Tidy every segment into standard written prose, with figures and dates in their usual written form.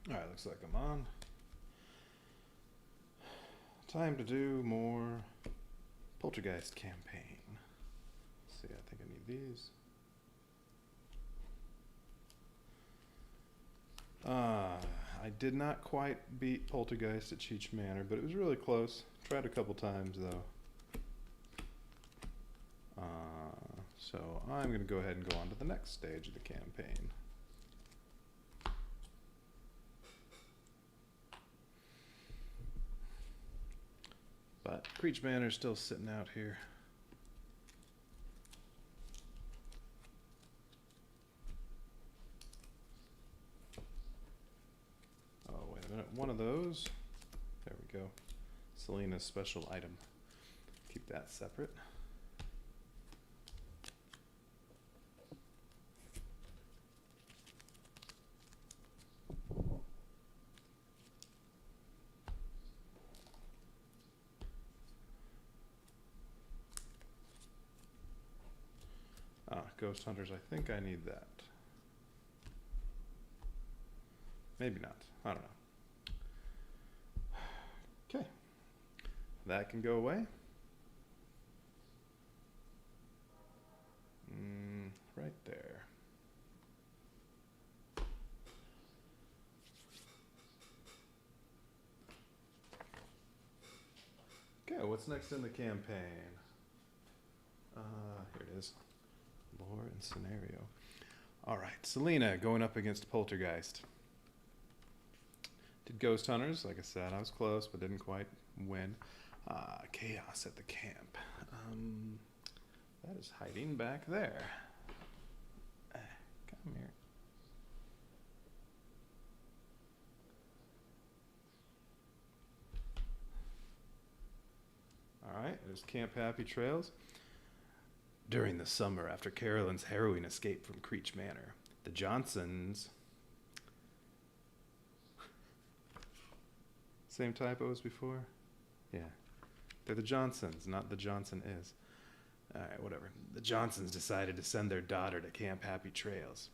Alright, looks like I'm on. Time to do more Poltergeist campaign. Let's see, I think I need these. I did not quite beat Poltergeist at Cheech Manor, but it was really close. Tried a couple times though. So I'm going to go ahead and go on to the next stage of the campaign. But Creech Manor's still sitting out here. Oh, wait a minute. One of those. There we go. Selena's special item. Keep that separate. Ghost Hunters, I think I need that. Maybe not. I don't know. Okay. That can go away. Right there. Okay, what's next in the campaign? Here it is. Lore and scenario. Alright, Selena going up against Poltergeist. Did Ghost Hunters. Like I said, I was close, but didn't quite win. Chaos at the camp. That is hiding back there. Come here. Alright, there's Camp Happy Trails. During the summer, after Carolyn's harrowing escape from Creech Manor, the Johnsons... Same typo as before? Yeah. They're the Johnsons, not the Johnson is. Alright, whatever. The Johnsons decided to send their daughter to Camp Happy Trails.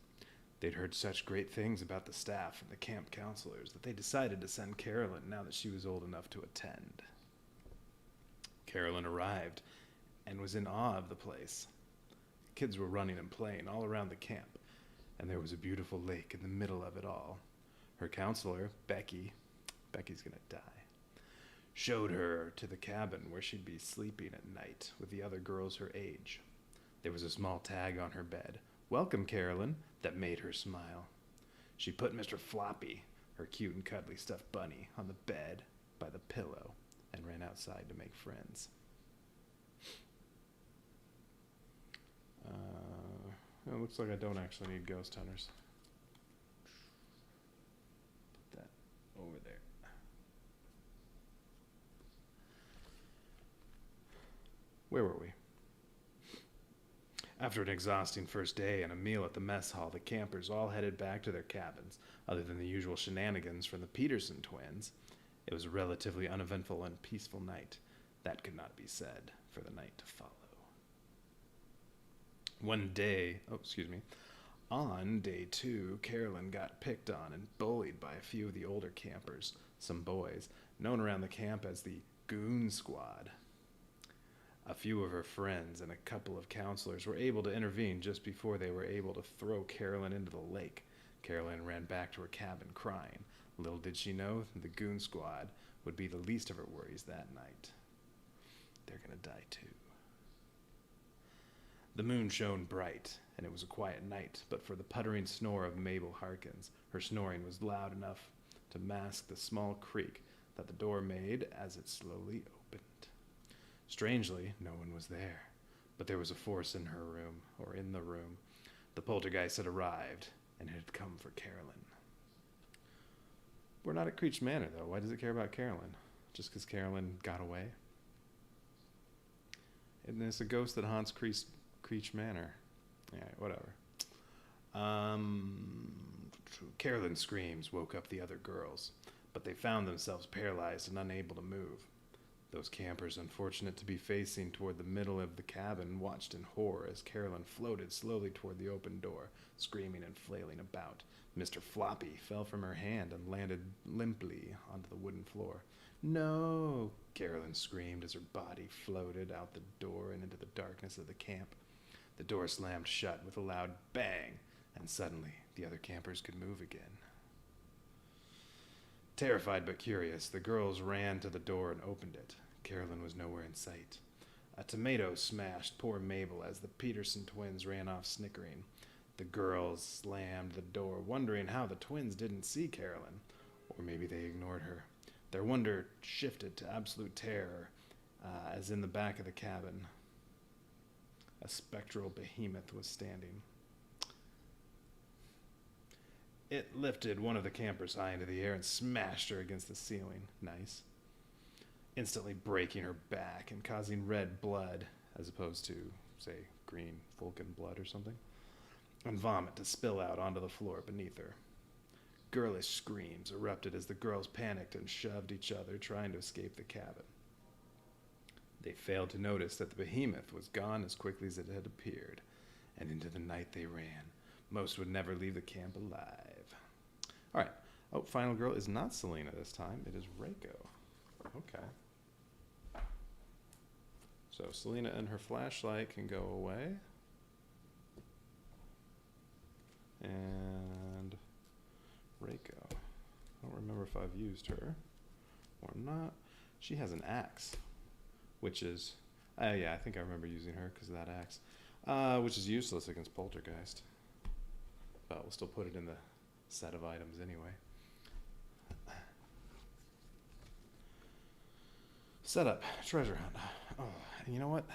They'd heard such great things about the staff and the camp counselors that they decided to send Carolyn now that she was old enough to attend. Carolyn arrived and was in awe of the place. Kids were running and playing all around the camp, and there was a beautiful lake in the middle of it all. Her counselor, Becky's gonna die, showed her to the cabin where she'd be sleeping at night with the other girls her age. There was a small tag on her bed, "Welcome, Carolyn," that made her smile. She put Mr. Floppy, her cute and cuddly stuffed bunny, on the bed by the pillow and ran outside to make friends. It looks like I don't actually need Ghost Hunters. Put that over there. Where were we? After an exhausting first day and a meal at the mess hall, the campers all headed back to their cabins, other than the usual shenanigans from the Peterson twins. It was a relatively uneventful and peaceful night. That could not be said for the night to follow. On day 2, Carolyn got picked on and bullied by a few of the older campers, some boys, known around the camp as the Goon Squad. A few of her friends and a couple of counselors were able to intervene just before they were able to throw Carolyn into the lake. Carolyn ran back to her cabin crying. Little did she know the Goon Squad would be the least of her worries that night. They're gonna die too. The moon shone bright, and it was a quiet night, but for the puttering snore of Mabel Harkins. Her snoring was loud enough to mask the small creak that the door made as it slowly opened. Strangely, no one was there, but there was a force in her room, or in the room. The poltergeist had arrived, and it had come for Carolyn. We're not at Creech Manor, though. Why does it care about Carolyn? Just because Carolyn got away? And there's a ghost that haunts Creech Manor. Yeah, whatever. Carolyn's screams woke up the other girls, but they found themselves paralyzed and unable to move. Those campers, unfortunate to be facing toward the middle of the cabin, watched in horror as Carolyn floated slowly toward the open door, screaming and flailing about. Mr. Floppy fell from her hand and landed limply onto the wooden floor. "No!" Carolyn screamed as her body floated out the door and into the darkness of the camp. The door slammed shut with a loud bang, and suddenly the other campers could move again. Terrified but curious, the girls ran to the door and opened it. Carolyn was nowhere in sight. A tomato smashed poor Mabel as the Peterson twins ran off snickering. The girls slammed the door, wondering how the twins didn't see Carolyn, or maybe they ignored her. Their wonder shifted to absolute terror, as in the back of the cabin, a spectral behemoth was standing. It lifted one of the campers high into the air and smashed her against the ceiling. Nice. Instantly breaking her back and causing red blood, as opposed to, say, green Vulcan blood or something, and vomit to spill out onto the floor beneath her. Girlish screams erupted as the girls panicked and shoved each other, trying to escape the cabin. They failed to notice that the behemoth was gone as quickly as it had appeared, and into the night they ran. Most would never leave the camp alive. All right. Oh, final girl is not Selena this time. It is Reiko. Okay. So Selena and her flashlight can go away. And Reiko. I don't remember if I've used her or not. She has an axe, which is... yeah, I think I remember using her because of that axe, which is useless against Poltergeist. But we'll still put it in the set of items anyway. Setup, treasure hunt. Oh, and you know what?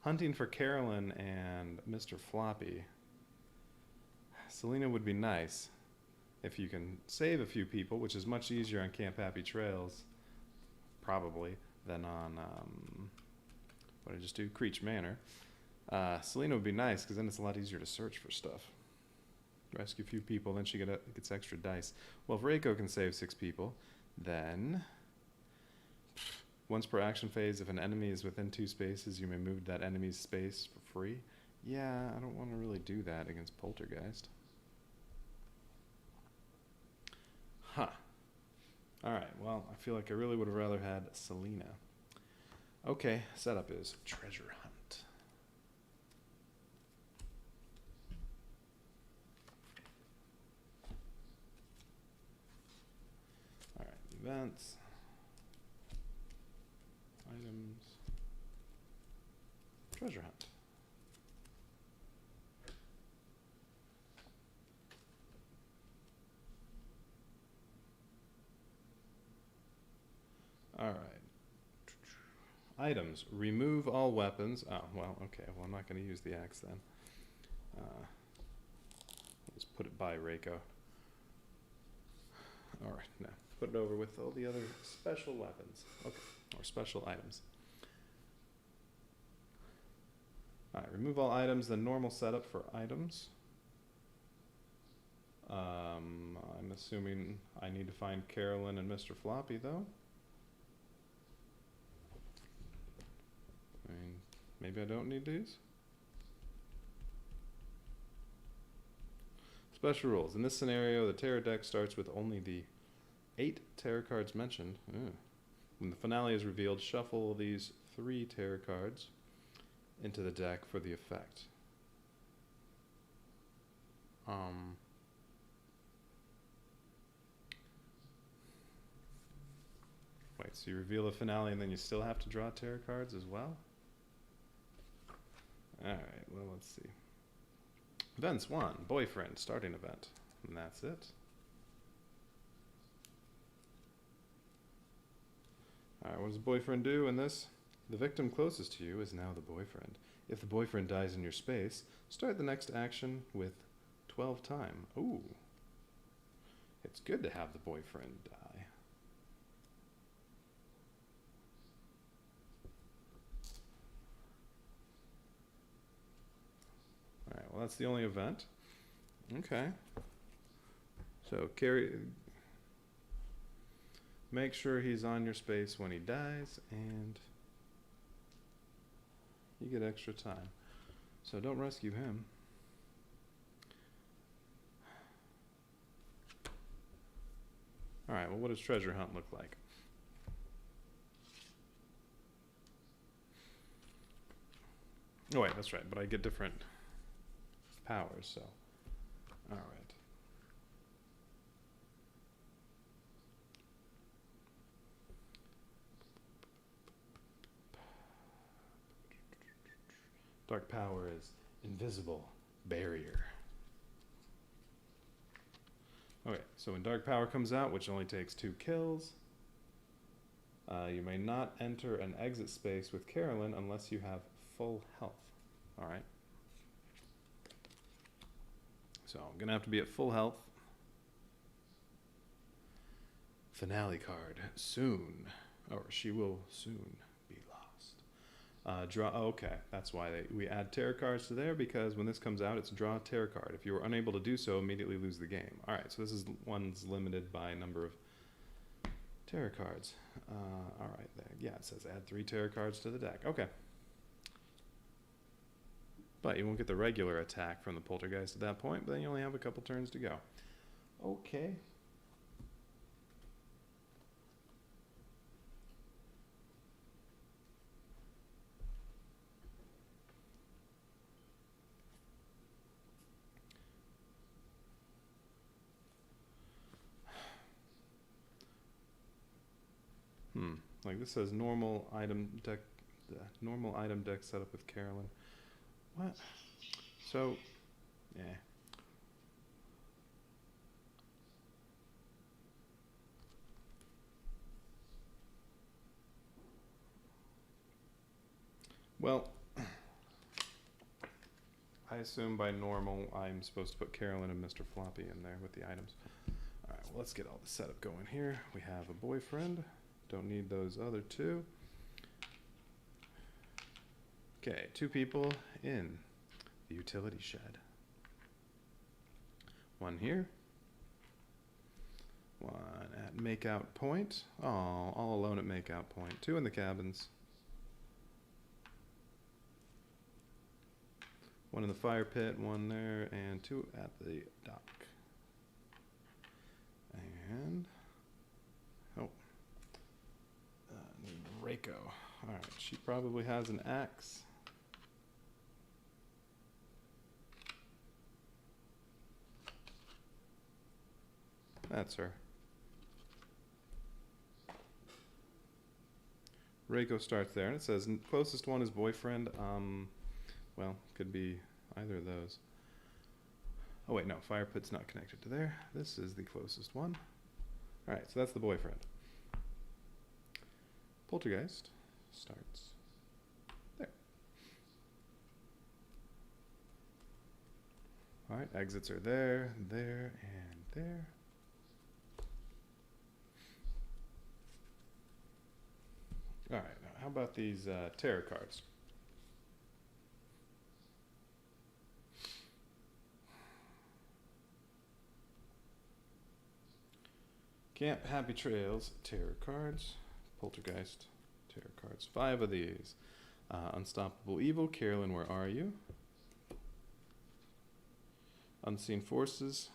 Hunting for Carolyn and Mr. Floppy. Selena would be nice if you can save a few people, which is much easier on Camp Happy Trails, probably, than on, what did I just do? Creech Manor. Selena would be nice because then it's a lot easier to search for stuff. Rescue a few people, then she gets extra dice. Well, if Reiko can save 6 people, then once per action phase, if an enemy is within 2 spaces, you may move that enemy's space for free. Yeah, I don't want to really do that against Poltergeist. Huh. Alright, well, I feel like I really would have rather had Selena. Okay, setup is treasure hunt. Events, items, treasure hunt. All right. Items, remove all weapons. Oh, well, okay. Well, I'm not going to use the axe then. Let's put it by Reiko. All right, no. Put it over with all the other special weapons. Okay, or special items. All right, remove all items, then normal setup for items. I'm assuming I need to find Carolyn and Mr. Floppy, though. I mean, maybe I don't need these. Special rules. In this scenario, the tarot deck starts with only the 8 tarot cards mentioned. When the finale is revealed, shuffle these 3 tarot cards into the deck for the effect. Wait, so you reveal the finale and then you still have to draw tarot cards as well? Alright, well, let's see. Events 1, boyfriend, starting event. And that's it. Alright, what does the boyfriend do in this? The victim closest to you is now the boyfriend. If the boyfriend dies in your space, start the next action with 12 time. Ooh. It's good to have the boyfriend die. Alright, well that's the only event. Okay. So Make sure he's on your space when he dies, and you get extra time. So don't rescue him. Alright, well, what does treasure hunt look like? Oh wait, that's right, but I get different powers, so. Alright. Dark power is invisible barrier. Okay, so when dark power comes out, which only takes 2 kills, you may not enter an exit space with Carolyn unless you have full health. Alright. So I'm gonna have to be at full health. Finale card. Soon. Or she will soon be lost. Draw. Oh, okay, that's why we add tarot cards to there, because when this comes out, it's draw a tarot card. If you were unable to do so, immediately lose the game. Alright, so this is one's limited by number of tarot cards. Alright, there. Yeah, it says add 3 tarot cards to the deck. Okay. But you won't get the regular attack from the Poltergeist at that point, but then you only have a couple turns to go. Okay. Like this says normal item deck, normal item deck setup with Carolyn. What? So, yeah. Well, I assume by normal I'm supposed to put Carolyn and Mr. Floppy in there with the items. Alright, well, let's get all the setup going here. We have a boyfriend. Don't need those other 2. Okay, 2 people in the utility shed. 1 here. 1 at makeout point. Oh, all alone at makeout point. 2 in the cabins. 1 in the fire pit, 1 there, and 2 at the dock. And need Reiko. Alright, she probably has an axe. That's her. Reiko starts there, and it says closest one is boyfriend. Well, could be either of those. Oh wait, no, fire pit's not connected to there. This is the closest one. Alright, so that's the boyfriend. Poltergeist starts there. Alright, exits are there, there, and there. Alright, now how about these tarot cards? Camp Happy Trails, tarot cards. Poltergeist, tarot cards. 5 of these. Unstoppable Evil, Carolyn, where are you? Unseen Forces,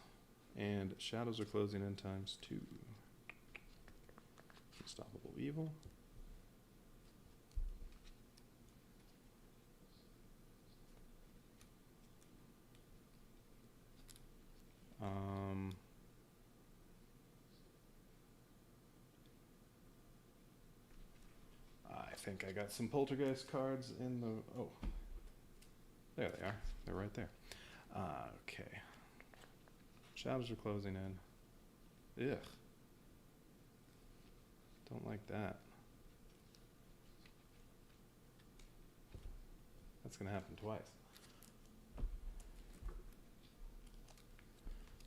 and Shadows are closing in ×2. Unstoppable Evil. I think I got some Poltergeist cards in the... Oh. There they are. They're right there. Okay. Shadows are closing in. Ugh. Don't like that. That's going to happen twice.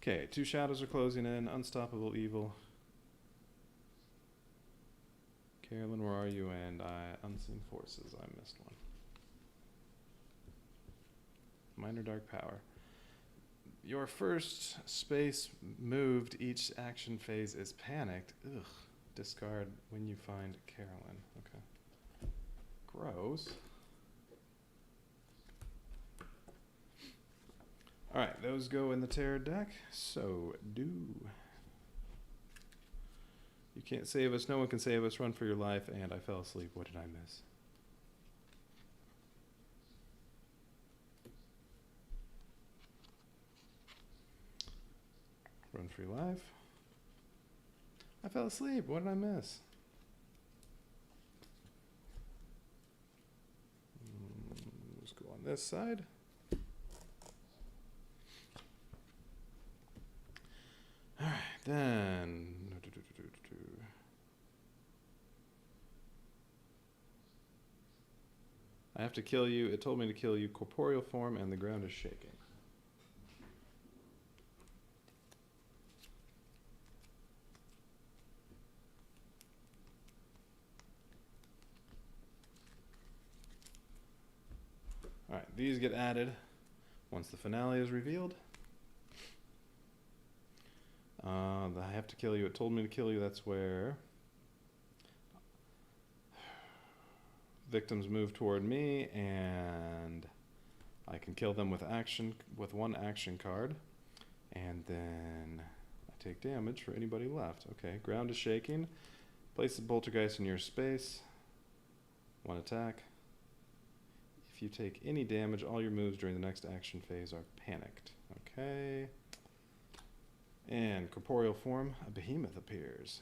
Okay, 2 shadows are closing in. Unstoppable Evil. Carolyn, where are you? And Unseen Forces. I missed one. Minor Dark Power. Your first space moved each action phase is panicked. Ugh. discard when you find Carolyn. Okay. Gross. Alright, those go in the terror deck. So do. You can't save us, no one can save us, run for your life, and I fell asleep. What did I miss? Run for your life. I fell asleep. What did I miss? Let's go on this side. All right, then. I have to kill you. It told me to kill you. Corporeal form, and the ground is shaking. All right, these get added once the finale is revealed. I have to kill you. It told me to kill you. That's where victims move toward me, and I can kill them with one action card, and then I take damage for anybody left. Okay, ground is shaking. Place the Poltergeist in your space. One attack. If you take any damage, all your moves during the next action phase are panicked. Okay. And corporeal form, a behemoth appears.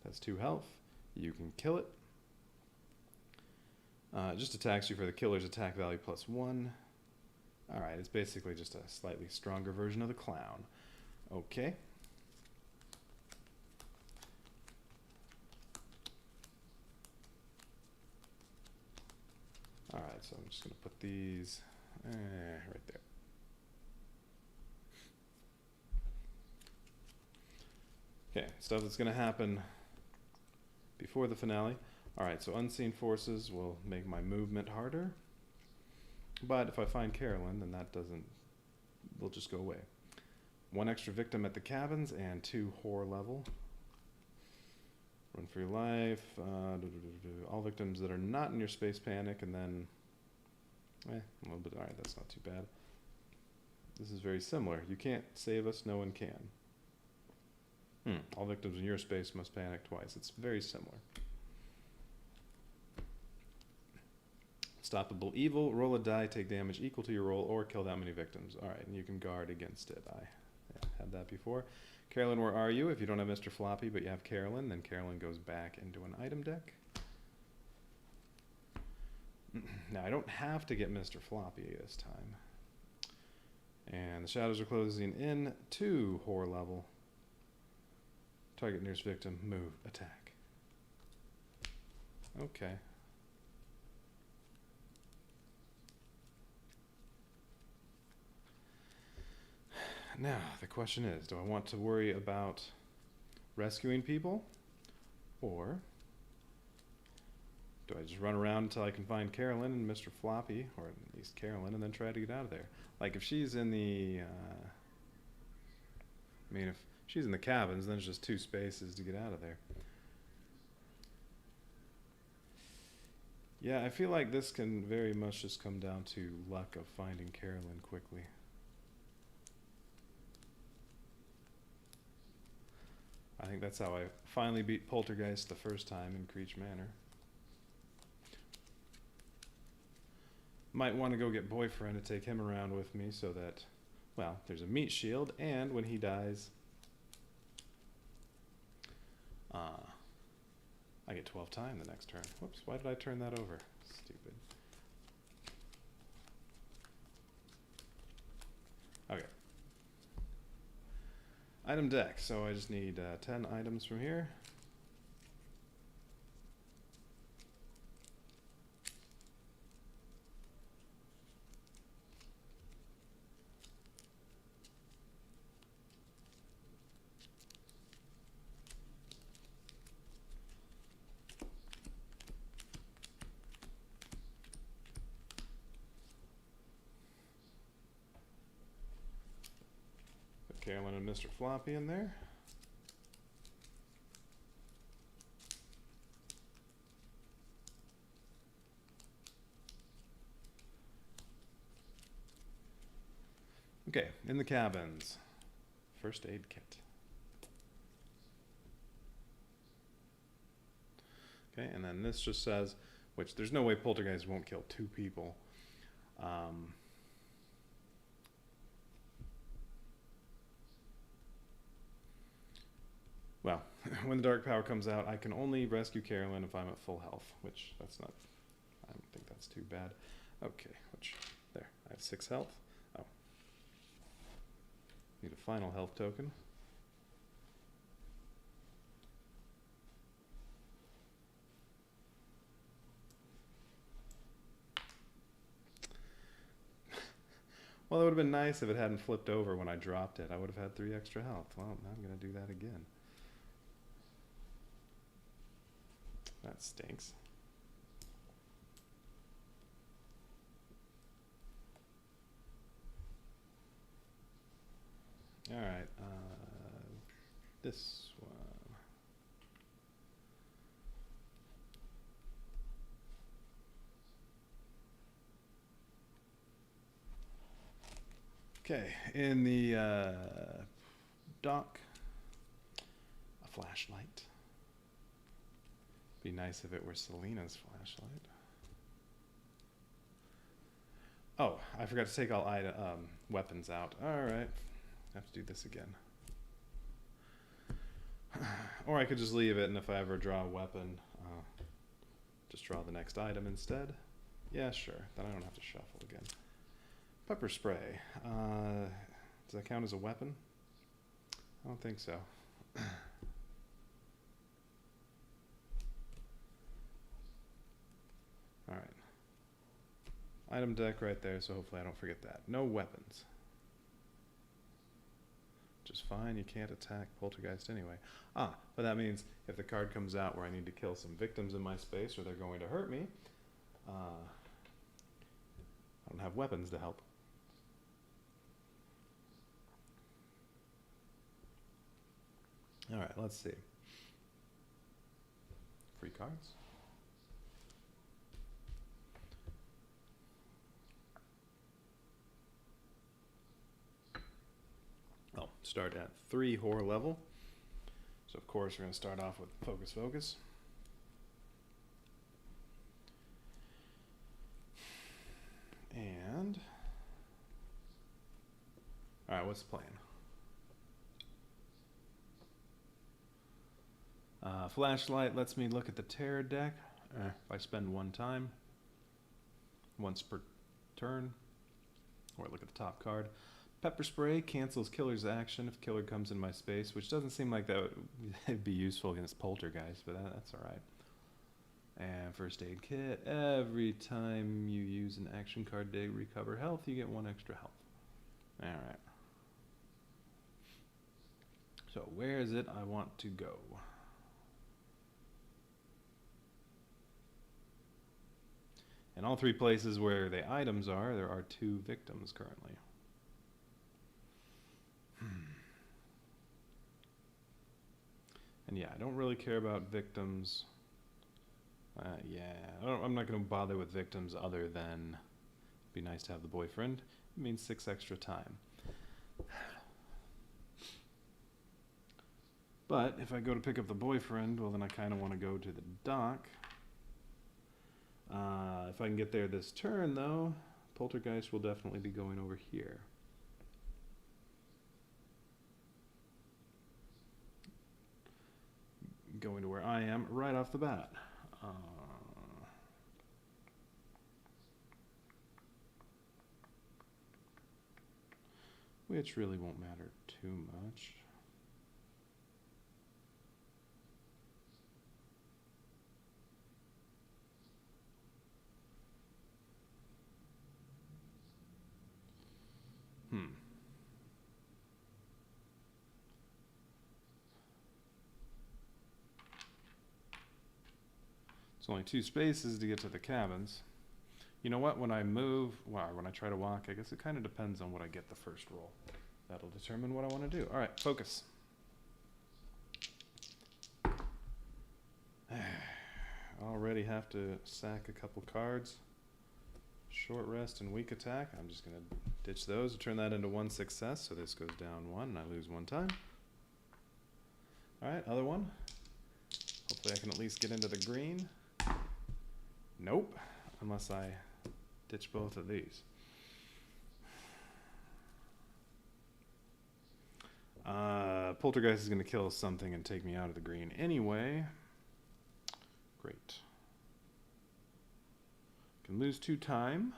That's 2 health. You can kill it. It just attacks you for the killer's attack value +1. Alright, it's basically just a slightly stronger version of the clown. Okay. Alright, so I'm just going to put these right there. Okay, stuff that's going to happen before the finale. Alright, so unseen forces will make my movement harder. But if I find Carolyn, then will just go away. 1 extra victim at the cabins and 2 horror level. Run for your life. All victims that are not in your space panic, and then a little bit. Alright, that's not too bad. This is very similar. You can't save us, no one can. All victims in your space must panic twice. It's very similar. Stoppable evil. Roll a die, take damage equal to your roll, or kill that many victims. Alright, and you can guard against it. I had that before. Carolyn, where are you? If you don't have Mr. Floppy, but you have Carolyn, then Carolyn goes back into an item deck. Now, I don't have to get Mr. Floppy this time. And the shadows are closing in. 2 horror level. Target nearest victim. Move. Attack. Okay. Now, the question is, do I want to worry about rescuing people? Or do I just run around until I can find Carolyn and Mr. Floppy, or at least Carolyn, and then try to get out of there? Like, if she's in the... if she's in the cabins, then there's just 2 spaces to get out of there. Yeah, I feel like this can very much just come down to luck of finding Carolyn quickly. I think that's how I finally beat Poltergeist the first time in Creech Manor. Might want to go get Boyfriend to take him around with me so that, well, there's a meat shield, and when he dies, I get 12 time the next turn. Whoops, why did I turn that over? Stupid. Okay. Item deck, so I just need 10 items from here. Put Carolyn and Mr. Floppy in there. Okay, in the cabins. First aid kit. Okay, and then this just says, which there's no way Poltergeist won't kill 2 people. Well, when the dark power comes out, I can only rescue Carolyn if I'm at full health, which that's not, I don't think that's too bad. Okay, there, I have 6 health. Oh. Need a final health token. Well, it would have been nice if it hadn't flipped over when I dropped it. I would have had 3 extra health. Well, now I'm going to do that again. That stinks. All right, this one. Okay, in the dock, a flashlight. Be nice if it were Selena's flashlight. Oh, I forgot to take all weapons out. All right, I have to do this again. Or I could just leave it, and if I ever draw a weapon, just draw the next item instead. Yeah, sure. Then I don't have to shuffle again. Pepper spray. Does that count as a weapon? I don't think so. All right. Item deck right there, so hopefully I don't forget that. No weapons. Which is fine, you can't attack Poltergeist anyway. But that means if the card comes out where I need to kill some victims in my space or they're going to hurt me, I don't have weapons to help. All right, let's see. Free cards. Oh, start at 3 horror level. So of course we're going to start off with Focus Focus. And all right, what's the plan? Flashlight lets me look at the terror deck if I spend 1 time, once per turn, or look at the top card. Pepper spray cancels killer's action if killer comes in my space, which doesn't seem like that would be useful against Poltergeist, but that's all right. And first aid kit. Every time you use an action card to recover health, you get 1 extra health. All right. So where is it I want to go? In all 3 places where the items are, there are 2 victims currently. And yeah, I don't really care about victims. Yeah, I'm not going to bother with victims other than it'd be nice to have the boyfriend. It means 6 extra time. But if I go to pick up the boyfriend, well then I kind of want to go to the dock. If I can get there this turn though, Poltergeist will definitely be going over here. Going to where I am right off the bat. Which really won't matter too much. It's only 2 spaces to get to the cabins. You know what? When I move, well, when I try to walk, I guess it kind of depends on what I get the first roll. That'll determine what I want to do. All right, focus. Already have to sack a couple cards. Short rest and weak attack. I'm just going to ditch those and turn that into 1 success. So this goes down 1 and I lose 1 time. Alright, other one. Hopefully I can at least get into the green. Nope. Unless I ditch both of these. Poltergeist is going to kill something and take me out of the green anyway. Great. Can lose 2 time.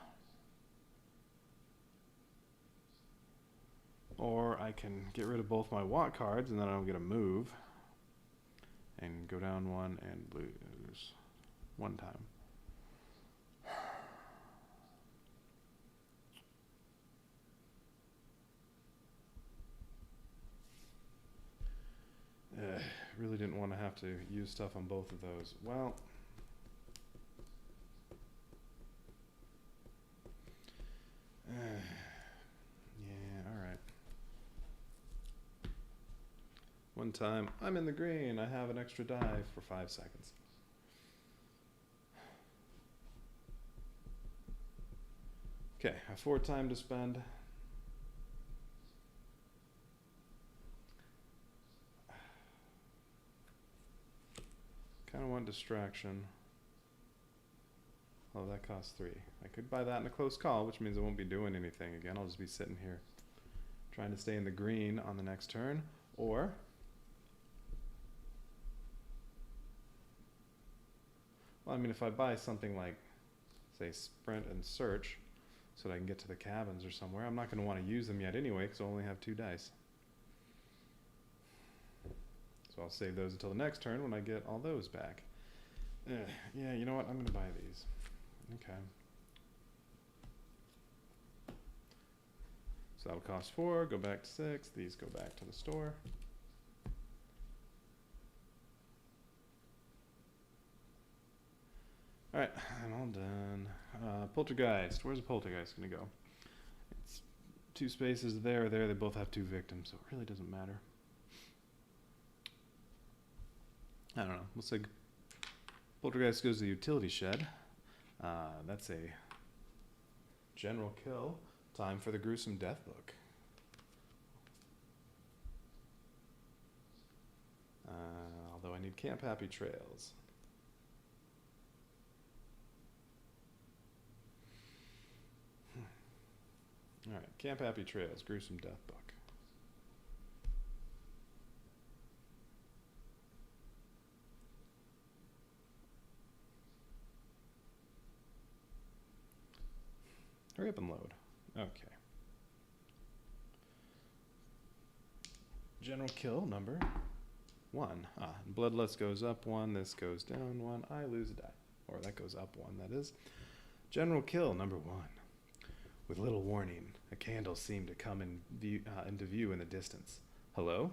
Or I can get rid of both my walk cards and then I don't get a move. And go down 1 and lose 1 time. Really didn't want to have to use stuff on both of those. Well, yeah, alright. 1 time, I'm in the green. I have an extra dive for 5 seconds. Okay, I have 4 time to spend. Kind of want distraction. Oh, that costs 3. I could buy that in a close call, which means I won't be doing anything again. I'll just be sitting here trying to stay in the green on the next turn. Or well, I mean, if I buy something like, say, Sprint and Search, so that I can get to the cabins or somewhere, I'm not going to want to use them yet anyway, because I only have 2 dice. So I'll save those until the next turn when I get all those back. Yeah, you know what? I'm going to buy these. Okay. So that'll cost 4, go back to 6. These go back to the store. Alright, I'm all done. Poltergeist. Where's the Poltergeist going to go? It's 2 spaces there or there. They both have 2 victims, so it really doesn't matter. I don't know. Looks like Poltergeist goes to the utility shed. That's a general kill. Time for the gruesome death book. Although I need Camp Happy Trails. Alright, Camp Happy Trails, gruesome death book. Hurry up and load. Okay. General kill number 1. Bloodlust goes up 1, this goes down 1, I lose a die. Or that goes up 1, that is. General kill number 1. With little warning, a candle seemed to come into view in the distance. Hello?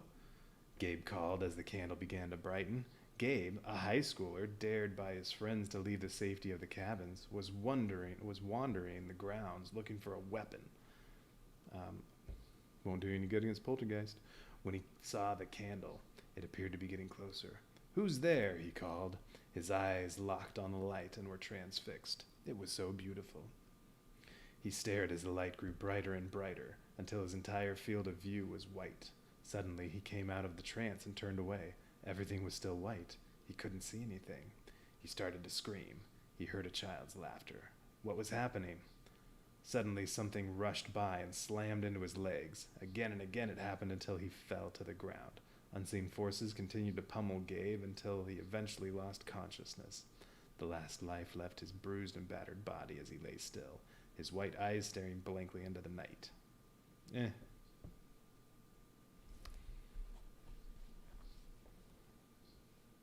Gabe called as the candle began to brighten. Gabe, a high schooler, dared by his friends to leave the safety of the cabins, was wandering the grounds looking for a weapon. Won't do any good against Poltergeist. When he saw the candle, it appeared to be getting closer. Who's there? He called. His eyes locked on the light and were transfixed. It was so beautiful. He stared as the light grew brighter and brighter until his entire field of view was white. Suddenly he came out of the trance and turned away. Everything was still white. He couldn't see anything. He started to scream. He heard a child's laughter. What was happening? Suddenly something rushed by and slammed into his legs. Again and again it happened until he fell to the ground. Unseen forces continued to pummel Gabe until he eventually lost consciousness. The last life left his bruised and battered body as he lay still, his white eyes staring blankly into the night.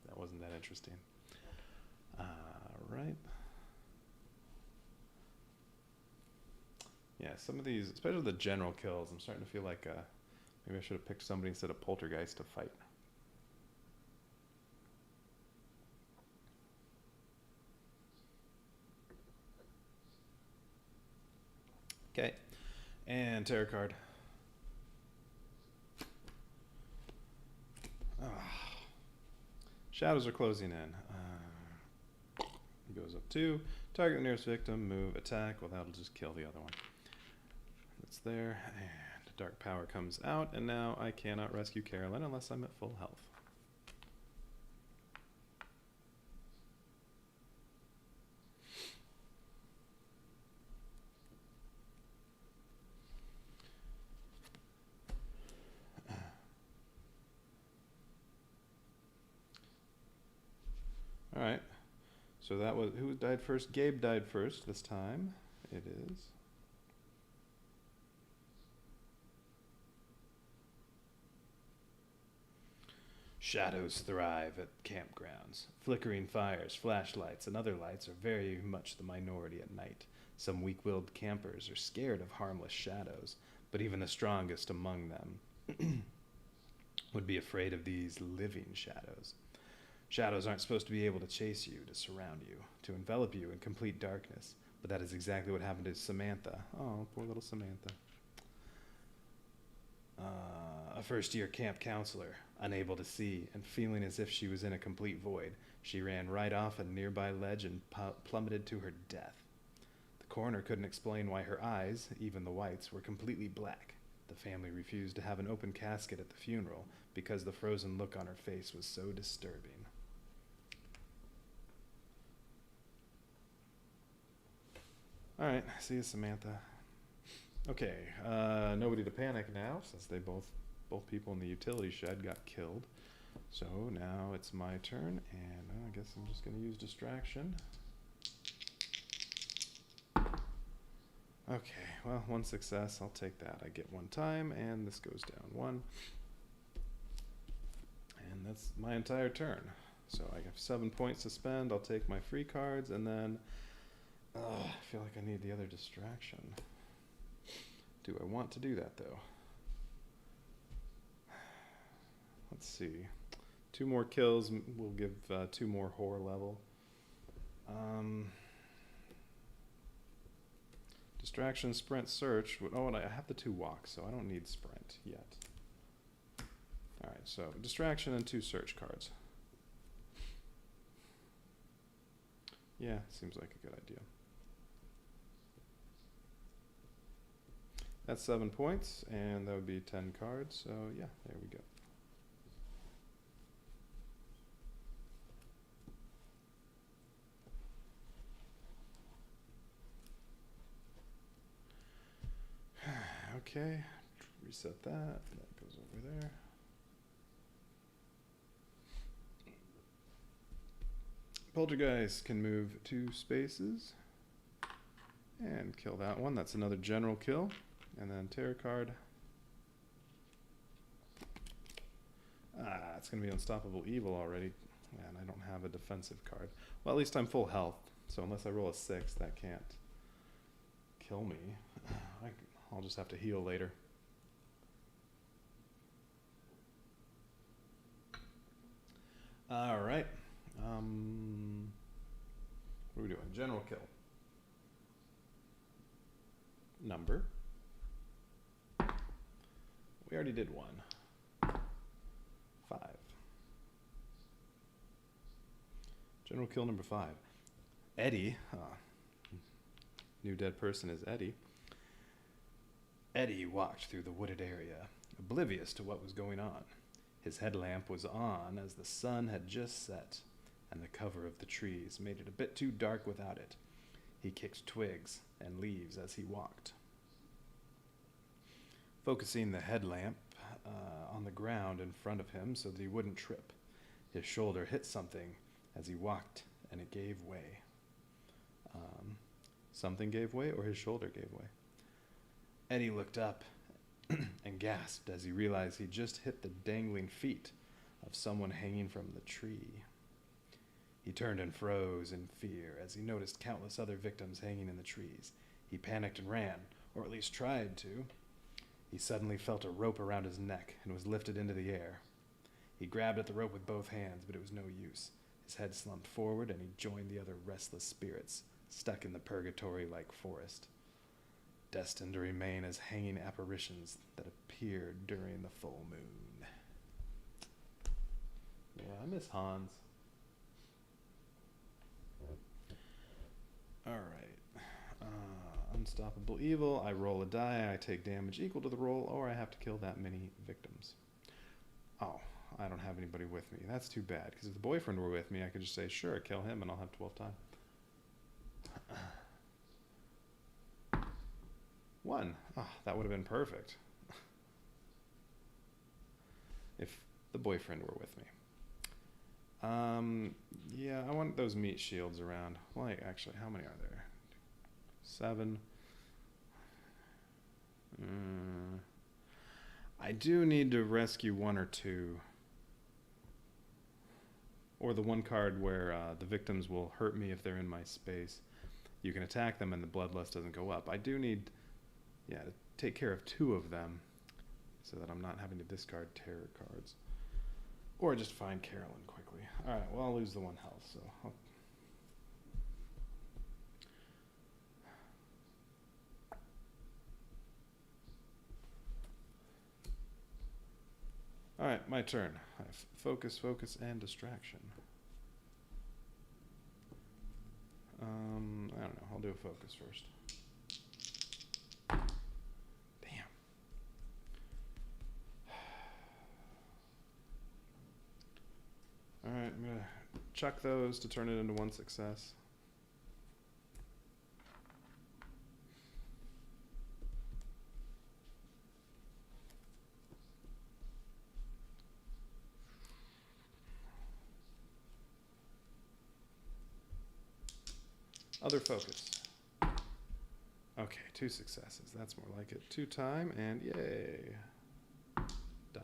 That wasn't that interesting. Right. Yeah, some of these, especially the general kills, I'm starting to feel like maybe I should have picked somebody instead of Poltergeist to fight. Okay, and tarot card. Shadows are closing in. He goes goes up 2. Target the nearest victim, move, attack. Well, that'll just kill the other one. That's there. And dark power comes out, and now I cannot rescue Carolyn unless I'm at full health. All right. So that was, who died first? Gabe died first this time. It is. Shadows thrive at campgrounds. Flickering fires, flashlights, and other lights are very much the minority at night. Some weak-willed campers are scared of harmless shadows, but even the strongest among them would be afraid of these living shadows. Shadows aren't supposed to be able to chase you, to surround you, to envelop you in complete darkness. But that is exactly what happened to Samantha. Oh, poor little Samantha. A first-year camp counselor, unable to see and feeling as if she was in a complete void, she ran right off a nearby ledge and plummeted to her death. The coroner couldn't explain why her eyes, even the whites, were completely black. The family refused to have an open casket at the funeral because the frozen look on her face was so disturbing. All right, see you, Samantha. Okay, nobody to panic now, since they both people in the utility shed got killed. So now it's my turn, and I guess I'm just going to use distraction. Okay, well, 1 success. I'll take that. I get 1 time, and this goes down 1. And that's my entire turn. So I have 7 points to spend. I'll take my free cards, and then I feel like I need the other distraction. Do I want to do that, though? Let's see. 2 more kills will give 2 more horror level. Distraction, sprint, search. Oh, and I have the 2 walks, so I don't need sprint yet. Alright, so distraction and 2 search cards. Yeah, seems like a good idea. That's 7 points, and that would be 10 cards, so yeah, there we go. Okay, reset that. That goes over there. Poltergeist can move 2 spaces and kill that one. That's another general kill. And then terror card. It's going to be Unstoppable Evil already. And I don't have a defensive card. Well, at least I'm full health. So unless I roll a 6, that can't kill me. I'll just have to heal later. All right. What are we doing? General kill. Number. We already did 1. 5. General kill number 5. Eddie. New dead person is Eddie. Eddie walked through the wooded area, oblivious to what was going on. His headlamp was on as the sun had just set, and the cover of the trees made it a bit too dark without it. He kicked twigs and leaves as he walked. Focusing the headlamp on the ground in front of him so that he wouldn't trip. His shoulder hit something as he walked, and it gave way. Something gave way, or his shoulder gave way? Eddie looked up and gasped as he realized he just hit the dangling feet of someone hanging from the tree. He turned and froze in fear as he noticed countless other victims hanging in the trees. He panicked and ran, or at least tried to. He suddenly felt a rope around his neck and was lifted into the air. He grabbed at the rope with both hands, but it was no use. His head slumped forward and he joined the other restless spirits, stuck in the purgatory-like forest, destined to remain as hanging apparitions that appeared during the full moon. Yeah, I miss Hans. Alright. Unstoppable evil. I roll a die. I take damage equal to the roll, or I have to kill that many victims. Oh, I don't have anybody with me. That's too bad, because if the boyfriend were with me, I could just say, sure, kill him, and I'll have 12 time. 1. Oh, that would have been perfect. If the boyfriend were with me. Yeah, I want those meat shields around. Well, actually, how many are there? 7. I do need to rescue 1 or 2. Or the one card where the victims will hurt me if they're in my space. You can attack them and the bloodlust doesn't go up. I do need, to take care of 2 of them so that I'm not having to discard terror cards. Or just find Carolyn quickly. Alright, well, I'll lose the 1 health, so... Alright, my turn. I have focus, focus, and distraction. I don't know. I'll do a focus first. Damn. Alright, I'm gonna chuck those to turn it into 1 success. Other focus. Okay, 2 successes. That's more like it. 2 time, and yay. Die.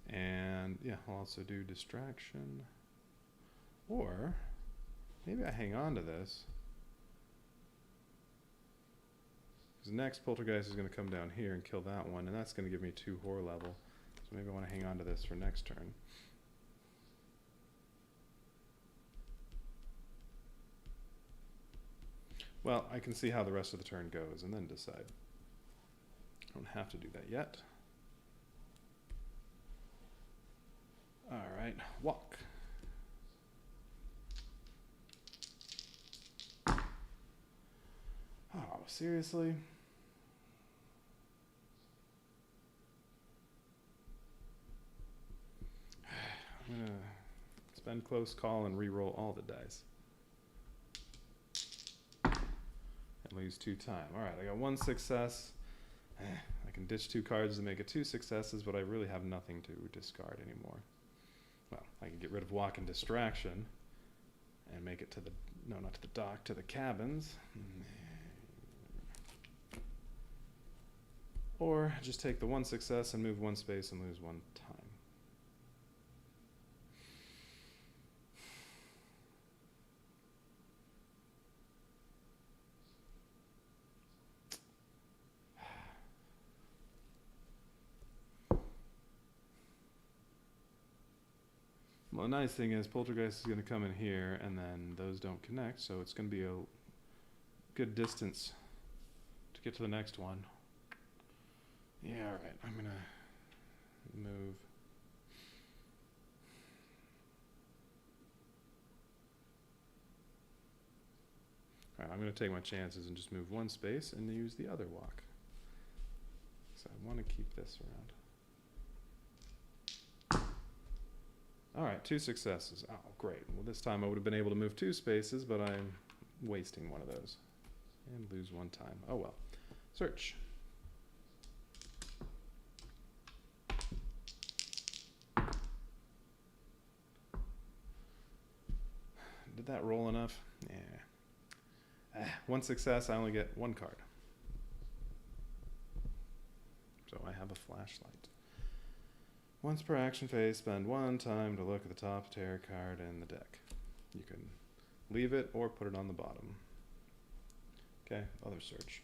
And yeah, I'll also do distraction. Or maybe I hang on to this. Because next Poltergeist is going to come down here and kill that one, and that's going to give me 2 horror level. So maybe I want to hang on to this for next turn. Well, I can see how the rest of the turn goes and then decide. I don't have to do that yet. Alright, walk. Oh, seriously? I'm gonna spend close call and re-roll all the dice. Lose 2 time. Alright, I got 1 success. I can ditch 2 cards to make it 2 successes, but I really have nothing to discard anymore. Well, I can get rid of walk and distraction and make it to the, no, not to the dock, to the cabins. Or just take the 1 success and move 1 space and lose 1 time. Well, the nice thing is Poltergeist is going to come in here, and then those don't connect, so it's going to be a good distance to get to the next one. Yeah, alright, I'm going to move. Alright, I'm going to take my chances and just move 1 space and use the other walk. So I want to keep this around. Alright, 2 successes. Oh, great. Well, this time I would have been able to move 2 spaces, but I'm wasting 1 of those. And lose 1 time. Oh well. Search. Did that roll enough? Yeah. 1 success, I only get 1 card. So I have a flashlight. Once per action phase, spend 1 time to look at the top tarot card in the deck. You can leave it or put it on the bottom. Okay, other search.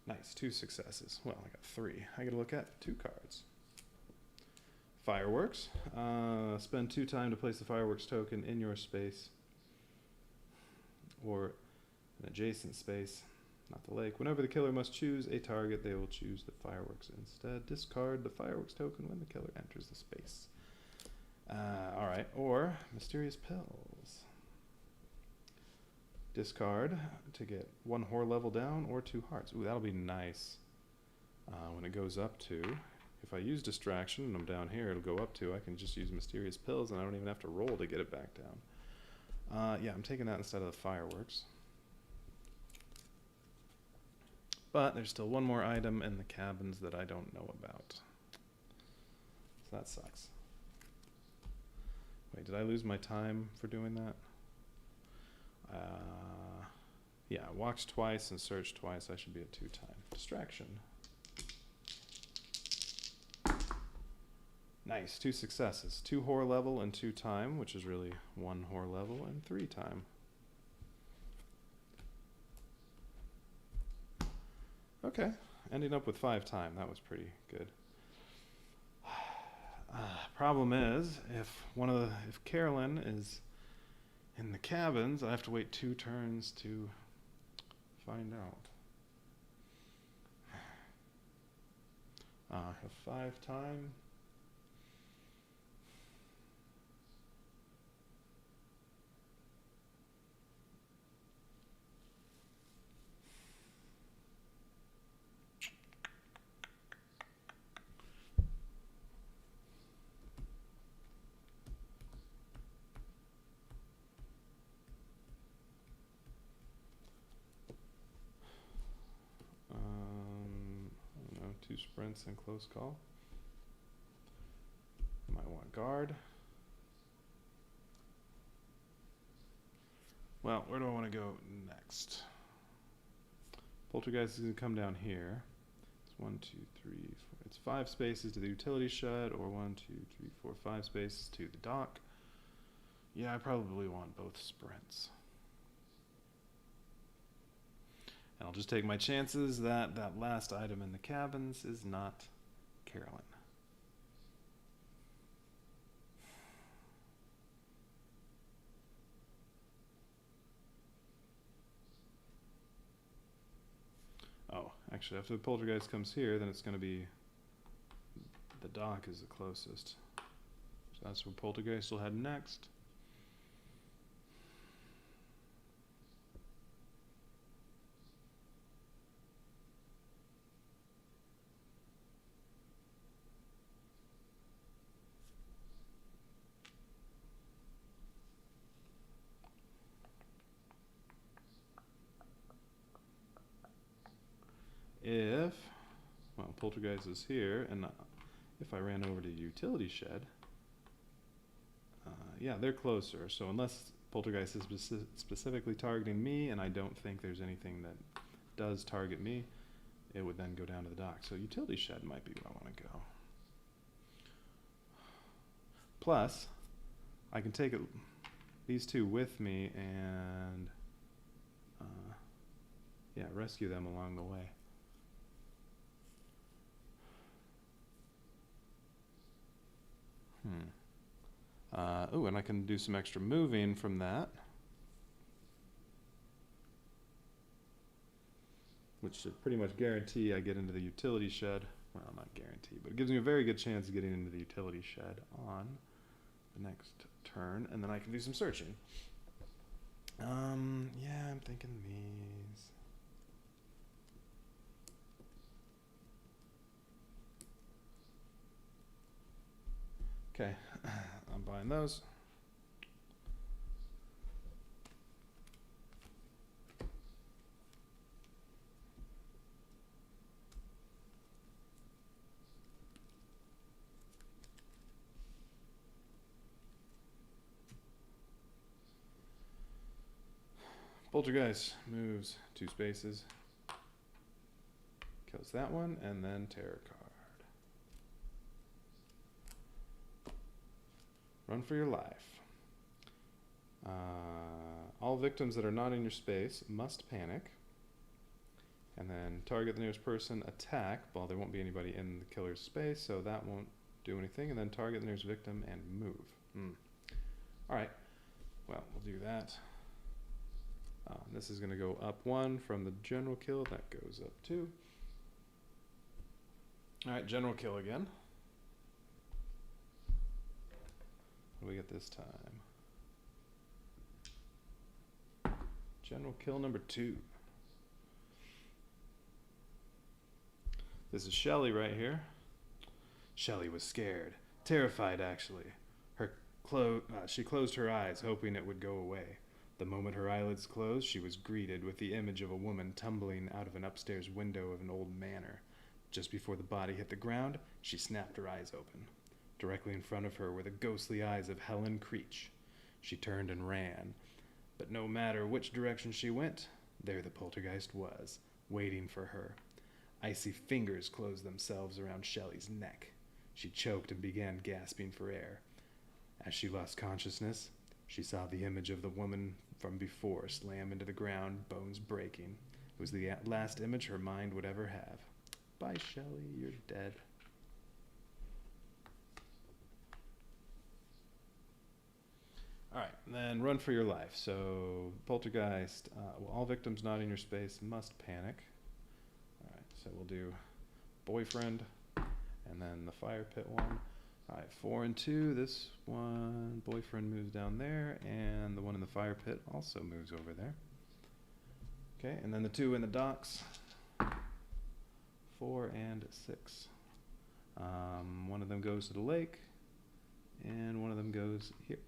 Nice, 2 successes. Well, I got 3. I get to look at 2 cards. Fireworks. Spend 2 time to place the fireworks token in your space or an adjacent space. not the lake. Whenever the killer must choose a target, they will choose the fireworks instead. Discard the fireworks token when the killer enters the space. Alright, or mysterious pills. Discard to get 1 horror level down or 2 hearts. Ooh, that'll be nice. When it goes up to, if I use distraction and I'm down here, it'll go up to, I can just use mysterious pills and I don't even have to roll to get it back down. Yeah, I'm taking that instead of the fireworks. But there's still one more item in the cabins that I don't know about. So that sucks. Wait, did I lose my time for doing that? Yeah, walked twice and searched twice. I should be at 2 time. Distraction. Nice, 2 successes. 2 horror level and 2 time, which is really 1 horror level and 3 time. Okay, ending up with 5 time. That was pretty good. Problem is, if Carolyn is in the cabins, I have to wait 2 turns to find out. I have 5 time. I don't know, 2 sprints and close call. Might want guard. Well, where do I want to go next? Poltergeist is going to come down here. It's 1, 2, 3, 4. It's 5 spaces to the utility shed, or 1, 2, 3, 4, 5 spaces to the dock. Yeah, I probably want both sprints. And I'll just take my chances that that last item in the cabins is not Carolyn. Oh, actually, after the poltergeist comes here, then it's going to be the dock is the closest. So that's where poltergeist will head next. If, well, poltergeist is here, and if I ran over to the utility shed, yeah, they're closer. So unless poltergeist is specifically targeting me, and I don't think there's anything that does target me, it would then go down to the dock. So utility shed might be where I want to go. Plus, I can take these 2 with me and yeah, rescue them along the way. Oh, and I can do some extra moving from that, which should pretty much guarantee I get into the utility shed. Well, not guarantee, but it gives me a very good chance of getting into the utility shed on the next turn, and then I can do some searching. Yeah, I'm thinking these. Okay, I'm buying those. Poltergeist moves 2 spaces, kills that one, and then terror card. Run for your life. All victims that are not in your space must panic. And then target the nearest person, attack. Well, there won't be anybody in the killer's space, so that won't do anything. And then target the nearest victim and move. Alright. Well, we'll do that. This is going to go up 1 from the general kill. That goes up 2. All right, general kill again. What do we get this time? General kill number 2. This is Shelly right here. Shelly was scared, terrified actually. She closed her eyes, hoping it would go away. The moment her eyelids closed, she was greeted with the image of a woman tumbling out of an upstairs window of an old manor. Just before the body hit the ground, she snapped her eyes open. Directly in front of her were the ghostly eyes of Helen Creech. She turned and ran, but no matter which direction she went, there the poltergeist was, waiting for her. Icy fingers closed themselves around Shelley's neck. She choked and began gasping for air. As she lost consciousness, she saw the image of the woman from before slam into the ground, bones breaking. It was the last image her mind would ever have. Bye, Shelley, you're dead. All right, and then run for your life. So, poltergeist, all victims not in your space must panic. All right, so we'll do boyfriend, and then the fire pit one. All right, 4 and 2, this one, boyfriend moves down there, and the one in the fire pit also moves over there. Okay, and then the 2 in the docks, 4 and 6. One of them goes to the lake, and one of them goes here.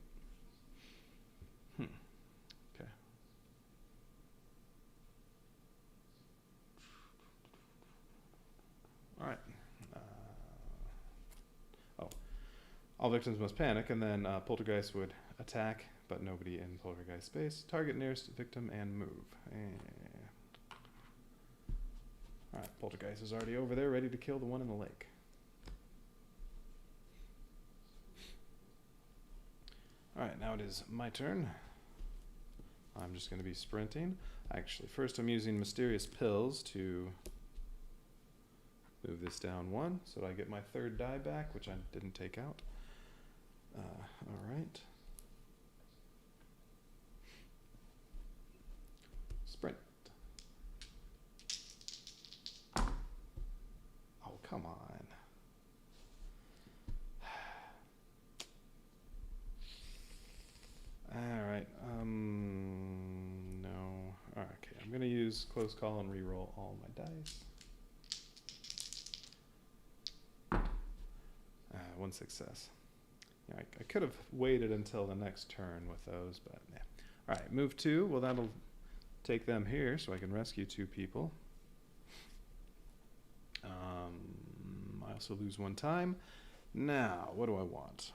Okay. All right. All victims must panic, and then poltergeist would attack, but nobody in poltergeist space. Target nearest victim and move. All right, poltergeist is already over there, ready to kill the one in the lake. All right, now it is my turn. I'm just going to be sprinting. Actually, first I'm using mysterious pills to move this down 1, so I get my 3rd die back, which I didn't take out. All right. Sprint. Oh, come on. All right. No. Okay, I'm going to use close call and reroll all my dice. 1 success. I could have waited until the next turn with those, but yeah. All right, move 2. Well, that'll take them here, so I can rescue 2 people. I also lose 1 time. Now, what do I want?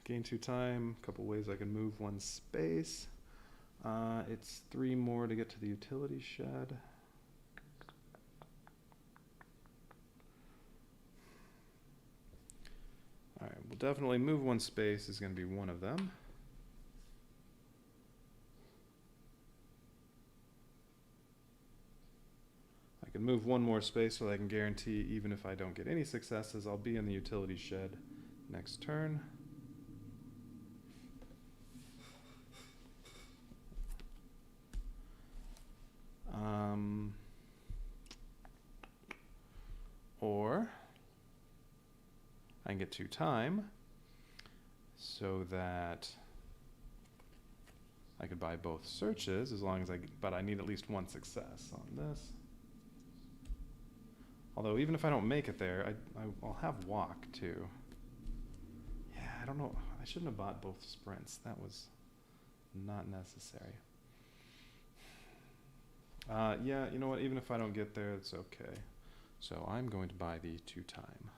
Gain 2 time. A couple ways I can move 1 space. It's 3 more to get to the utility shed. All right, we'll definitely move 1 space is going to be one of them. I can move 1 more space so I can guarantee even if I don't get any successes, I'll be in the utility shed next turn. Or I can get 2 time so that I could buy both searches as long as but I need at least 1 success on this. Although even if I don't make it there, I'll have walk too. Yeah, I don't know. I shouldn't have bought both sprints. That was not necessary. Yeah, you know what? Even if I don't get there, it's okay. So I'm going to buy the 2 time.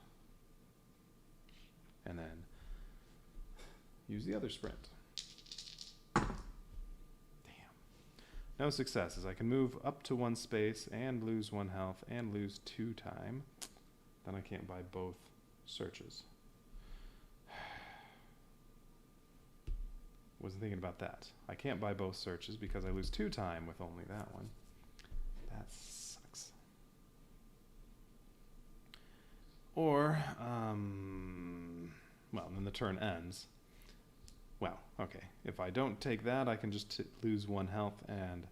And then use the other sprint. Damn. No successes. I can move up to 1 space and lose 1 health and lose 2 time. Then I can't buy both searches. Wasn't thinking about that. I can't buy both searches because I lose 2 time with only that one. That sucks. Or, well, then the turn ends. Well, okay. If I don't take that, I can just lose 1 health and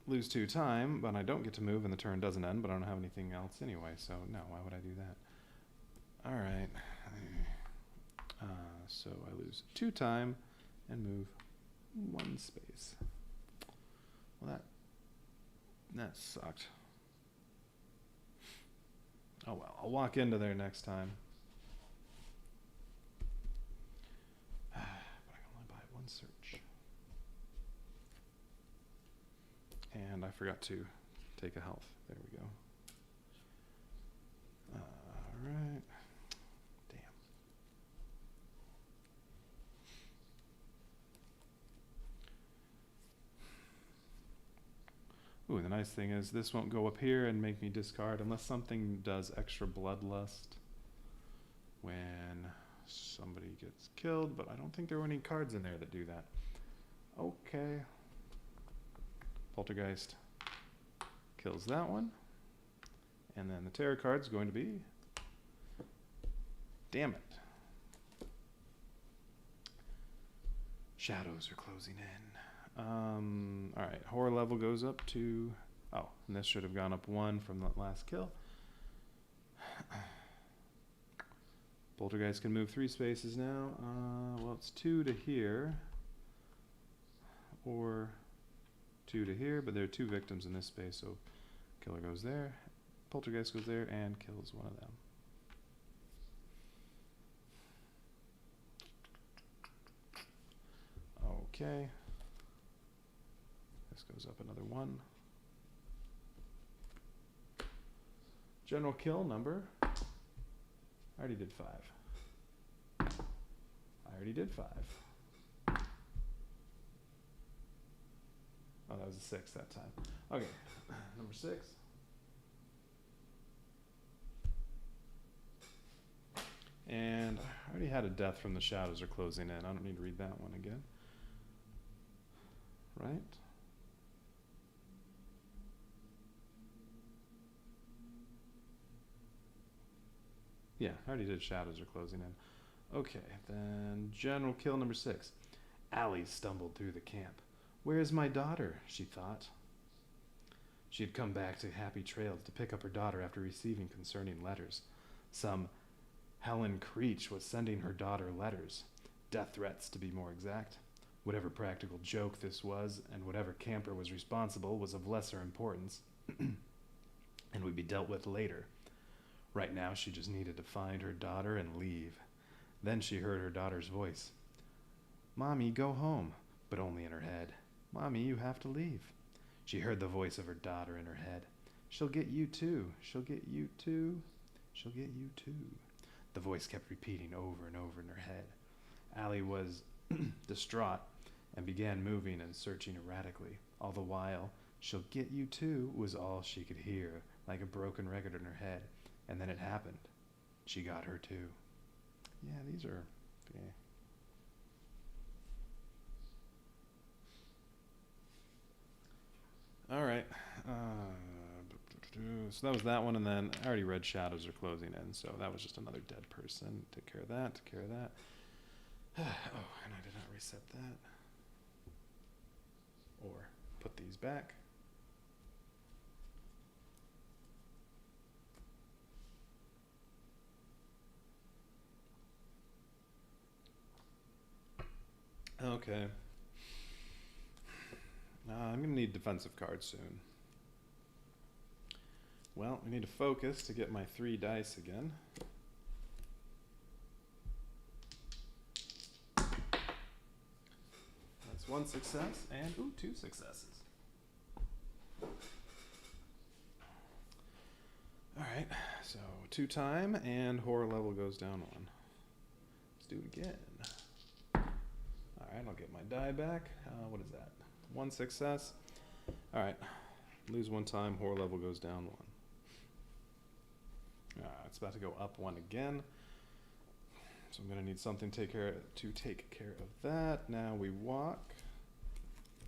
lose 2 time, but I don't get to move and the turn doesn't end, but I don't have anything else anyway, so no, why would I do that? Alright. So I lose 2 time and move 1 space. Well, that sucked. Oh well, I'll walk into there next time. But I can only buy 1 search. And I forgot to take a health. There we go. Alright. Ooh, the nice thing is this won't go up here and make me discard unless something does extra bloodlust when somebody gets killed, but I don't think there were any cards in there that do that. Okay. Poltergeist kills that one. And then the terror card's going to be... Damn it. Shadows are closing in. Alright, horror level goes up to... Oh, and this should have gone up 1 from that last kill. Poltergeist can move 3 spaces now. Well, it's 2 to here. Or 2 to here, but there are 2 victims in this space, so killer goes there, Poltergeist goes there, and kills one of them. Okay. This goes up another 1. General kill number. I already did 5. I already did 5. Oh, that was a 6 that time. Okay, number 6. And I already had a death from the shadows are closing in. I don't need to read that one again. Right? Yeah, I already did shadows are closing in. Okay, then general kill number 6. Allie stumbled through the camp. Where is my daughter? She thought. She had come back to Happy Trails to pick up her daughter after receiving concerning letters. Some Helen Creech was sending her daughter letters, death threats to be more exact. Whatever practical joke this was, and whatever camper was responsible, was of lesser importance, and would be dealt with later. Right now, she just needed to find her daughter and leave. Then she heard her daughter's voice. Mommy, go home, but only in her head. Mommy, you have to leave. She heard the voice of her daughter in her head. She'll get you too. She'll get you too. She'll get you too. The voice kept repeating over and over in her head. Allie was distraught and began moving and searching erratically. All the while, she'll get you too was all she could hear, like a broken record in her head. And then it happened. She got her too. Yeah, these are... Yeah. Alright. So that was that one, and then I already read Shadows Are Closing In, so that was just another dead person. Take care of that, take care of that. Oh, and I did not reset that. Or put these back. Okay. I'm going to need defensive cards soon. Well, we need to focus to get my 3 dice again. That's 1 success and, ooh, 2 successes. Alright, so 2 time and horror level goes down 1. Let's do it again. Alright, I'll get my die back. What is that? 1 success. Alright, lose 1 time, horror level goes down 1. It's about to go up 1 again. So I'm going to need something to take care of that. Now we walk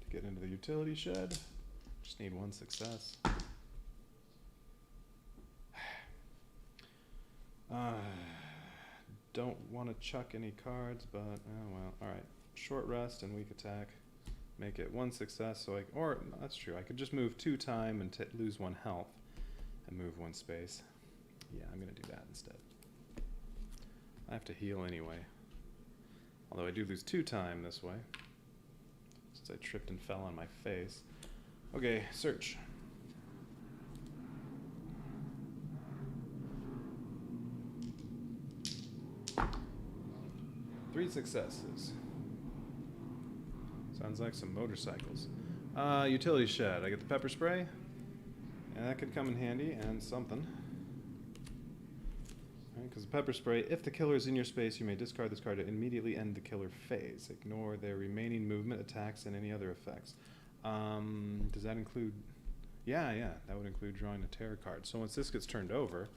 to get into the utility shed. Just need 1 success. don't want to chuck any cards, but oh well. All right, short rest and weak attack. Make it 1 success. So or that's true. I could just move 2 time and lose 1 health, and move 1 space. Yeah, I'm gonna do that instead. I have to heal anyway. Although I do lose 2 time this way, since I tripped and fell on my face. Okay, search. Three successes. Sounds like some motorcycles. Utility shed. I get the pepper spray. And that could come in handy, and something. Because the pepper spray, if the killer is in your space, you may discard this card to immediately end the killer phase. Ignore their remaining movement, attacks, and any other effects. Does that include... Yeah, that would include drawing a terror card. So once this gets turned over,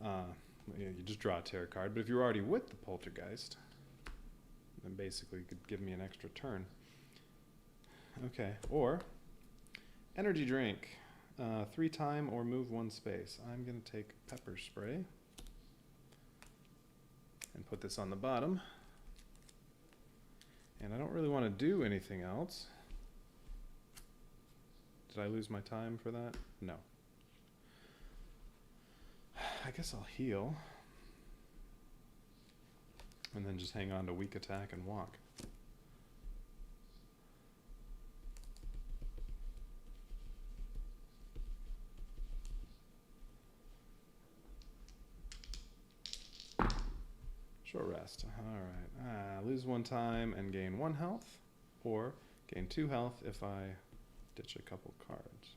you just draw a terror card. But if you're already with the Poltergeist, then basically you could give me an extra turn. Okay, or energy drink. 3 time or move 1 space. I'm going to take pepper spray and put this on the bottom. And I don't really want to do anything else. Did I lose my time for that? No. I guess I'll heal. And then just hang on to weak attack and walk. Short rest. Alright. Lose 1 time and gain 1 health. Or gain 2 health if I ditch a couple cards.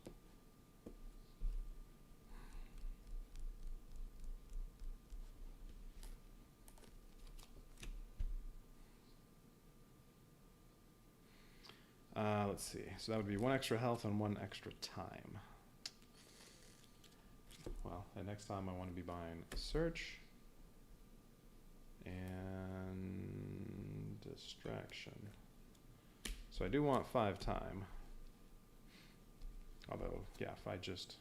Let's see. So that would be 1 extra health and 1 extra time. Well, and next time I want to be buying search and distraction. So I do want 5 time. Although, yeah, if I just...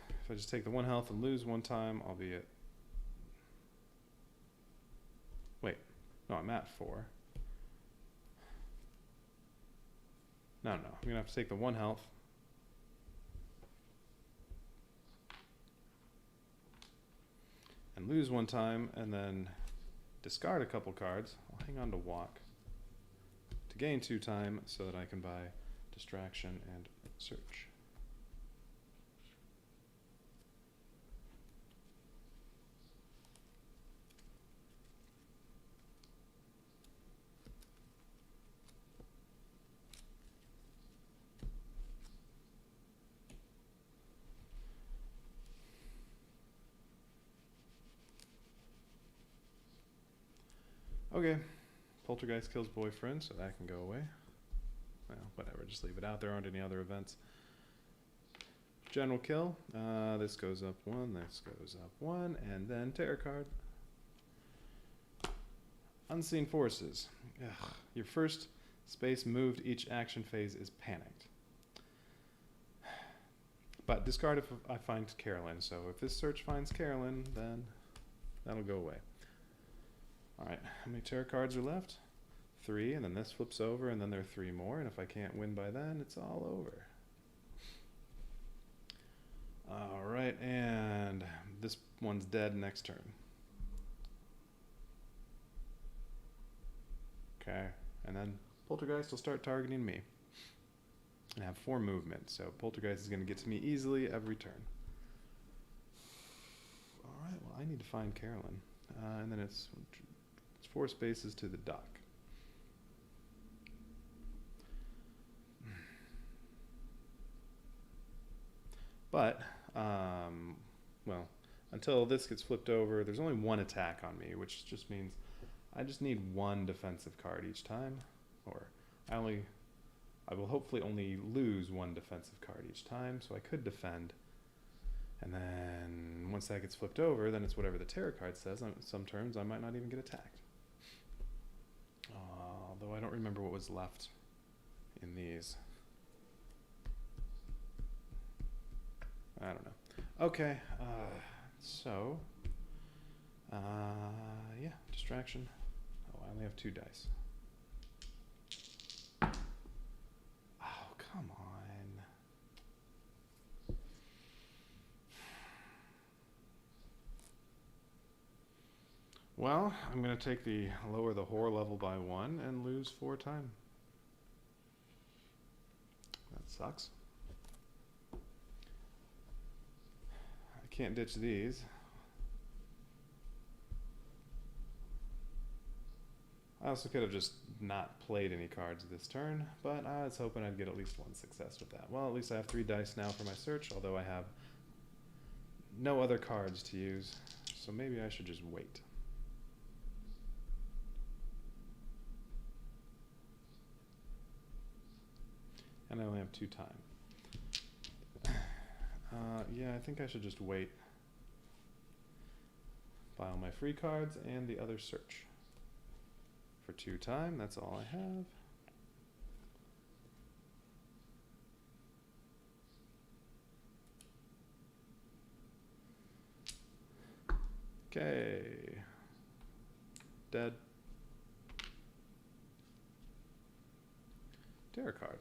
If I just take the 1 health and lose 1 time, I'll be at... Wait. No, I'm at 4. No. I'm going to have to take the 1 health. And lose 1 time, and then discard a couple cards. I'll hang on to walk to gain 2 time so that I can buy distraction and search. Okay, Poltergeist kills boyfriend, so that can go away. Well, whatever, just leave it out. There aren't any other events. General kill. This goes up 1, this goes up 1, and then terror card. Unseen forces. Ugh. Your first space moved each action phase is panicked. But discard if I find Carolyn. So if this search finds Carolyn, then that'll go away. Alright, how many terror cards are left? 3, and then this flips over, and then there are 3 more, and if I can't win by then, it's all over. Alright, and this one's dead next turn. Okay, and then Poltergeist will start targeting me. And I have 4 movement, so Poltergeist is going to get to me easily every turn. Alright, well I need to find Carolyn. And then it's 4 spaces to the dock. But, well, until this gets flipped over, there's only 1 attack on me, which just means I just need 1 defensive card each time. Or I will hopefully only lose 1 defensive card each time, so I could defend. And then once that gets flipped over, then it's whatever the terror card says. Some turns I might not even get attacked. Although I don't remember what was left in these. I don't know. Okay, so, yeah, distraction. Oh, I only have 2 dice. Oh, come on. Well, I'm going to take the lower the horror level by 1 and lose 4 time. That sucks. I can't ditch these. I also could have just not played any cards this turn, but I was hoping I'd get at least 1 success with that. Well, at least I have 3 dice now for my search, although I have no other cards to use, so maybe I should just wait. And I only have 2 time. Yeah, I think I should just wait. Buy all my free cards and the other search. For 2 time, that's all I have. Okay. Dead. Terror card.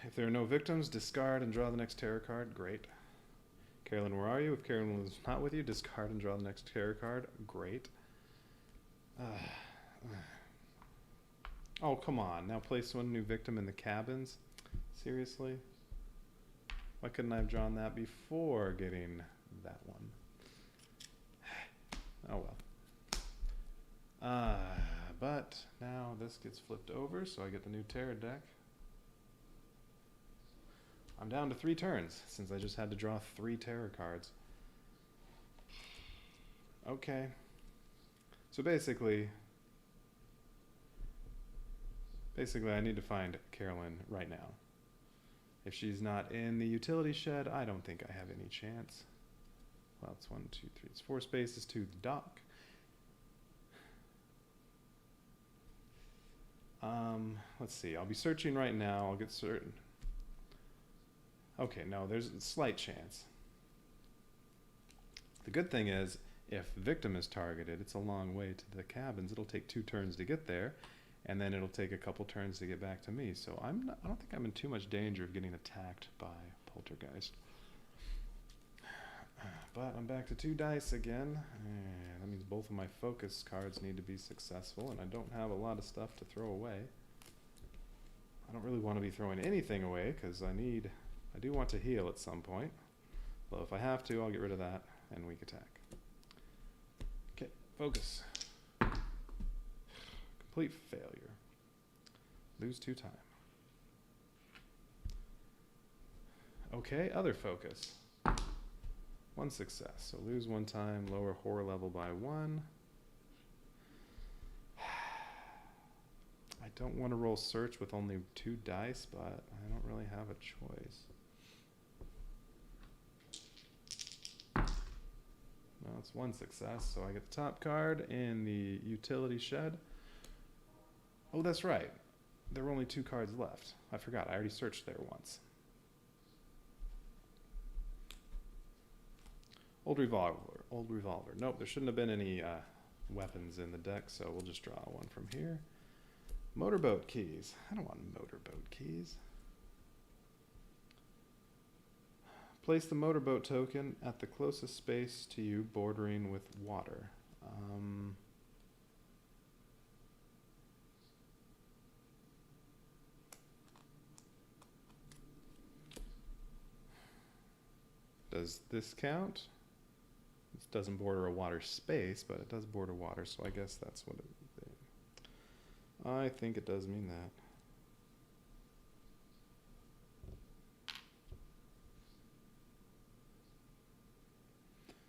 If there are no victims, discard and draw the next terror card. Great. Carolyn, where are you? If Carolyn is not with you, discard and draw the next terror card. Great. Oh, come on. Now place 1 new victim in the cabins? Seriously? Why couldn't I have drawn that before getting that one? Oh well. But now this gets flipped over, so I get the new terror deck. I'm down to 3 turns, since I just had to draw 3 terror cards. Okay. So basically I need to find Carolyn right now. If she's not in the utility shed, I don't think I have any chance. Well, it's 1, 2, 3, it's 4 spaces to the dock. Let's see, I'll be searching right now, I'll get certain. Okay, no, there's a slight chance. The good thing is, if victim is targeted, it's a long way to the cabins. It'll take 2 turns to get there, and then it'll take a couple turns to get back to me. So I don't think I'm in too much danger of getting attacked by Poltergeist. But I'm back to 2 dice again. That means both of my focus cards need to be successful, and I don't have a lot of stuff to throw away. I don't really want to be throwing anything away, because I do want to heal at some point. Well, if I have to, I'll get rid of that, and weak attack. Okay, focus. Complete failure. Lose 2 time. Okay, other focus. 1 success, so lose 1 time, lower horror level by 1. I don't want to roll search with only 2 dice, but I don't really have a choice. Well, it's 1 success, so I get the top card in the utility shed. Oh, that's right. There were only 2 cards left. I forgot, I already searched there once. Old revolver. Nope, there shouldn't have been any weapons in the deck, so we'll just draw 1 from here. Motorboat keys. I don't want motorboat keys. Place the motorboat token at the closest space to you bordering with water. Does this count? This doesn't border a water space, but it does border water, so I guess that's what it is. I think it does mean that.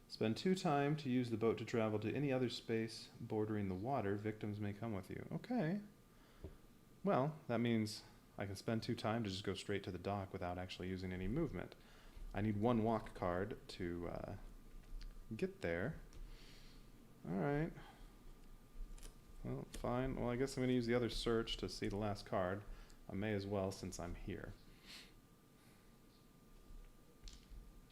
Spend 2 time to use the boat to travel to any other space bordering the water. Victims may come with you. Okay. Well, that means I can spend 2 time to just go straight to the dock without actually using any movement. I need 1 walk card to get there. Alright. Well, fine. Well, I guess I'm going to use the other search to see the last card. I may as well since I'm here.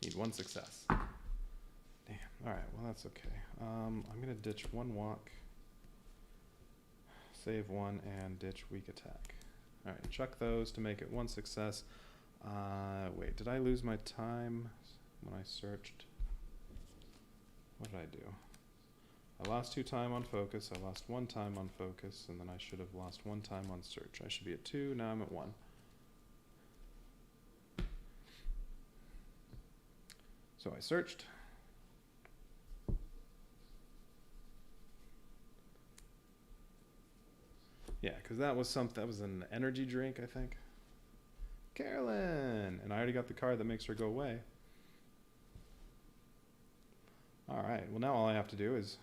Need one success. Damn. Alright, well that's okay. I'm gonna ditch one walk, save one, and ditch weak attack. Alright, chuck those to make it one success. Wait, did I lose my time when I searched? What did I do? I lost 2 time on focus, I lost 1 time on focus, and then I should have lost 1 time on search. I should be at 2, now I'm at 1. So I searched. Yeah, because that was an energy drink, I think. Carolyn! And I already got the card that makes her go away. Alright, well now all I have to do is,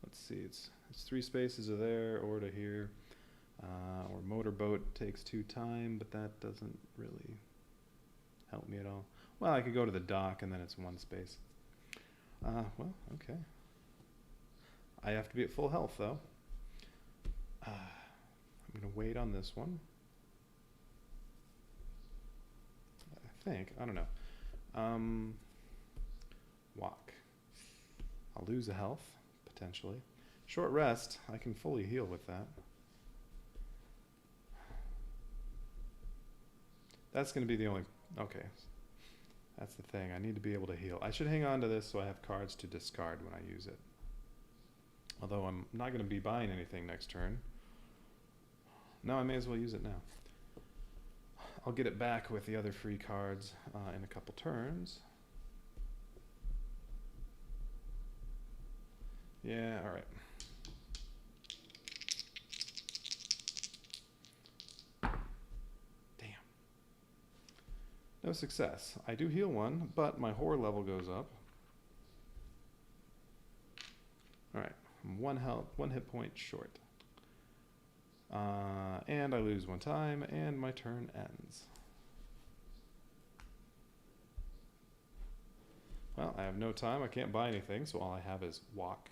let's see, it's 3 spaces to there or to here. Or motorboat takes 2 time, but that doesn't really help me at all. Well, I could go to the dock and then it's 1 space. Well, okay. I have to be at full health though. I'm gonna wait on this one. I think, I don't know. Walk. I'll lose a health, potentially. Short rest, I can fully heal with that. That's gonna be the only, okay. That's the thing, I need to be able to heal. I should hang on to this so I have cards to discard when I use it. Although I'm not gonna be buying anything next turn. No, I may as well use it now. I'll get it back with the other free cards in a couple turns. Yeah, alright. Damn. No success. I do heal 1, but my horror level goes up. Alright, I'm 1 hit point short. And I lose 1 time, and my turn ends. Well, I have no time, I can't buy anything, so all I have is walk.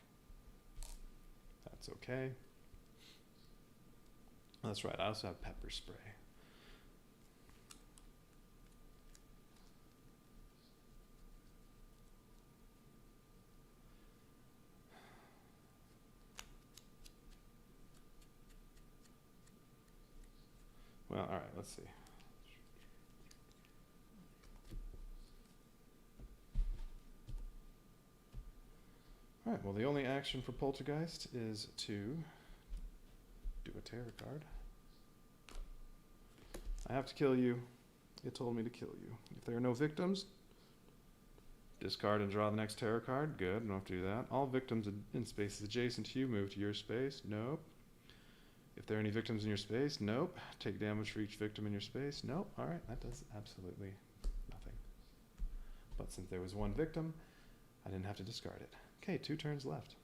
That's okay. That's right, I also have pepper spray. Well, alright, let's see. Alright, well the only action for Poltergeist is to do a terror card. I have to kill you. It told me to kill you. If there are no victims, discard and draw the next terror card. Good, don't have to do that. All victims in spaces adjacent to you move to your space. Nope. If there are any victims in your space, nope. Take damage for each victim in your space. Nope. Alright, that does absolutely nothing. But since there was 1 victim, I didn't have to discard it. Okay, 2 turns left.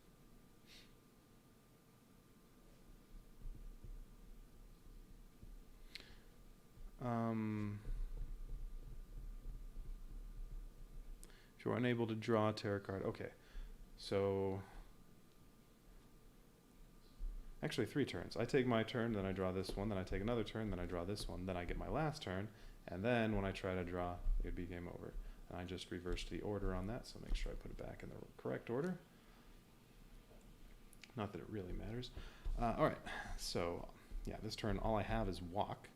If you're unable to draw a tarot card, okay. So, actually 3 turns. I take my turn, then I draw this one, then I take another turn, then I draw this one, then I get my last turn, and then when I try to draw, it would be game over. And I just reversed the order on that, so make sure I put it back in the correct order. Not that it really matters. Alright, so yeah, this turn all I have is walk.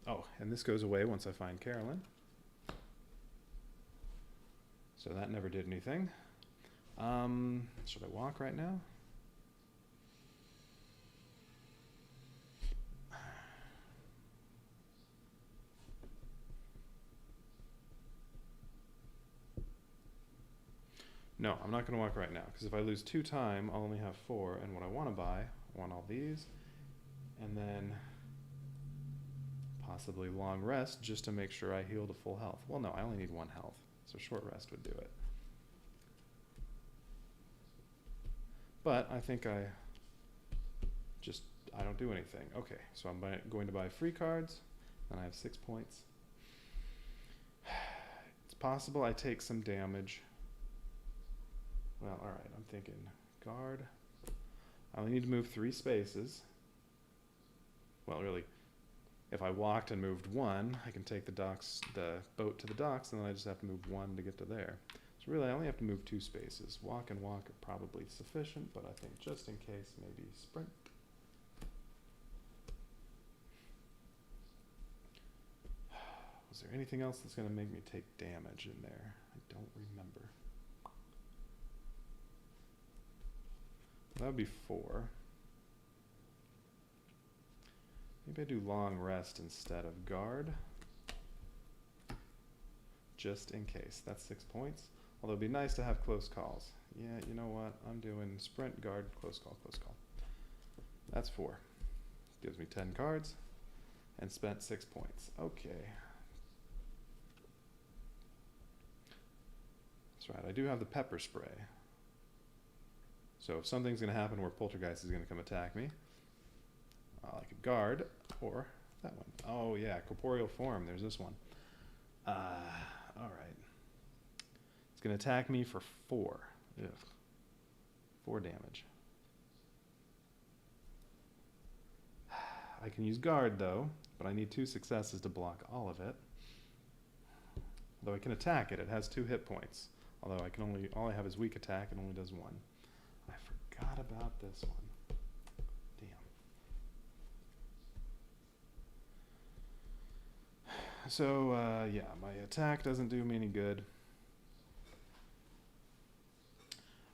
Oh, and this goes away once I find Carolyn. So that never did anything. Should I walk right now? No, I'm not going to walk right now, because if I lose 2 time, I'll only have 4, and what I want to buy, I want all these, and then possibly long rest, just to make sure I heal to full health. Well, no, I only need 1 health, so short rest would do it. But I think I don't do anything. Okay, so I'm going to buy free cards, and I have 6 points. It's possible I take some damage. Well, alright, I'm thinking guard. I only need to move 3 spaces. Well, really, If I walked and moved 1, I can take the boat to the docks, and then I just have to move 1 to get to there. So really, I only have to move 2 spaces. Walk and walk are probably sufficient, but I think just in case, maybe sprint. Was there anything else that's going to make me take damage in there? I don't remember. That would be 4. Maybe I do long rest instead of guard. Just in case. That's 6 points. Although it'd be nice to have close calls. Yeah, you know what? I'm doing sprint, guard, close call, close call. That's 4. Gives me 10 cards and spent 6 points. Okay. That's right. I do have the pepper spray. So if something's going to happen where Poltergeist is going to come attack me, I could guard, or that one. Oh yeah, corporeal form. There's this one. All right. It's going to attack me for 4. Ugh. 4 damage. I can use guard though, but I need 2 successes to block all of it. Although I can attack it. It has 2 hit points. Although I can all I have is weak attack. It only does 1. I forgot about this one. So, yeah, my attack doesn't do me any good.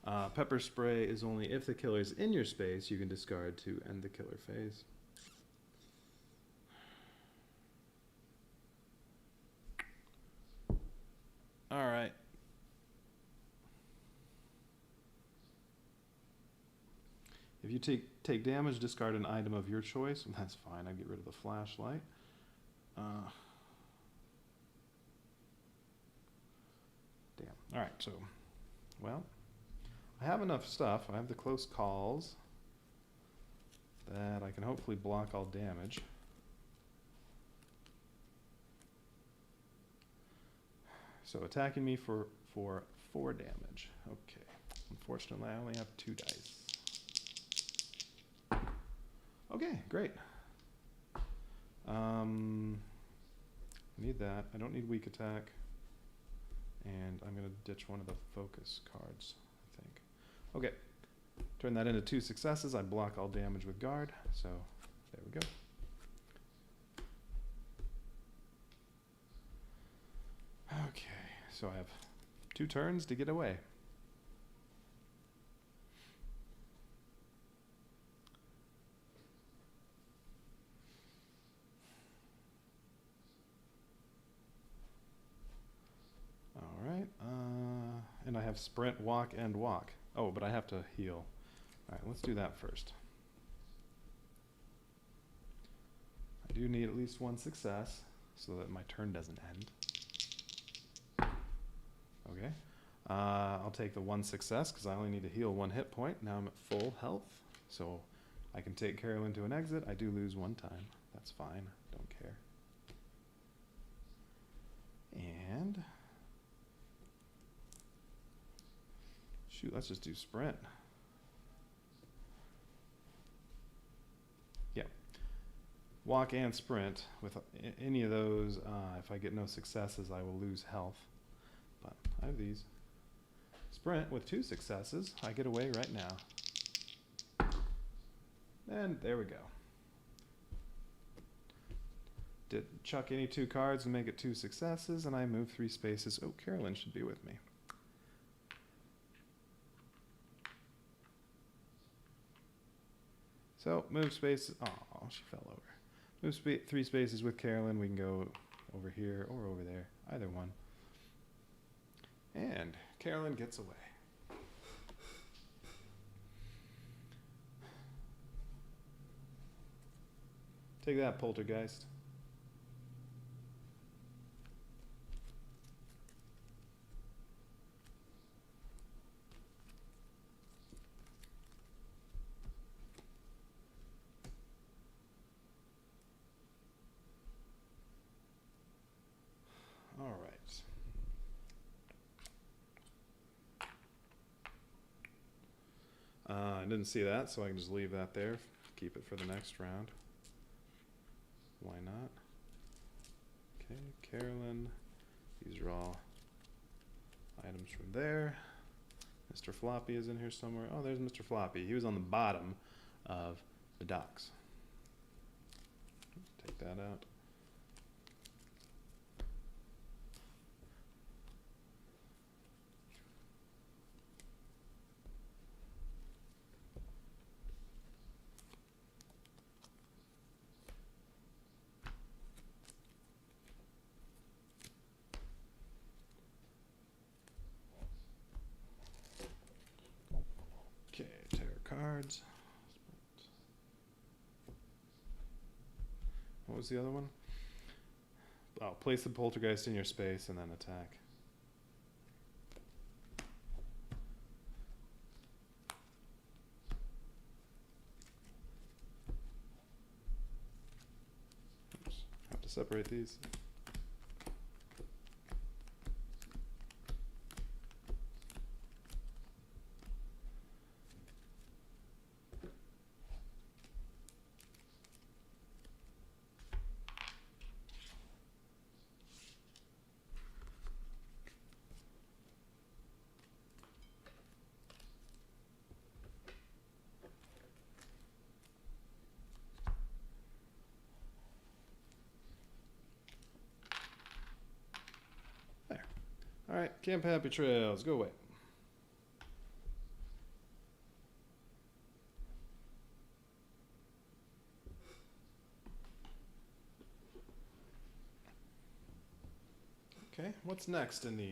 Pepper spray is only if the killer's in your space, you can discard to end the killer phase. Alright. If you take damage, discard an item of your choice. That's fine, I get rid of the flashlight. Damn. Alright, so, well, I have enough stuff. I have the close calls that I can hopefully block all damage. So attacking me for 4 damage. Okay. Unfortunately, I only have 2 dice. Okay, great. Need that. I don't need weak attack. And I'm going to ditch one of the focus cards, I think. Okay. Turn that into 2 successes. I block all damage with guard. So there we go. Okay. So I have 2 turns to get away. And I have sprint, walk, and walk. Oh, but I have to heal. All right, let's do that first. I do need at least 1 success so that my turn doesn't end. Okay. I'll take the 1 success because I only need to heal 1 hit point. Now I'm at full health, so I can take Carolyn to an exit. I do lose 1 time. That's fine. Don't care. And shoot, let's just do sprint. Yeah. Walk and sprint. With any of those, if I get no successes, I will lose health. But I have these. Sprint with 2 successes. I get away right now. And there we go. Did chuck any 2 cards and make it 2 successes, and I move 3 spaces. Oh, Carolyn should be with me. So, move spaces. Oh, she fell over. Move 3 spaces with Carolyn. We can go over here or over there. Either one. And Carolyn gets away. Take that, Poltergeist. All right. I didn't see that, so I can just leave that there. Keep it for the next round. Why not? Okay, Carolyn. These are all items from there. Mr. Floppy is in here somewhere. Oh, there's Mr. Floppy. He was on the bottom of the docks. Take that out. Okay, tarot cards. What was the other one? Oh, place the poltergeist in your space and then attack. Oops. Have to separate these. All right, Camp Happy Trails, go away. Okay, what's next in the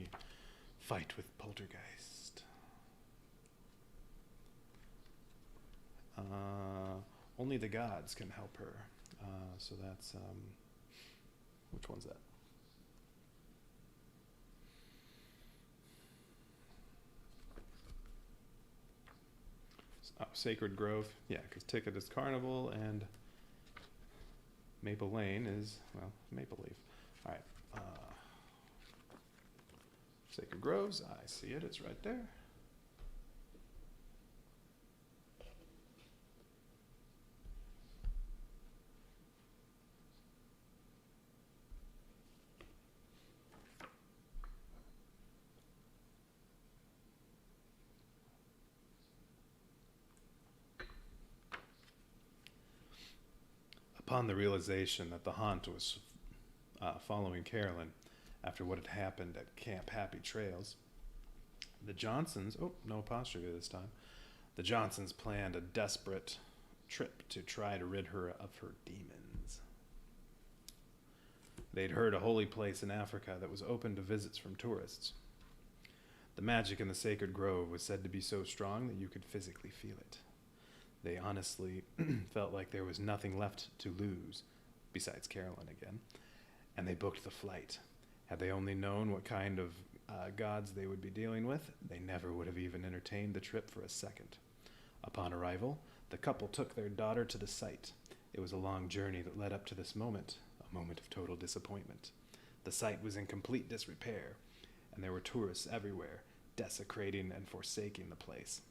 fight with Poltergeist? Only the gods can help her. So that's, which one's that? Oh, Sacred Grove. Yeah, because Ticket is Carnival and Maple Lane is, well, Maple Leaf. All right. Sacred Groves. I see it. It's right there. Upon the realization that the haunt was following Carolyn after what had happened at Camp Happy Trails, the Johnsons, oh, no apostrophe this time, the Johnsons planned a desperate trip to try to rid her of her demons. They'd heard a holy place in Africa that was open to visits from tourists. The magic in the sacred grove was said to be so strong that you could physically feel it. They honestly felt like there was nothing left to lose, besides Carolyn again, and they booked the flight. Had they only known what kind of gods they would be dealing with, they never would have even entertained the trip for a second. Upon arrival, the couple took their daughter to the site. It was a long journey that led up to this moment, a moment of total disappointment. The site was in complete disrepair, and there were tourists everywhere, desecrating and forsaking the place.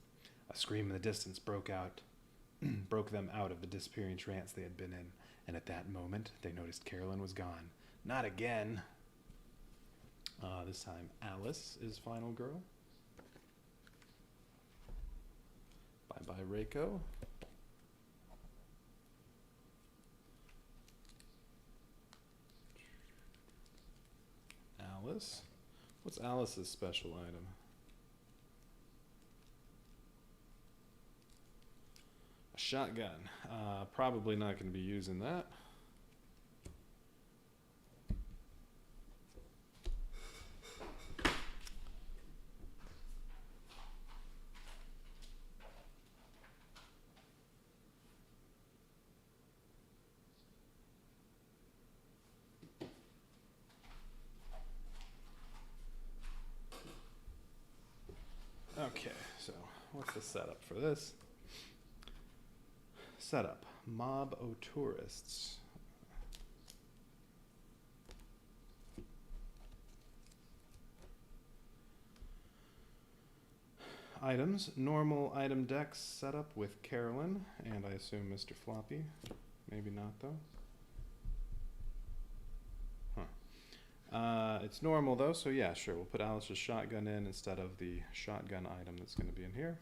A scream in the distance broke them out of the disappearing trance they had been in, and at that moment they noticed Carolyn was gone. Not again. This time Alice is final girl. Bye-bye, Reiko. Alice. What's Alice's special item? A shotgun. Probably not going to be using that. Okay, so what's the setup for this? Setup. Mob o' tourists. Items. Normal item decks setup with Carolyn, and I assume Mr. Floppy. Maybe not, though. It's normal though, so yeah, sure. We'll put Alice's shotgun in instead of the shotgun item that's going to be in here.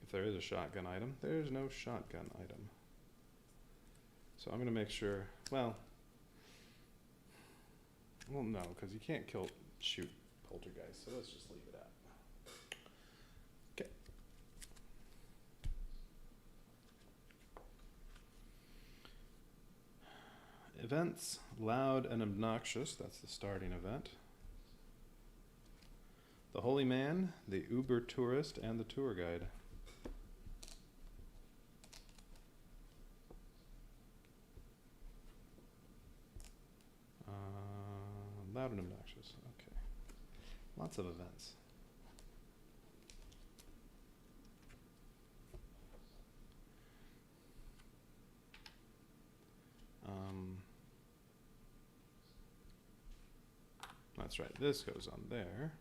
If there is a shotgun item, there's no shotgun item. So I'm going to make sure, well no, because you can't shoot Poltergeist, so let's just leave it at. Okay. Events, loud and obnoxious, that's the starting event. The holy man, the Uber tourist, and the tour guide. Loud and obnoxious, okay. Lots of events. That's right, this goes on there.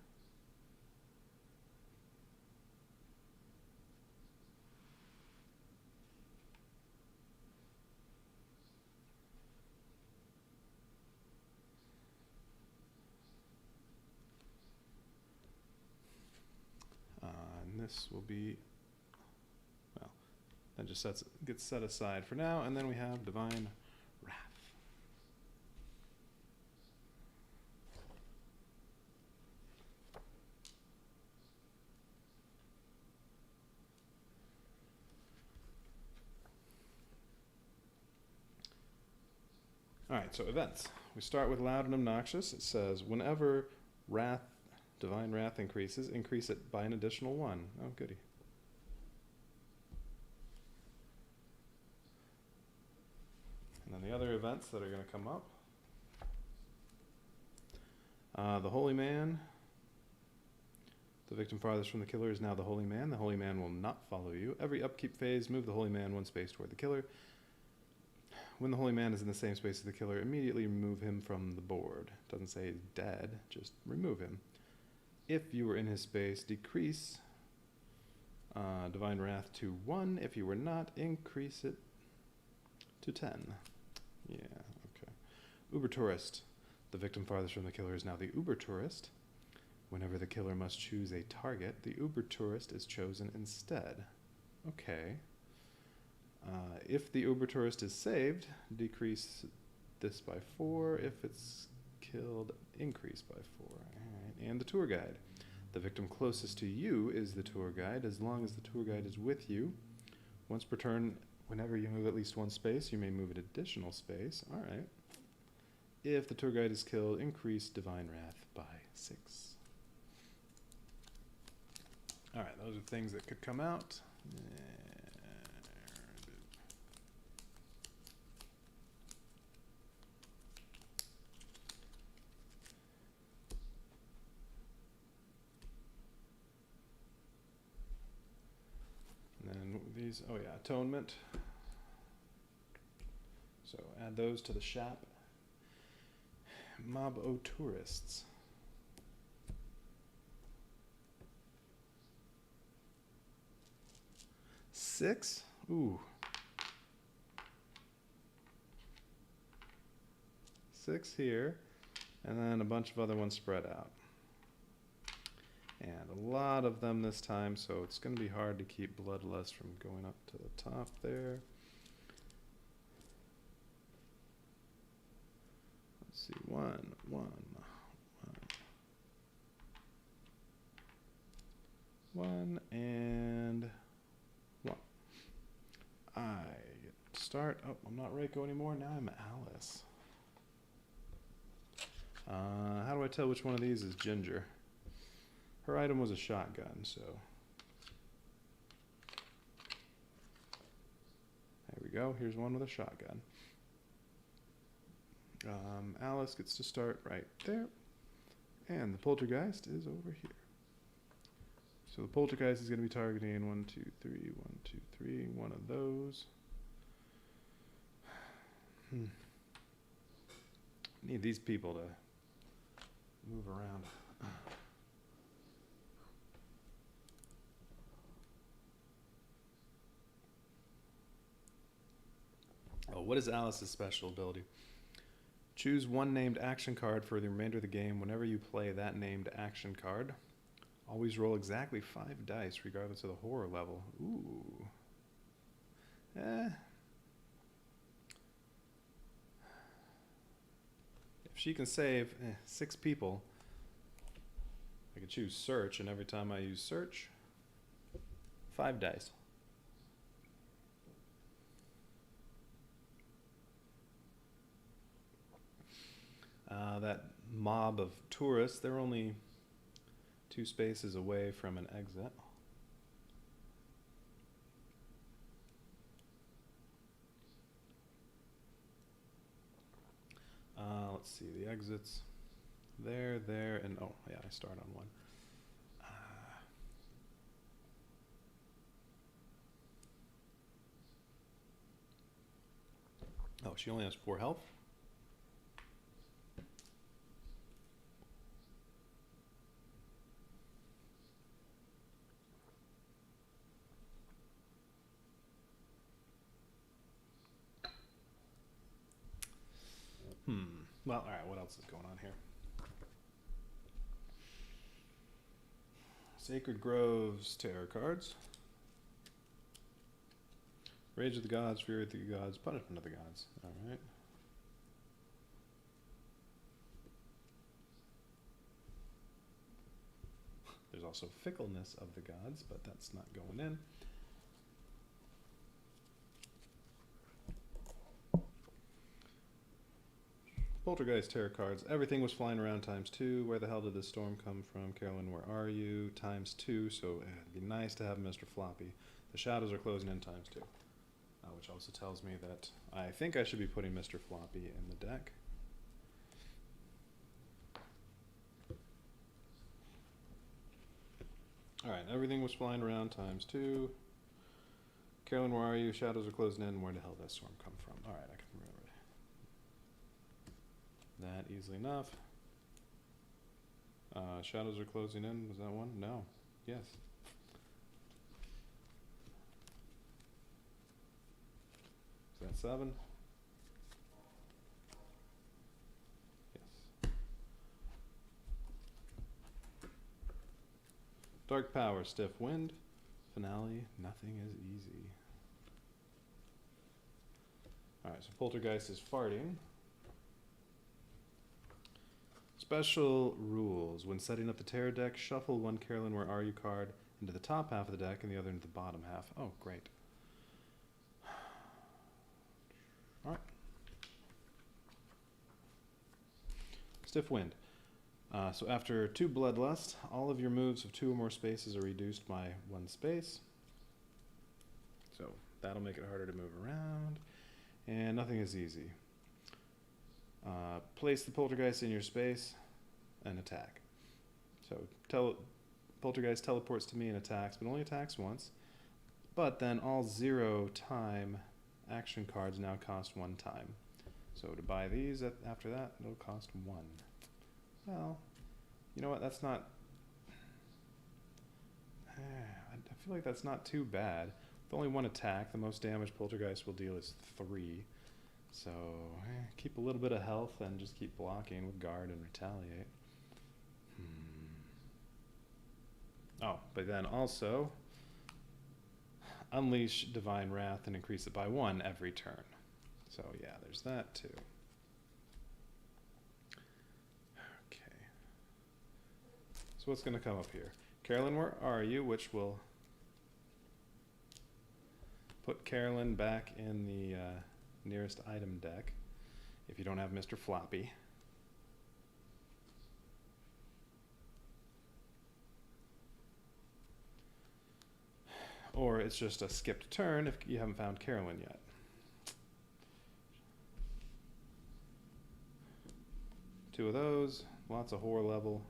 And this will be, well, that just gets set aside for now, and then we have divine wrath. Alright, so events. We start with loud and obnoxious. It says, whenever divine wrath increases, increase it by an additional 1. Oh, goody. And then the other events that are going to come up. The holy man. The victim farthest from the killer is now the holy man. The holy man will not follow you. Every upkeep phase, move the holy man 1 space toward the killer. When the holy man is in the same space as the killer, immediately remove him from the board. Doesn't say he's dead, just remove him. If you were in his space, decrease divine wrath to 1. If you were not, increase it to 10. Yeah, okay. Uber tourist. The victim farthest from the killer is now the Uber tourist. Whenever the killer must choose a target, the Uber tourist is chosen instead. Okay. If the Uber tourist is saved, decrease this by 4. If it's killed, increase by 4. Alright. And the tour guide. The victim closest to you is the tour guide, as long as the tour guide is with you. Once per turn, whenever you move at least 1 space, you may move an additional space. Alright. If the tour guide is killed, increase divine wrath by 6. Alright, those are things that could come out. And then these, oh yeah, atonement. So add those to the shop. Mob o tourists. Six? Ooh. 6 here, and then a bunch of other ones spread out. And a lot of them this time, so it's going to be hard to keep Bloodlust from going up to the top there. Let's see, 1, 1, 1, and 1. I start, oh, I'm not Reiko anymore, now I'm Alice. How do I tell which one of these is Ginger? Her item was a shotgun, so. There we go, here's one with a shotgun. Alice gets to start right there. And the Poltergeist is over here. So the Poltergeist is going to be targeting 1, 2, 3, 1, 2, 3, one of those. Need these people to move around. Oh, what is Alice's special ability? Choose one named action card for the remainder of the game. Whenever you play that named action card, always roll exactly 5 dice, regardless of the horror level. Ooh. If she can save 6 people, I could choose search, and every time I use search, 5 dice. That mob of tourists, they're only 2 spaces away from an exit. Let's see, the exits. There, and oh, yeah, I start on one. Oh, she only has 4 health. Well, all right, what else is going on here? Sacred Groves tarot cards. Rage of the Gods, Fury of the Gods, Punishment of the Gods. All right. There's also Fickleness of the Gods, but that's not going in. Poltergeist tarot cards. Everything was flying around ×2. Where the hell did this storm come from? Carolyn, where are you? ×2. So it'd be nice to have Mr. Floppy. The shadows are closing in ×2. Which also tells me that I think I should be putting Mr. Floppy in the deck. Alright, everything was flying around ×2. Carolyn, where are you? Shadows are closing in. Where the hell did that storm come from? Alright, I can remember that easily enough. Shadows are closing in. Was that one? No. Yes. Is that 7? Yes. Dark Power, Stiff Wind. Finale, nothing is easy. Alright, so Poltergeist is farting. Special rules. When setting up the tarot deck, shuffle one Carolyn, where are you card into the top half of the deck and the other into the bottom half. Oh, great. Alright. Stiff Wind. So after 2 Bloodlust, all of your moves of 2 or more spaces are reduced by 1 space. So that'll make it harder to move around. And nothing is easy. Place the Poltergeist in your space and attack. So Poltergeist teleports to me and attacks, but only attacks once. But then all 0 time action cards now cost 1 time. So to buy these after that, it'll cost 1. Well, you know what? That's not... I feel like that's not too bad. With only 1 attack, the most damage Poltergeist will deal is 3. So, keep a little bit of health and just keep blocking with guard and retaliate. Oh, but then also unleash Divine Wrath and increase it by 1 every turn. So yeah, there's that too. Okay. So what's going to come up here? Carolyn, where are you? Which will put Carolyn back in the nearest item deck if you don't have Mr. Floppy. Or it's just a skipped turn if you haven't found Carolyn yet. Two of those, lots of horror level,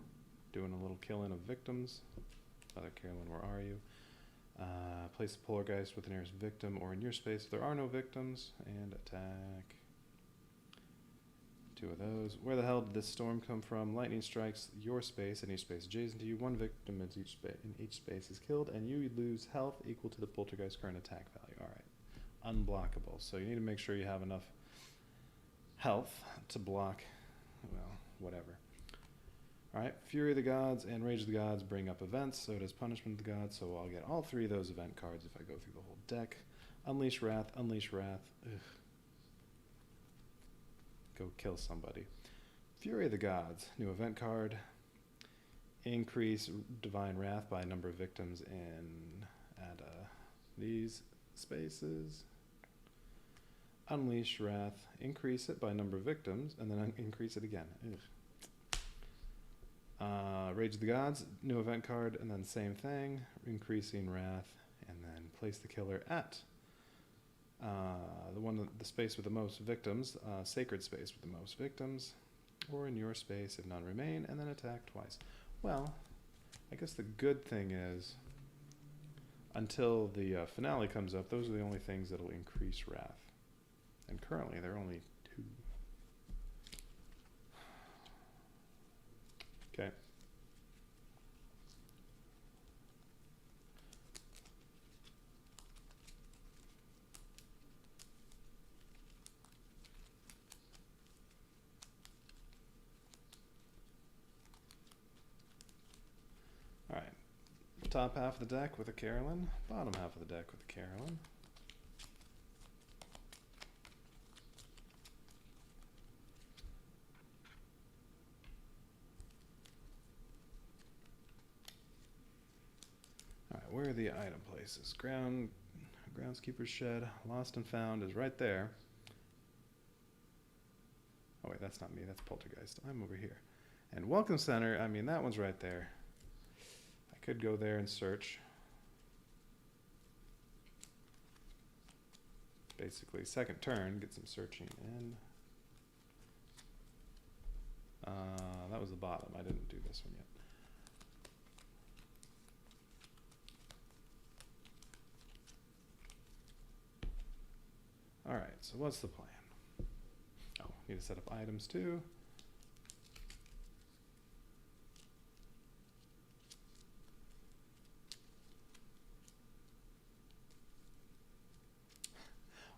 doing a little killing of victims. Other Carolyn, where are you? Place the Poltergeist with the nearest victim or in your space if there are no victims, and attack. Two of those. Where the hell did this storm come from? Lightning strikes your space and each space adjacent to you. 1 victim in each space is killed, and you lose health equal to the Poltergeist current attack value. Alright. unblockable. So you need to make sure you have enough health to block, well, whatever. Alright, Fury of the Gods and Rage of the Gods bring up events, so does Punishment of the Gods, so I'll get all three of those event cards if I go through the whole deck. Unleash Wrath, Unleash Wrath. Ugh. Go kill somebody. Fury of the Gods, new event card. Increase Divine Wrath by number of victims in these spaces. Unleash Wrath, increase it by number of victims, and then increase it again. Ugh. Rage of the Gods, new event card, and then same thing, increasing Wrath, and then place the killer at the space with the most victims, sacred space with the most victims, or in your space if none remain, and then attack twice. Well, I guess the good thing is, until the finale comes up, those are the only things that'll increase Wrath. And currently, there are only 2. Okay. Alright. Top half of the deck with a Carolyn, bottom half of the deck with a Carolyn. Where are the item places? Groundskeeper's Shed, Lost and Found is right there. Oh wait, that's not me, that's Poltergeist. I'm over here. And Welcome Center, I mean, that one's right there. I could go there and search. Basically, second turn, get some searching in. That was the bottom, I didn't do this one yet. Alright, so what's the plan? Oh, need to set up items too.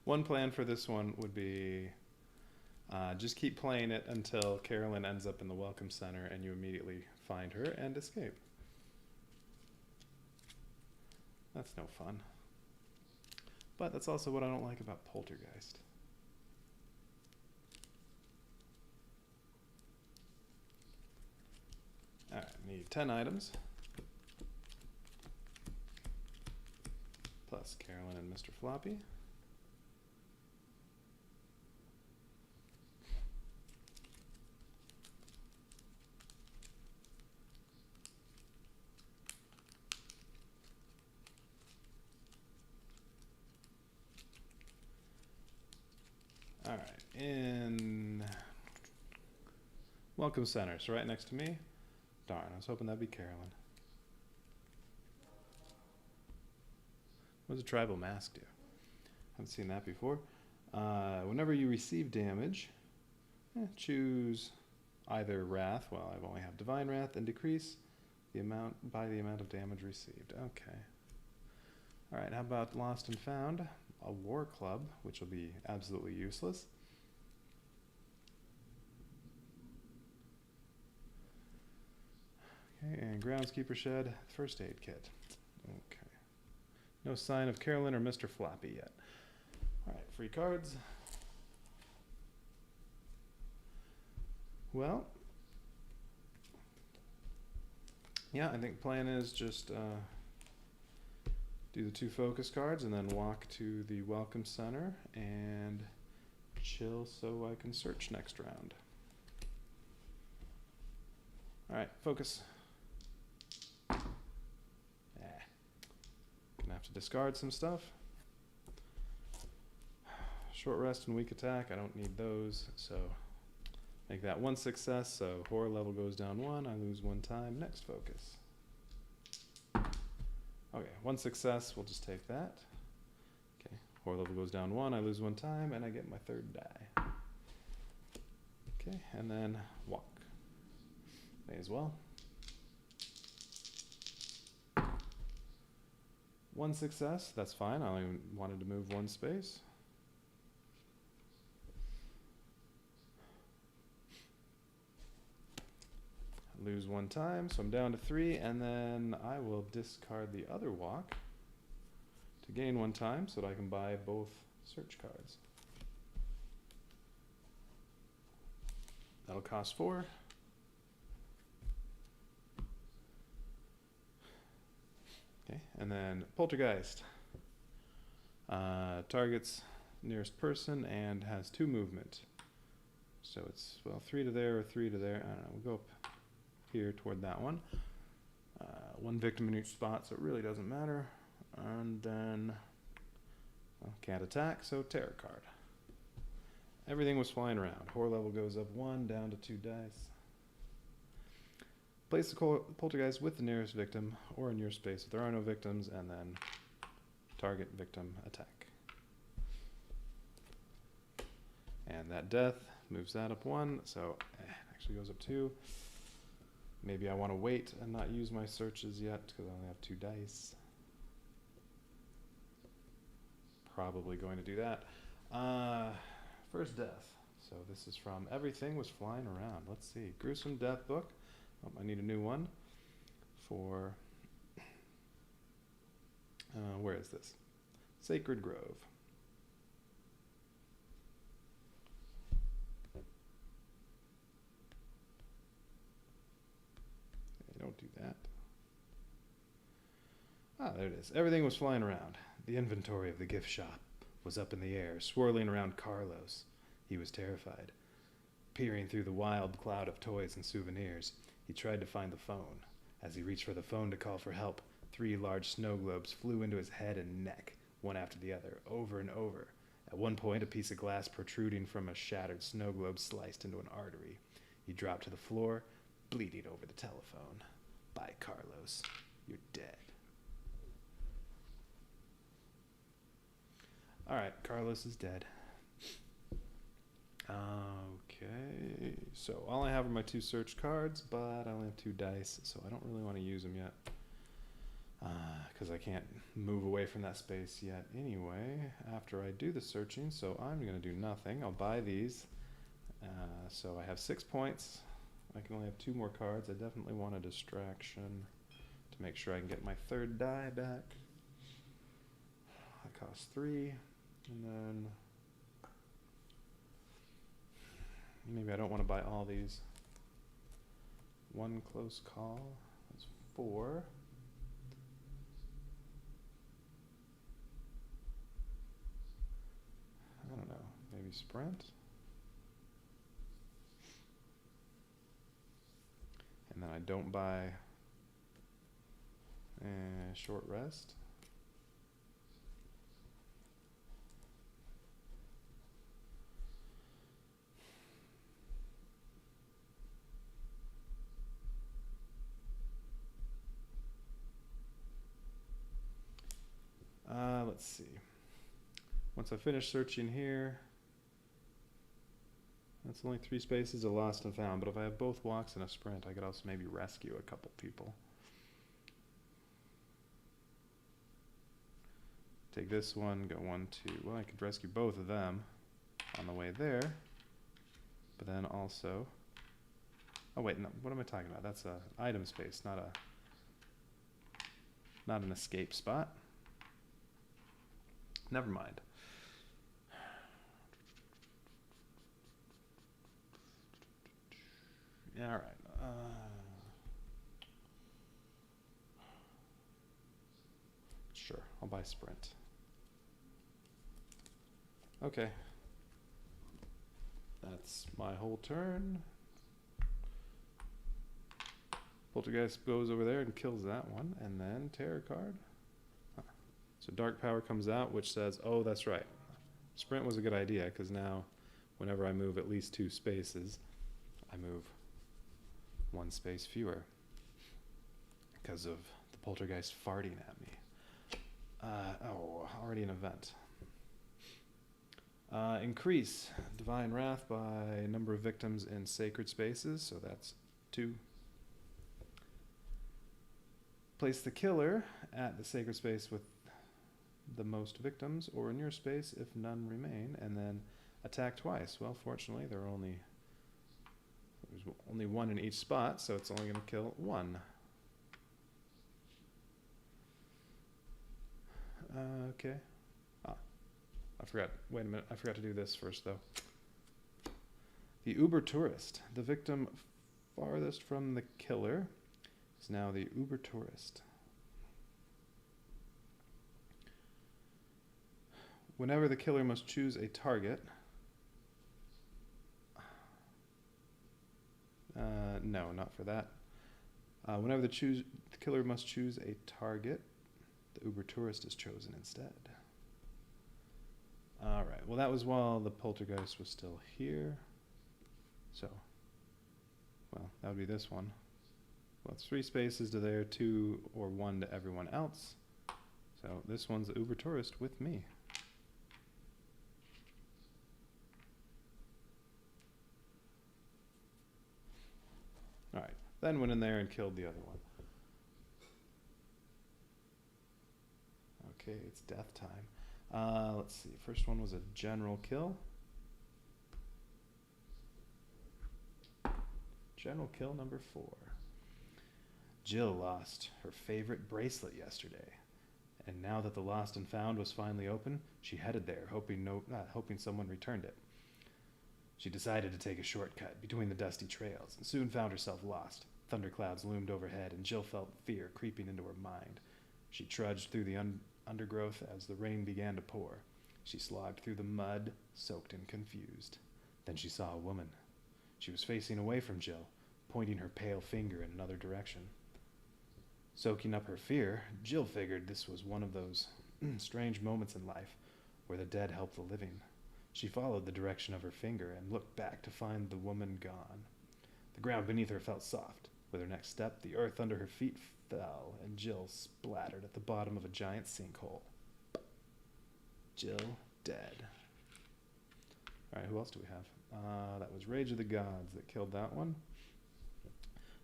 One plan for this one would be just keep playing it until Carolyn ends up in the Welcome Center and you immediately find her and escape. That's no fun. But that's also what I don't like about Poltergeist. Alright, need 10 items. Plus Carolyn and Mr. Floppy. Alright, in Welcome Center, so right next to me. Darn, I was hoping that'd be Carolyn. What does a tribal mask do? Haven't seen that before. Whenever you receive damage, choose either Wrath, well I only have Divine Wrath, and decrease the amount by the amount of damage received. Okay. Alright, how about Lost and Found? A War Club, which will be absolutely useless. Okay, and Groundskeeper Shed, First Aid Kit. Okay. No sign of Carolyn or Mr. Floppy yet. Alright, free cards. Well, yeah, I think plan is just do the 2 focus cards and then walk to the Welcome Center and chill so I can search next round. Alright, focus. Gonna have to discard some stuff. Short rest and weak attack, I don't need those, so make that 1 success, so horror level goes down 1, I lose 1 time, next focus. Okay, 1 success, we'll just take that. Okay, horror level goes down 1, I lose 1 time, and I get my 3rd die. Okay, and then walk. May as well. 1 success, that's fine. I only wanted to move 1 space. Lose 1 time, so I'm down to 3, and then I will discard the other walk to gain 1 time so that I can buy both search cards. That'll cost 4. Okay, and then Poltergeist. Targets nearest person and has 2 movement. So it's, well, 3 to there or 3 to there. I don't know, we'll go up here toward that one. 1 victim in each spot, so it really doesn't matter. And then, well, can't attack, so terror card. Everything was flying around. Horror level goes up 1, down to 2 dice. Place the poltergeist with the nearest victim or in your space if there are no victims, and then target victim attack. And that death moves that up 1, so actually goes up 2. Maybe I want to wait and not use my searches yet because I only have 2 dice. Probably going to do that. First death. So this is from Everything Was Flying Around. Let's see. Gruesome Death Book. Oh, I need a new one for, where is this? Sacred Grove. Don't do that. Ah, there it is. Everything was flying around. The inventory of the gift shop was up in the air, swirling around Carlos. He was terrified. Peering through the wild cloud of toys and souvenirs, he tried to find the phone. As he reached for the phone to call for help, 3 large snow globes flew into his head and neck, one after the other, over and over. At one point, a piece of glass protruding from a shattered snow globe sliced into an artery. He dropped to the floor, bleeding over the telephone. Bye, Carlos. You're dead. All right, Carlos is dead. Okay, so all I have are my 2 search cards, but I only have 2 dice, so I don't really want to use them yet. Because I can't move away from that space yet anyway after I do the searching, so I'm going to do nothing. I'll buy these. So I have 6 points. I can only have 2 more cards. I definitely want a distraction to make sure I can get my 3rd die back. That costs 3, and then maybe I don't want to buy all these. 1 close call. That's 4. I don't know. Maybe sprint. And then I don't buy short rest. Let's see. Once I finish searching here, that's only 3 spaces of lost and found, but if I have both walks and a sprint, I could also maybe rescue a couple people. Take this one, go 1, 2. Well, I could rescue both of them on the way there, but then also, oh wait, no, what am I talking about? That's a item space, not an escape spot. Never mind. Yeah, all right. Sure, I'll buy sprint. Okay. That's my whole turn. Poltergeist goes over there and kills that one, and then terror card. So dark power comes out, which says, oh, that's right. Sprint was a good idea, because now whenever I move at least 2 spaces, I move 1 space fewer because of the poltergeist farting at me. Already an event. Increase divine wrath by number of victims in sacred spaces, so that's 2. Place the killer at the sacred space with the most victims, or in your space if none remain, and then attack twice. Well, fortunately, there's only one in each spot, so it's only going to kill one. Okay. I forgot. Wait a minute. I forgot to do this first, though. The Uber tourist, the victim farthest from the killer, is now the Uber tourist. Whenever the killer must choose a target. No, not for that. Whenever the killer must choose a target, the Uber tourist is chosen instead. Alright, well that was while the poltergeist was still here. So, well, that would be this one. Well, it's 3 spaces to there, 2 or 1 to everyone else. So this one's the Uber tourist with me. Alright, then went in there and killed the other one. Okay, it's death time. Let's see, first one was a general kill. General kill number 4. Jill lost her favorite bracelet yesterday, and now that the lost and found was finally open, she headed there, hoping someone returned it. She decided to take a shortcut between the dusty trails, and soon found herself lost. Thunderclouds loomed overhead, and Jill felt fear creeping into her mind. She trudged through the undergrowth as the rain began to pour. She slogged through the mud, soaked and confused. Then she saw a woman. She was facing away from Jill, pointing her pale finger in another direction. Soaking up her fear, Jill figured this was one of those strange moments in life where the dead help the living. She followed the direction of her finger and looked back to find the woman gone. The ground beneath her felt soft. With her next step, the earth under her feet fell, and Jill splattered at the bottom of a giant sinkhole. Jill dead. Alright, who else do we have? That was Rage of the Gods that killed that one.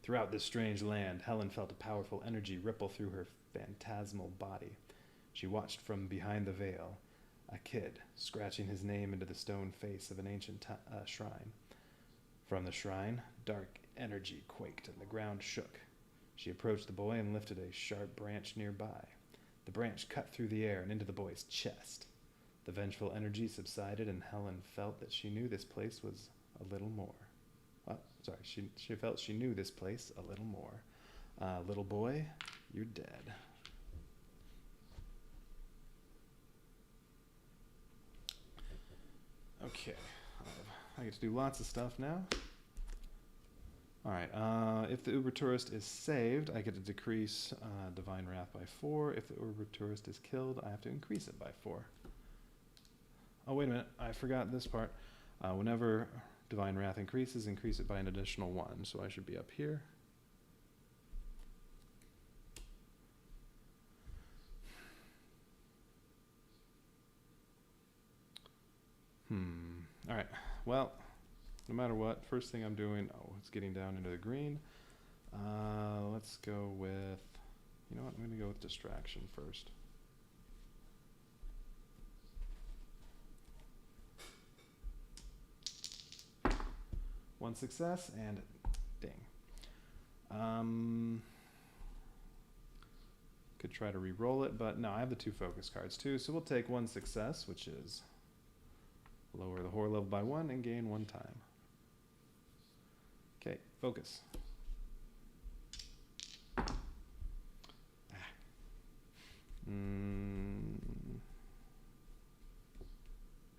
Throughout this strange land, Helen felt a powerful energy ripple through her phantasmal body. She watched from behind the veil, a kid scratching his name into the stone face of an ancient shrine. From the shrine, dark energy quaked and the ground shook. She approached the boy and lifted a sharp branch nearby. The branch cut through the air and into the boy's chest. The vengeful energy subsided, and Helen felt that she knew this place was a little more. She felt she knew this place a little more. Little boy, you're dead. Okay, I get to do lots of stuff now. Alright, if the Uber tourist is saved, I get to decrease Divine Wrath by 4. If the Uber tourist is killed, I have to increase it by 4. Oh, wait a minute, I forgot this part. Whenever Divine Wrath increase it by an additional 1. So I should be up here. Alright, well, no matter what, first thing I'm doing, it's getting down into the green. Let's go with, you know what, I'm going to go with distraction first. One success, and ding. Could try to re-roll it, but no, I have the 2 focus cards too, so we'll take 1 success, which is lower the horror level by 1 and gain 1 time. Okay, focus.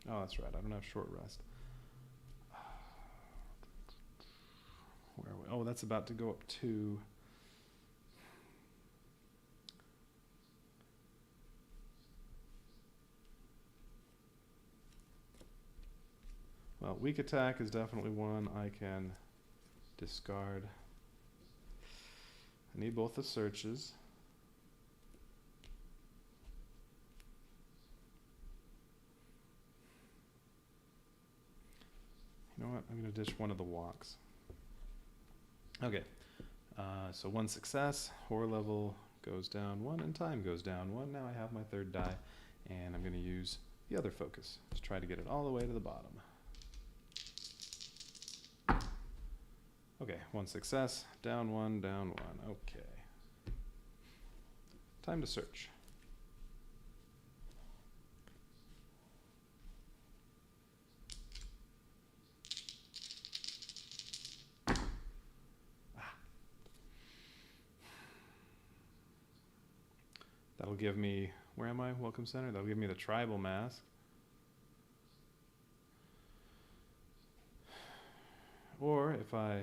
Oh, that's right, I don't have short rest. Where are we? Oh, that's about to go up to... Well, weak attack is definitely one I can discard. I need both the searches. You know what? I'm going to ditch one of the walks. Okay, so 1 success, horror level goes down 1, and time goes down 1. Now I have my 3rd die, And I'm going to use the other focus to try to get it all the way to the bottom. Okay, one success. Down one, down one. Okay. Time to search. That'll give me, where am I? Welcome Center. That'll give me the tribal mask. Or if I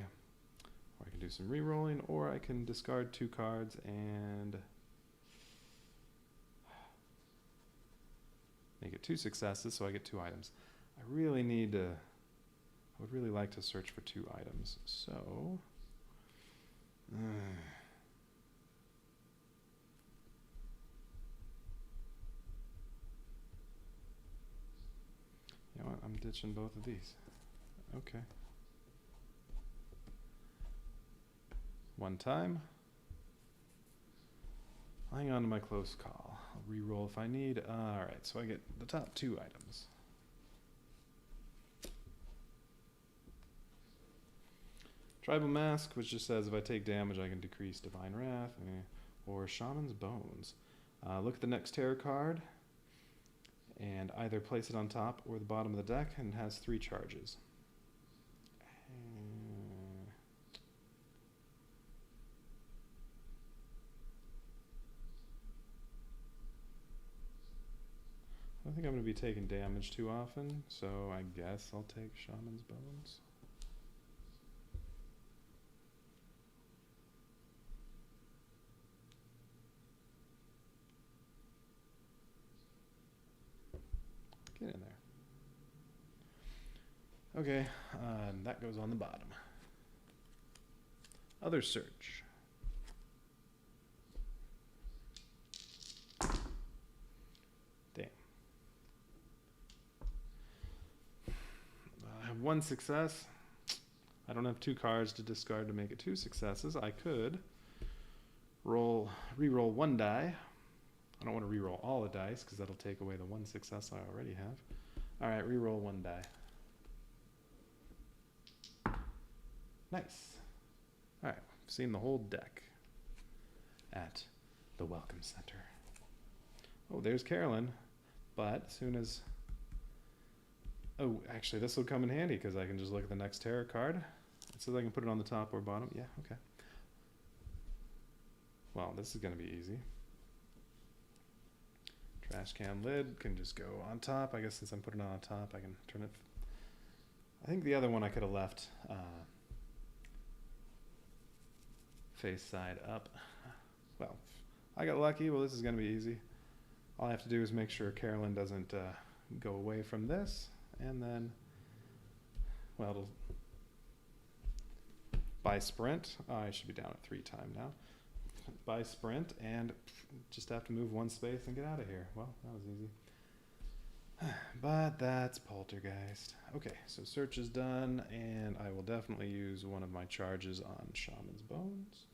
can do some re-rolling, or I can discard 2 cards and make it 2 successes, so I get 2 items. I really need to, I would really like to search for 2 items, so you know what, I'm ditching both of these. Okay. One time. I'll hang on to my close call. I'll re-roll if I need. Alright, so I get the top 2 items. Tribal Mask, which just says if I take damage I can decrease Divine Wrath, or Shaman's Bones. Look at the next tarot card, and either place it on top or the bottom of the deck, and it has 3 charges. I don't think I'm going to be taking damage too often, so I guess I'll take Shaman's Bones. Get in there. Okay, that goes on the bottom. Other search. Damn. I have 1 success. I don't have 2 cards to discard to make it 2 successes. I could re-roll 1 die. I don't want to re-roll all the dice because that'll take away the 1 success I already have. Alright, re-roll 1 die. Nice. Alright, I've seen the whole deck at the Welcome Center. Oh, there's Carolyn. But as soon as... Oh, actually, this will come in handy because I can just look at the next tarot card. It says I can put it on the top or bottom. Yeah, okay. Well, this is going to be easy. Trash can lid can just go on top. I guess since I'm putting it on top, I can turn it. I think the other one I could have left face side up. Well, I got lucky. Well, this is going to be easy. All I have to do is make sure Carolyn doesn't go away from this, and then, well, it'll by sprint. Oh, I should be down at 3 time now. By sprint, and just have to move 1 space and get out of here. Well, that was easy. But that's Poltergeist. Okay, so search is done, and I will definitely use one of my charges on Shaman's Bones.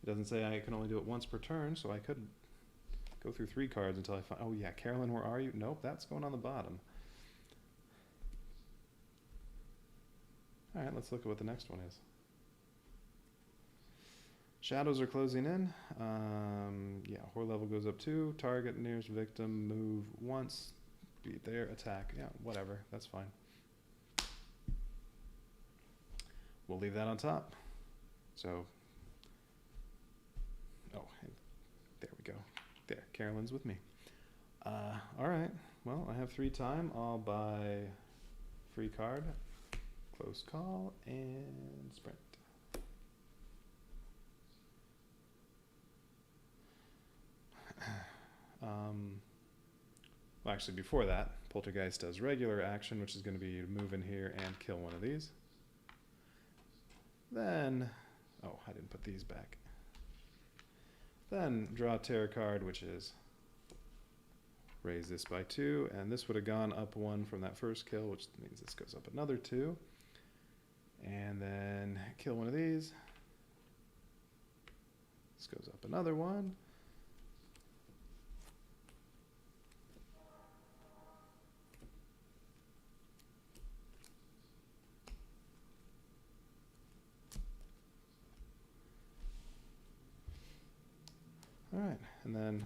It doesn't say I can only do it once per turn, so I could go through 3 cards until I find... Oh yeah, Carolyn, where are you? Nope, that's going on the bottom. Alright, let's look at what the next one is. Shadows are closing in. Yeah, horror level goes up 2. Target nearest victim, move once. Be there, attack. Yeah, whatever. That's fine. We'll leave that on top. So, oh, there we go. There, Carolyn's with me. All right. Well, I have 3 time. I'll buy free card, close call, and sprint. Well, actually, before that, Poltergeist does regular action, which is going to be move in here and kill one of these. Then, oh, I didn't put these back. Then draw a tarot card, which is raise this by 2, and this would have gone up 1 from that first kill, which means this goes up another 2. And then kill one of these. This goes up another 1. Alright, and then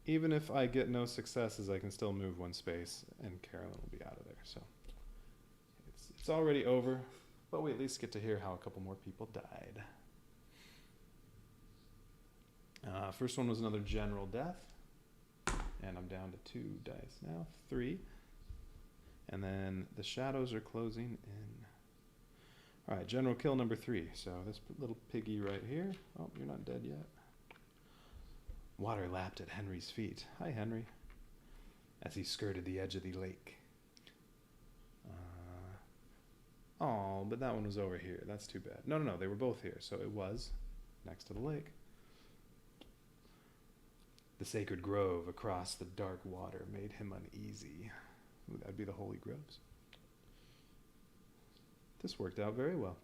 even if I get no successes, I can still move one space and Carolyn will be out of there. So it's already over, but we at least get to hear how a couple more people died. First one was another general death, and I'm down to 2 dice now, 3. And then the shadows are closing in. Alright, general kill number 3. So this little piggy right here. Oh, you're not dead yet. Water lapped at Henry's feet. Hi, Henry. As he skirted the edge of the lake. Oh, but that one was over here. That's too bad. No, they were both here. So it was next to the lake. The sacred grove across the dark water made him uneasy. Ooh, that'd be the holy groves. This worked out very well.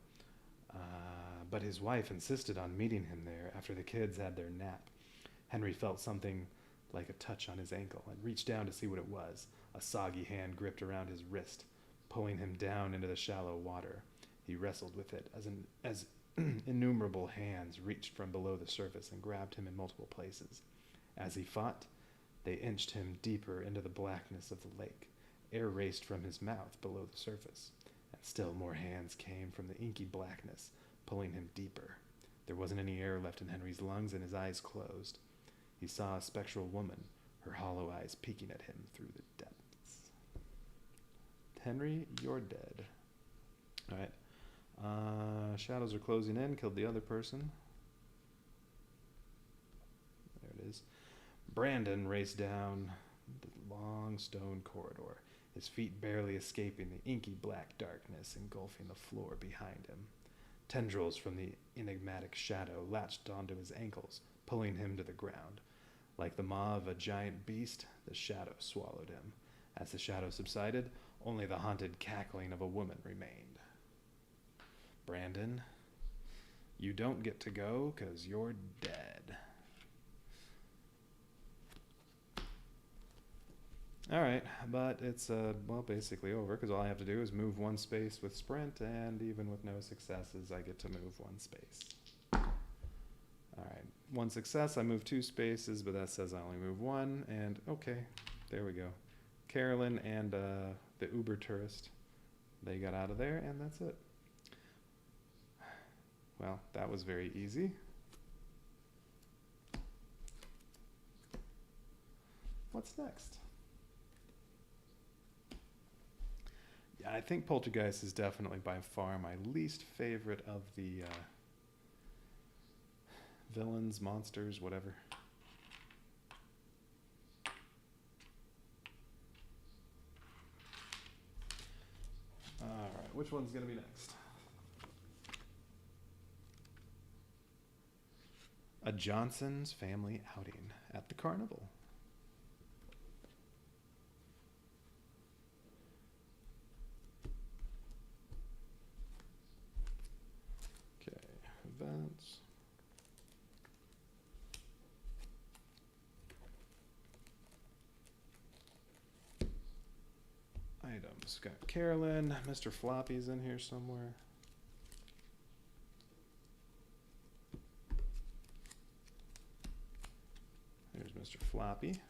But his wife insisted on meeting him there after the kids had their nap. Henry felt something like a touch on his ankle and reached down to see what it was. A soggy hand gripped around his wrist, pulling him down into the shallow water. He wrestled with it as innumerable hands reached from below the surface and grabbed him in multiple places. As he fought, they inched him deeper into the blackness of the lake. Air raced from his mouth below the surface, and still more hands came from the inky blackness, pulling him deeper. There wasn't any air left in Henry's lungs, and his eyes closed. He saw a spectral woman, her hollow eyes peeking at him through the depths. Henry, you're dead. All right. Shadows are closing in. Killed the other person. There it is. Brandon raced down the long stone corridor, his feet barely escaping the inky black darkness engulfing the floor behind him. Tendrils from the enigmatic shadow latched onto his ankles, pulling him to the ground. Like the maw of a giant beast, the shadow swallowed him. As the shadow subsided, only the haunted cackling of a woman remained. Brandon, you don't get to go 'cause you're dead. Alright, but it's well, basically over, because all I have to do is move one space with sprint, and even with no successes, I get to move one space. Alright, one success, I move 2 spaces, but that says I only move 1, and okay, there we go. Carolyn and the Uber tourist, they got out of there, and that's it. Well, that was very easy. What's next? Yeah, I think Poltergeist is definitely by far my least favorite of the villains, monsters, whatever. Alright, which one's going to be next? A Johnson's family outing at the carnival. Okay, events. Items. Got Carolyn. Mr. Floppy's in here somewhere. There's Mr. Floppy.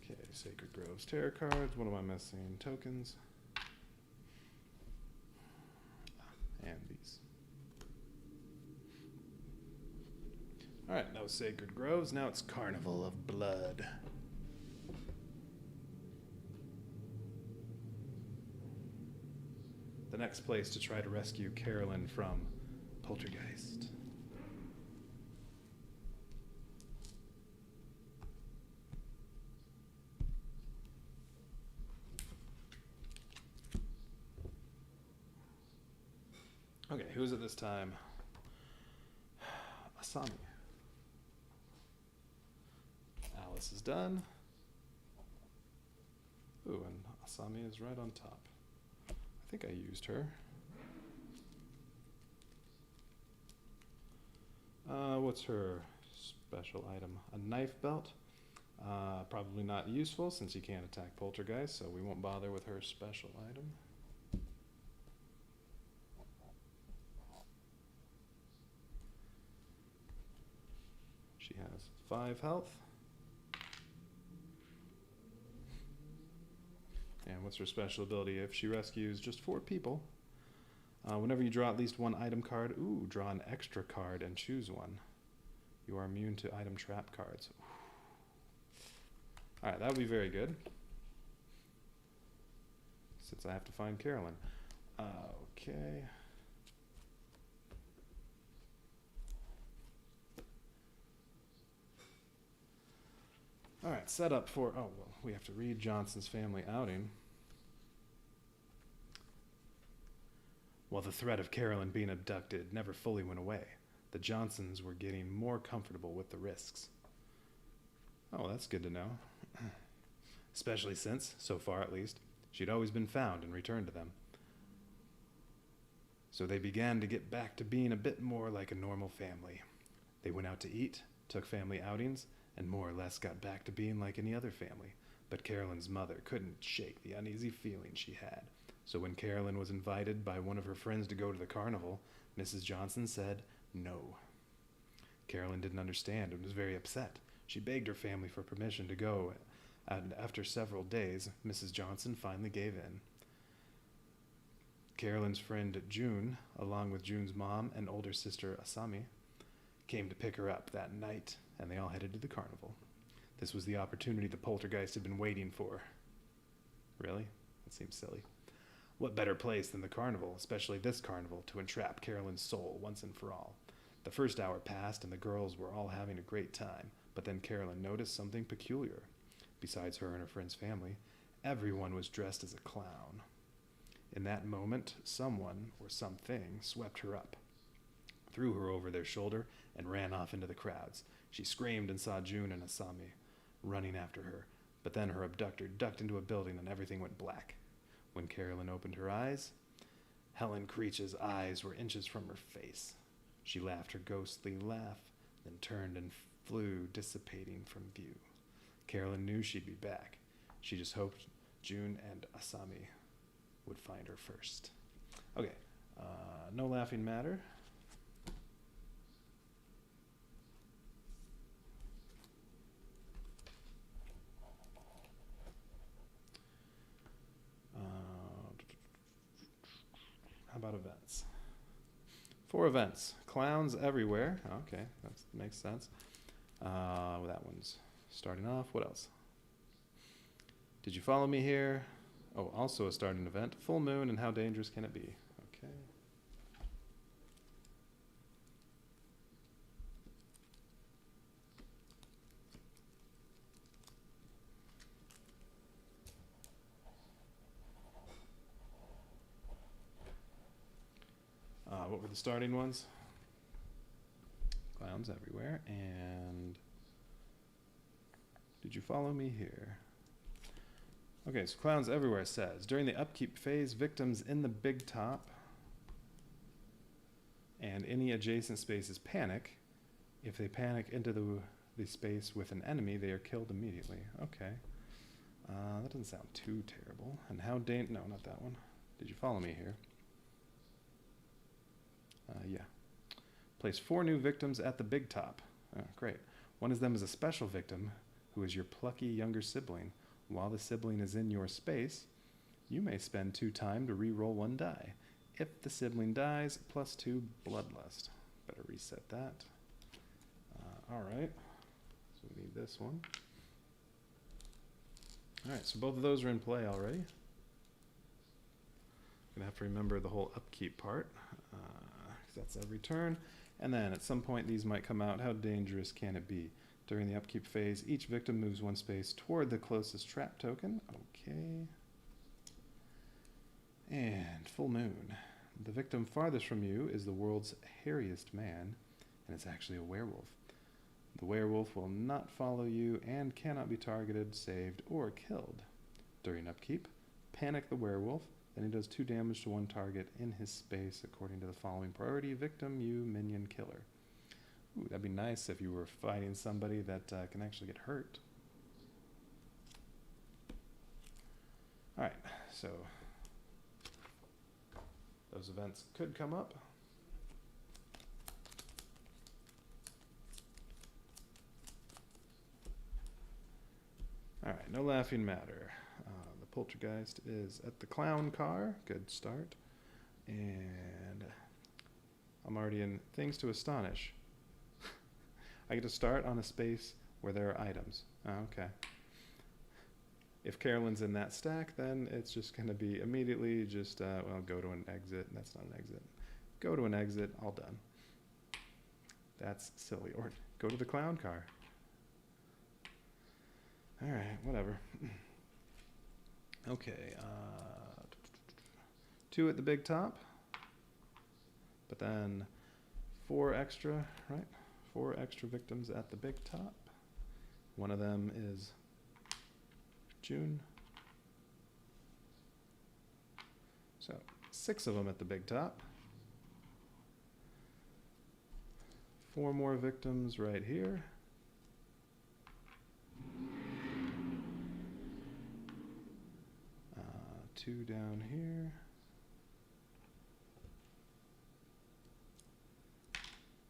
Okay, Sacred Groves tarot cards. What am I missing? Tokens. And these. Alright, that was Sacred Groves. Now it's Carnival of Blood. The next place to try to rescue Carolyn from Poltergeist. Okay, who's it this time? Asami. Alice is done. Ooh, and Asami is right on top. I think I used her. What's her special item? A knife belt? Probably not useful since you can't attack Poltergeist, so we won't bother with her special item. She has 5 health. And what's her special ability? If she rescues just 4 people, whenever you draw at least 1 item card, draw an extra card and choose one. You are immune to item trap cards. Alright, that would be very good. Since I have to find Carolyn. Okay. Alright, set up for... Oh, well, we have to read Johnson's family outing. While the threat of Carolyn being abducted never fully went away, the Johnsons were getting more comfortable with the risks. Oh, that's good to know. Especially since, so far at least, she'd always been found and returned to them. So they began to get back to being a bit more like a normal family. They went out to eat, took family outings, and more or less got back to being like any other family. But Carolyn's mother couldn't shake the uneasy feeling she had. So when Carolyn was invited by one of her friends to go to the carnival, Mrs. Johnson said no. Carolyn didn't understand and was very upset. She begged her family for permission to go, and after several days, Mrs. Johnson finally gave in. Carolyn's friend June, along with June's mom and older sister Asami, came to pick her up that night, and they all headed to the carnival. This was the opportunity the Poltergeist had been waiting for. Really? That seems silly. What better place than the carnival, especially this carnival, to entrap Carolyn's soul once and for all? The first hour passed, and the girls were all having a great time, but then Carolyn noticed something peculiar. Besides her and her friend's family, everyone was dressed as a clown. In that moment, someone or something swept her up, threw her over their shoulder, and ran off into the crowds. She screamed and saw June and Asami running after her, but then her abductor ducked into a building and everything went black. When Carolyn opened her eyes, Helen Creech's eyes were inches from her face. She laughed her ghostly laugh, then turned and flew, dissipating from view. Carolyn knew she'd be back. She just hoped June and Asami would find her first. Okay, no laughing matter. How about events? 4 events. Clowns everywhere. Okay, that makes sense. Well, that one's starting off. What else? Did you follow me here? Oh, also a starting event. Full moon and how dangerous can it be? Okay. What were the starting ones? Clowns everywhere. And did you follow me here? Okay, so clowns everywhere says, during the upkeep phase, victims in the big top and any adjacent spaces panic. If they panic into the space with an enemy, they are killed immediately. Okay. That doesn't sound too terrible. And how no, not that one. Did you follow me here? Yeah. Place 4 new victims at the big top. Great. One of them is a special victim who is your plucky younger sibling. While the sibling is in your space, you may spend 2 time to re-roll 1 die. If the sibling dies, +2 bloodlust. Better reset that. Alright. So we need this one. Alright, so both of those are in play already. I'm gonna have to remember the whole upkeep part. That's every turn. And then at some point these might come out. How dangerous can it be? During the upkeep phase, each victim moves 1 space toward the closest trap token. Okay. And full moon. The victim farthest from you is the world's hairiest man, and it's actually a werewolf. The werewolf will not follow you and cannot be targeted, saved, or killed. During upkeep, panic the werewolf. Then he does 2 damage to 1 target in his space according to the following priority: victim, you, minion, killer. Ooh, that'd be nice if you were fighting somebody that can actually get hurt. Alright, so those events could come up. Alright, no laughing matter. The Poltergeist is at the clown car. Good start. And I'm already in things to astonish. I get to start on a space where there are items. Oh, okay. If Carolyn's in that stack, then it's just going to be immediately just, well, go to an exit. That's not an exit. Go to an exit. All done. That's silly. Or go to the clown car. All right, whatever. Okay. 2 at the big top. But then 4 extra, right? 4 extra victims at the big top. One of them is June. So 6 of them at the big top. 4 more victims right here. 2 down here.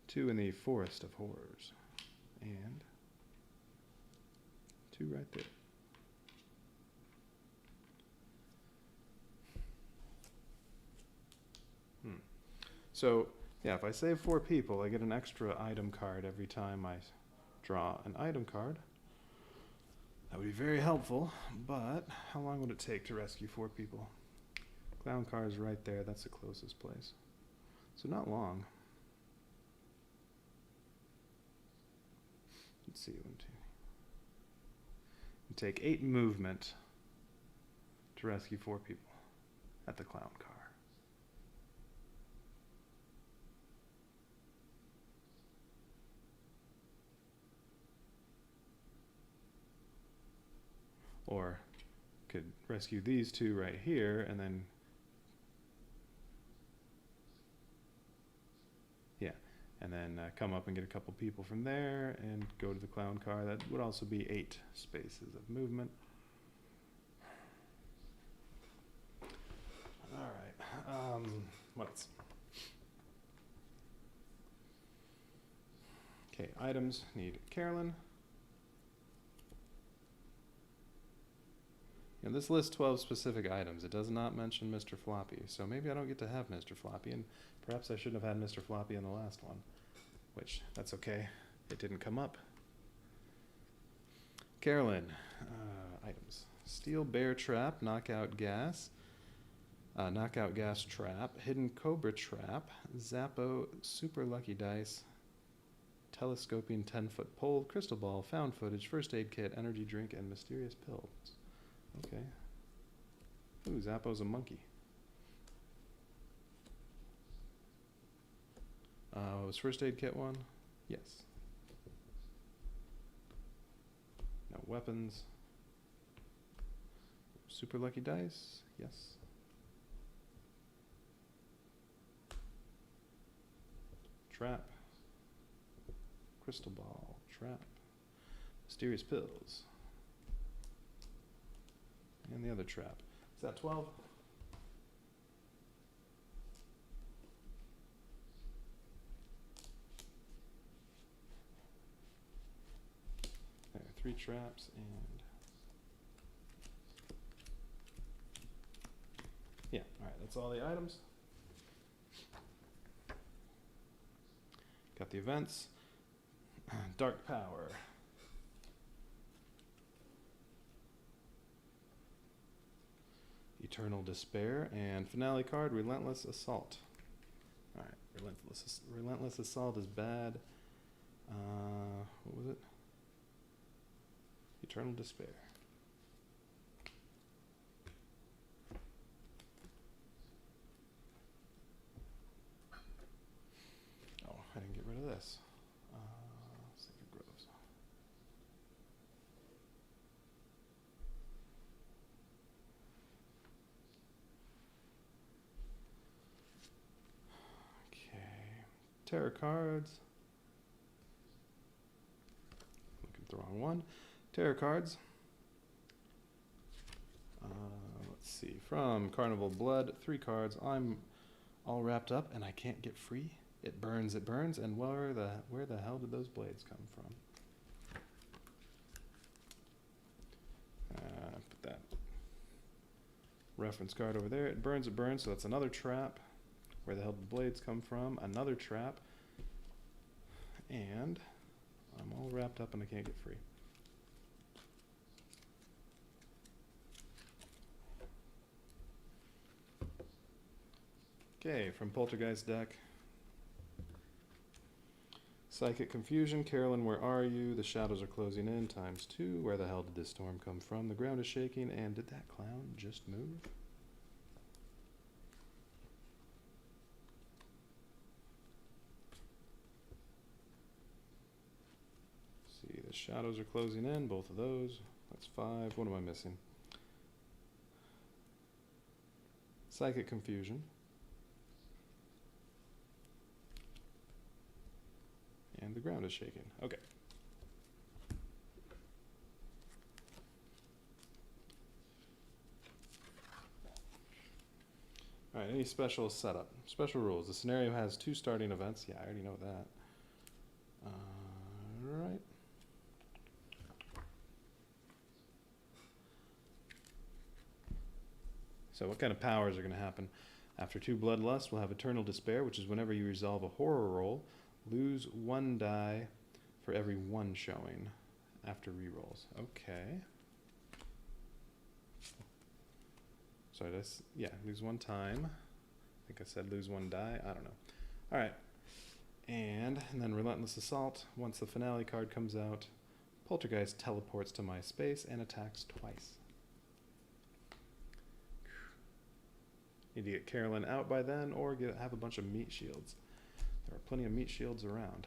2 in the Forest of Horrors. And 2 right there. So, yeah, if I save 4 people, I get an extra item card every time I draw an item card. That would be very helpful, but how long would it take to rescue 4 people? Clown car is right there. That's the closest place. So not long. Let's see. 1, 2. It'd take 8 movement to rescue 4 people at the clown car. Or could rescue these 2 right here and then, yeah, and then come up and get a couple people from there and go to the clown car. That would also be 8 spaces of movement. All right, what else? Okay, items need Carolyn. And this lists 12 specific items. It does not mention Mr. Floppy, so maybe I don't get to have Mr. Floppy, and perhaps I shouldn't have had Mr. Floppy in the last one, which, that's okay. It didn't come up. Carolyn, items. Steel bear trap, knockout gas trap, hidden cobra trap, Zappo super lucky dice, telescoping 10-foot pole, crystal ball, found footage, first aid kit, energy drink, and mysterious pills. Okay. Ooh, Zappo's a monkey. Was first aid kit one? Yes. No weapons. Super lucky dice? Yes. Trap. Crystal ball. Trap. Mysterious pills. And the other trap. Is that 12? There, 3 traps and... yeah, alright, that's all the items. Got the events. Dark power. Eternal Despair, and finale card, Relentless Assault. Alright, Relentless Assault is bad. What was it? Eternal Despair. Oh, I didn't get rid of this. Sacred Groves. Terror cards. the wrong one. Tarot cards. Let's see. From Carnival Blood, 3 cards. I'm all wrapped up and I can't get free. It burns, and where the hell did those blades come from? Put that reference card over there. It burns, so that's another trap. Where the hell did the blades come from? Another trap. And I'm all wrapped up and I can't get free. Okay, from Poltergeist deck. Psychic Confusion. Carolyn, where are you? The shadows are closing in, ×2. Where the hell did this storm come from? The ground is shaking, and did that clown just move? See, the shadows are closing in, both of those. That's 5. What am I missing? Psychic Confusion. And the ground is shaking. Okay. All right, any special setup? Special rules. The scenario has 2 starting events. Yeah, I already know that. All right. So what kind of powers are going to happen? After 2 Bloodlust, we'll have Eternal Despair, which is whenever you resolve a horror roll, lose 1 die for every 1 showing after rerolls. Okay. Sorry, yeah, lose 1 time. I think I said lose 1 die. I don't know. All right. And then Relentless Assault. Once the finale card comes out, Poltergeist teleports to my space and attacks twice. Need to get Carolyn out by then or have a bunch of meat shields. There are plenty of meat shields around.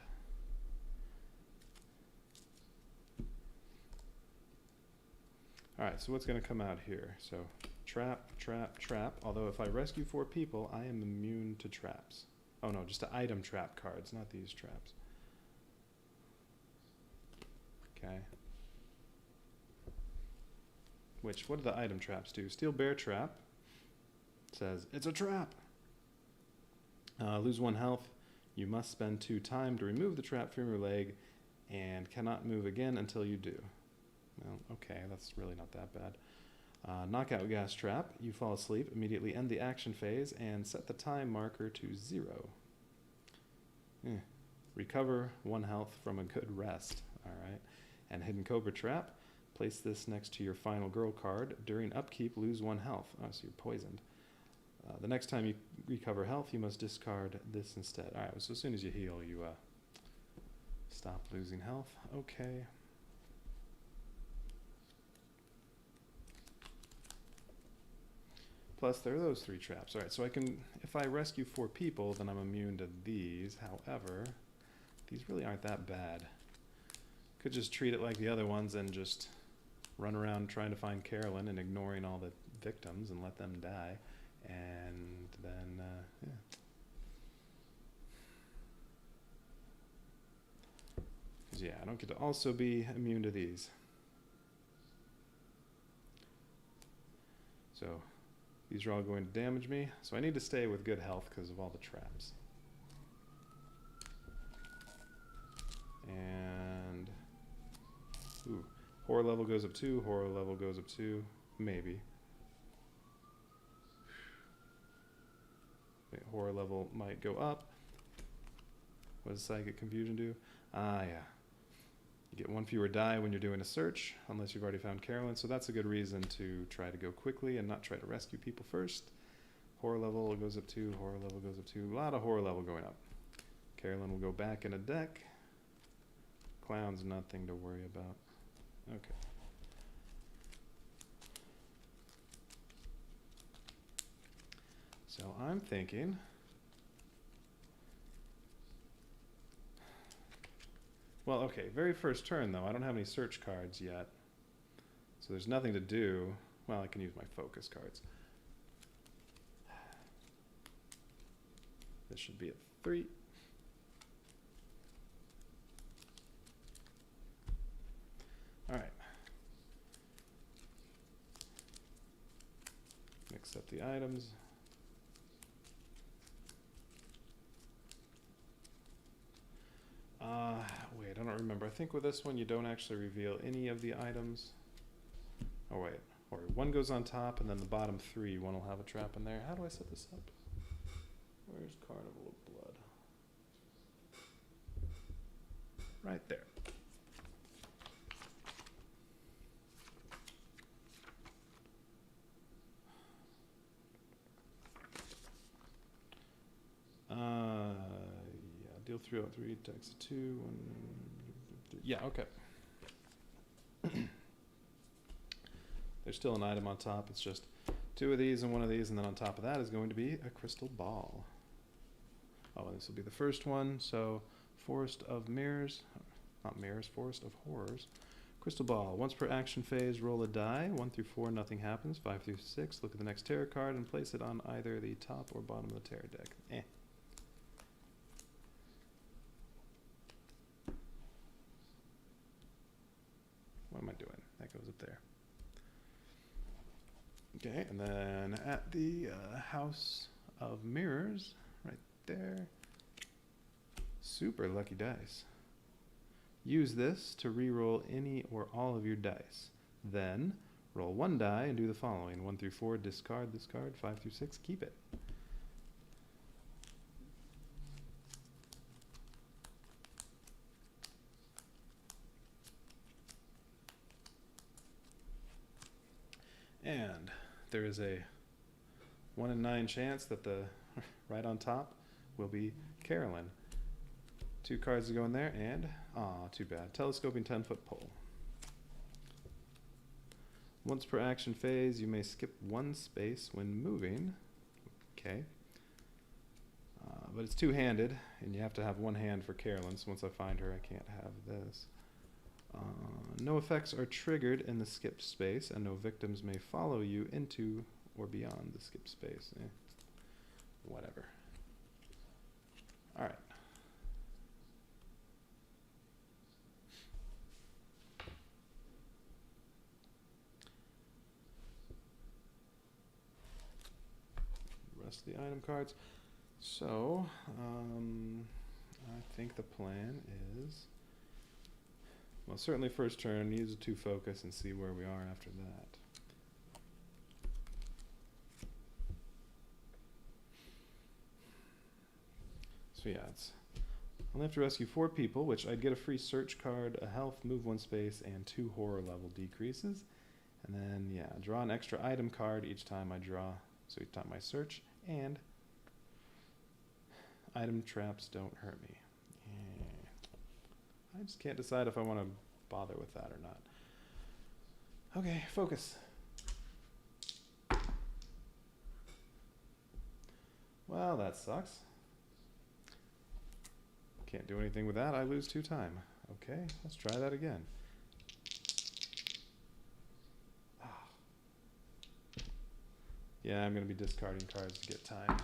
Alright, so what's going to come out here? So, trap, trap, trap. Although if I rescue 4 people, I am immune to traps. Oh no, just the item trap cards, not these traps. Okay. What do the item traps do? Steel Bear Trap says, it's a trap! Lose 1 health. You must spend 2 time to remove the trap from your leg and cannot move again until you do. Well, okay, that's really not that bad. Knockout Gas Trap. You fall asleep, immediately end the action phase, and set the time marker to 0. Recover 1 health from a good rest. Alright. And Hidden Cobra Trap. Place this next to your final girl card. During upkeep, lose 1 health. Oh, so you're poisoned. The next time you recover health, you must discard this instead. Alright, so as soon as you heal, you stop losing health. Okay. Plus, there are those 3 traps. Alright, so I can, if I rescue 4 people, then I'm immune to these. However, these really aren't that bad. Could just treat it like the other ones and just run around trying to find Carolyn and ignoring all the victims and let them die. And then, yeah. 'Cause, yeah, I don't get to also be immune to these. So, these are all going to damage me. So I need to stay with good health because of all the traps. And, ooh, horror level goes up 2, horror level goes up 2, maybe. Wait, horror level might go up. What does Psychic Confusion do? Ah, yeah. You get 1 fewer die when you're doing a search, unless you've already found Carolyn, so that's a good reason to try to go quickly and not try to rescue people first. Horror level goes up 2, horror level goes up 2. A lot of horror level going up. Carolyn will go back in a deck. Clown's nothing to worry about. Okay. So I'm thinking, well, okay, very first turn though, I don't have any search cards yet. So there's nothing to do. Well, I can use my focus cards. This should be a 3. the items. Wait, I don't remember. I think with this one you don't actually reveal any of the items. Oh wait, or one goes on top and then the bottom three, one will have a trap in there. How do I set this up? Where's Carnival of Blood? Right there. Yeah, deal 303, tax 2, 1, 3. Yeah, okay. There's still an item on top. It's just 2 of these and 1 of these, and then on top of that is going to be a crystal ball. Oh, and this will be the first one. So, Forest of Mirrors, not mirrors, Forest of Horrors. Crystal ball. Once per action phase, roll a die. 1 through 4, nothing happens. 5 through 6, look at the next tarot card and place it on either the top or bottom of the tarot deck. What am I doing? That goes up there. Okay, and then at the House of Mirrors, right there. Super lucky dice. Use this to re-roll any or all of your dice. Then, roll 1 die and do the following. 1 through 4, discard this card. 5 through 6, keep it. And there is a 1 in 9 chance that the right on top will be Carolyn. 2 cards to go in there, and too bad. Telescoping 10-foot pole. Once per action phase, you may skip 1 space when moving. Okay. But it's 2-handed, and you have to have 1 hand for Carolyn, so once I find her, I can't have this. No effects are triggered in the skipped space, and no victims may follow you into or beyond the skipped space. Whatever. All right. Rest of the item cards. So, I think the plan is, well, certainly first turn, use a 2 focus and see where we are after that. So yeah, it's only have to rescue 4 people, which I'd get a free search card, a health, move 1 space, and 2 horror level decreases. And then, yeah, draw an extra item card each time I draw, so each time I search, and item traps don't hurt me. I just can't decide if I want to bother with that or not. Okay, focus. Well, that sucks. Can't do anything with that. I lose 2 time. Okay, let's try that again. Yeah, I'm going to be discarding cards to get time.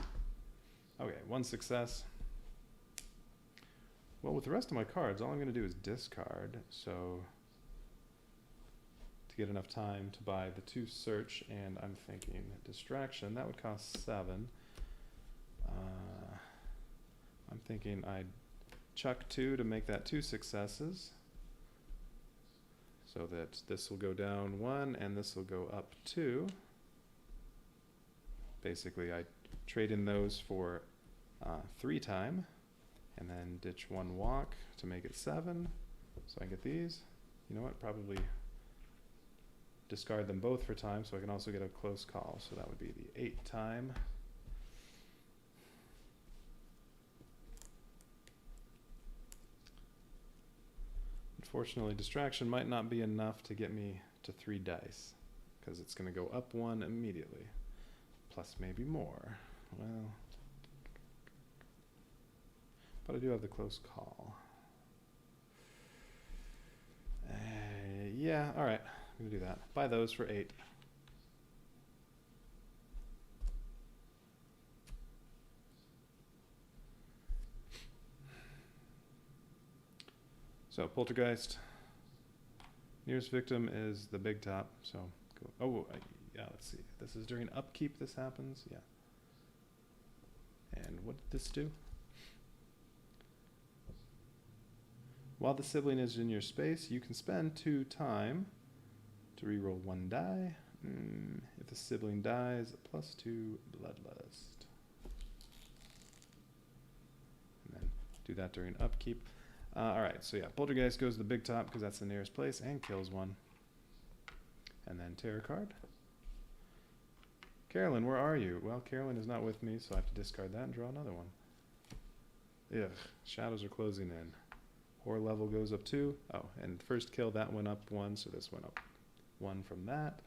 Okay, 1 success. Well, with the rest of my cards, all I'm going to do is discard, so to get enough time to buy the 2 search, and I'm thinking distraction, that would cost 7. I'm thinking I'd chuck 2 to make that 2 successes, so that this will go down 1 and this will go up 2. Basically, I trade in those for 3 time, and then ditch 1 walk to make it 7. So I get these. You know what? Probably discard them both for time, so I can also get a close call. So that would be the 8 time. Unfortunately, distraction might not be enough to get me to 3 dice, because it's going to go up 1 immediately. Plus maybe more. Well, but I do have the close call. Yeah, all right. I'm going to do that. Buy those for 8. So, Poltergeist. Nearest victim is the big top. So, go. Oh, Yeah, let's see. This is during upkeep this happens. Yeah. And what did this do? While the sibling is in your space, you can spend 2 time to reroll 1 die. If the sibling dies, +2 bloodlust. And then do that during upkeep. Alright, so yeah, Poltergeist goes to the big top because that's the nearest place and kills one. And then terror card. Carolyn, where are you? Well, Carolyn is not with me, so I have to discard that and draw another one. Ugh, shadows are closing in. Horror level goes up 2. Oh, and first kill, that went up 1, so this went up 1 from that.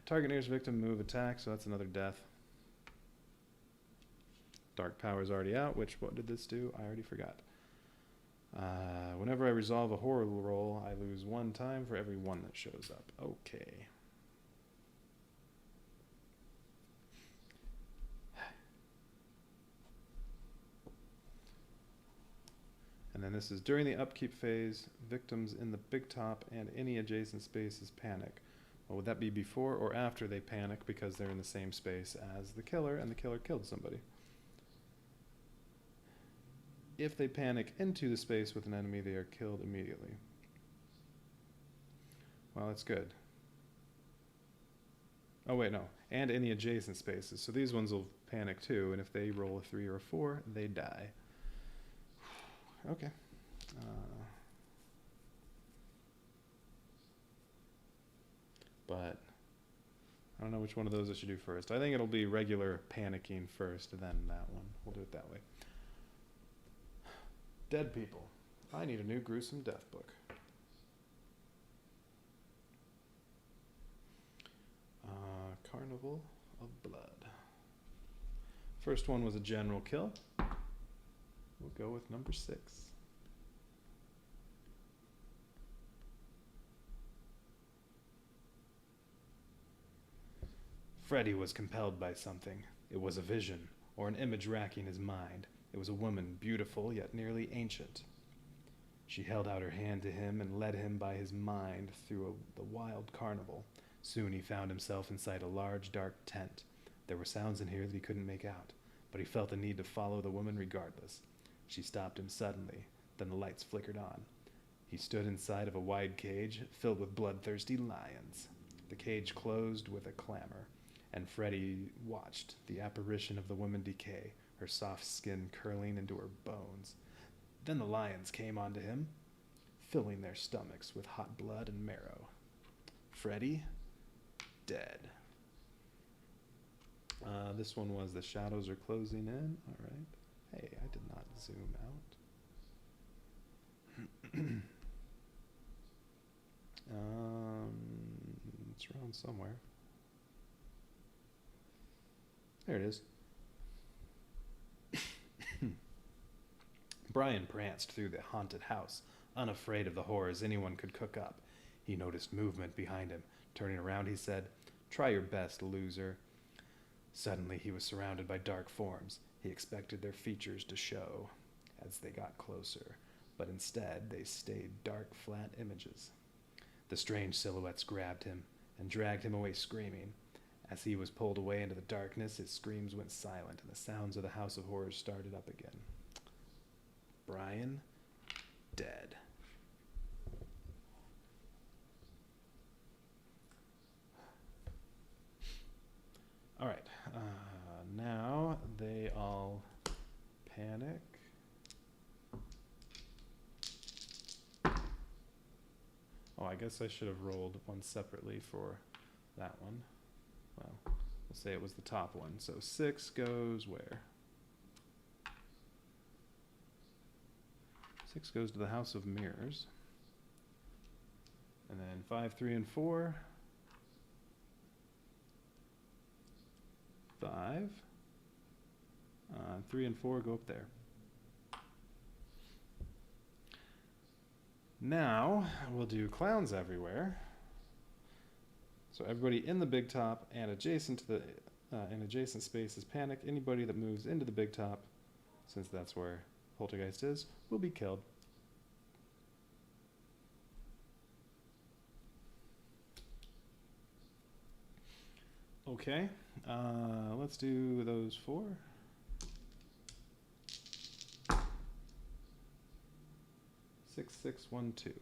Target nearest victim move attack, so that's another death. Dark power's already out, which, what did this do? I already forgot. Whenever I resolve a horror roll, I lose 1 time for every 1 that shows up. Okay. And then this is during the upkeep phase, victims in the big top and any adjacent spaces panic. Well, would that be before or after they panic because they're in the same space as the killer and the killer killed somebody? If they panic into the space with an enemy, they are killed immediately. Well, that's good. Oh wait, no. And any adjacent spaces. So these ones will panic too, and if they roll a 3 or a 4, they die. Okay. But I don't know which one of those I should do first. I think it'll be regular panicking first, and then that one. We'll do it that way. Dead people. I need a new gruesome death book. Carnival of Blood. First one was a general kill. We'll go with number 6. Freddy was compelled by something. It was a vision, or an image racking his mind. It was a woman, beautiful yet nearly ancient. She held out her hand to him and led him by his mind through the wild carnival. Soon he found himself inside a large, dark tent. There were sounds in here that he couldn't make out, but he felt the need to follow the woman regardless. She stopped him suddenly, then the lights flickered on. He stood inside of a wide cage filled with bloodthirsty lions. The cage closed with a clamor, and Freddy watched the apparition of the woman decay, her soft skin curling into her bones. Then the lions came onto him, filling their stomachs with hot blood and marrow. Freddy, dead. This one was the shadows are closing in. All right. Hey, I did not zoom out. It's around somewhere. There it is. Brian pranced through the haunted house, unafraid of the horrors anyone could cook up. He noticed movement behind him. Turning around, he said, "Try your best, loser." Suddenly, he was surrounded by dark forms. He expected their features to show as they got closer, but instead they stayed dark, flat images. The strange silhouettes grabbed him and dragged him away screaming. As he was pulled away into the darkness, his screams went silent and the sounds of the House of Horrors started up again. Brian, dead. All right, now they all panic. Oh, I guess I should have rolled one separately for that one. Well, we'll say it was the top one. So 6 goes where? 6 goes to the House of Mirrors. And then 5, 3, and 4. 5. 3 and 4 go up there. Now we'll do clowns everywhere. So everybody in the big top and adjacent to the in adjacent spaces panic. Anybody that moves into the big top, since that's where Poltergeist is, will be killed. Okay, let's do those 4. 6, 6, 1, 2.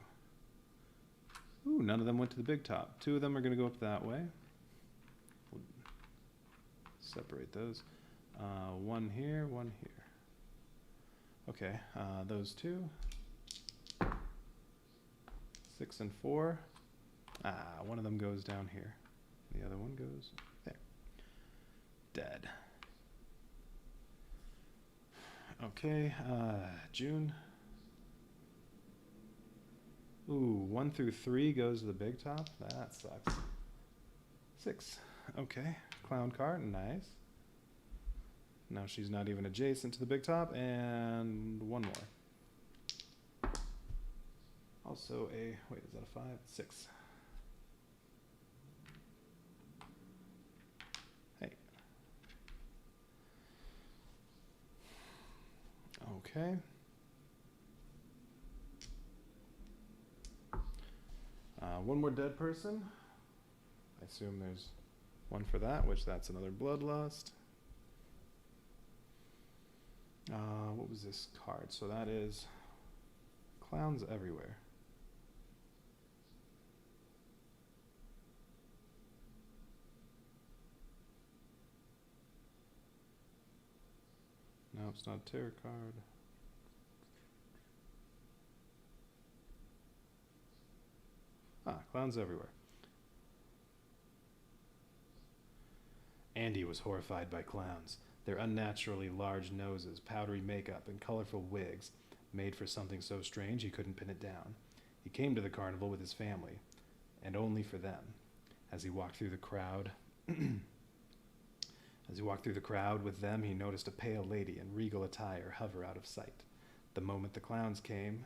Ooh, none of them went to the big top. 2 of them are going to go up that way. We'll separate those. 1 here, 1 here. Okay, those 2. 6 and 4. One of them goes down here. The other one goes there. Dead. Okay, June. Ooh, 1 through 3 goes to the big top. That sucks. 6. Okay, clown cart, nice. Now she's not even adjacent to the big top, and 1 more. Also a, wait, is that a 5? 6. Hey. Okay. One more dead person. I assume there's one for that, which that's another bloodlust. What was this card? So that is clowns everywhere. No, it's not a tarot card. Clowns everywhere. Andy was horrified by clowns. Their unnaturally large noses, powdery makeup, and colorful wigs made for something so strange he couldn't pin it down. He came to the carnival with his family, and only for them. As he walked through the crowd, with them, he noticed a pale lady in regal attire hover out of sight. That moment the clowns came.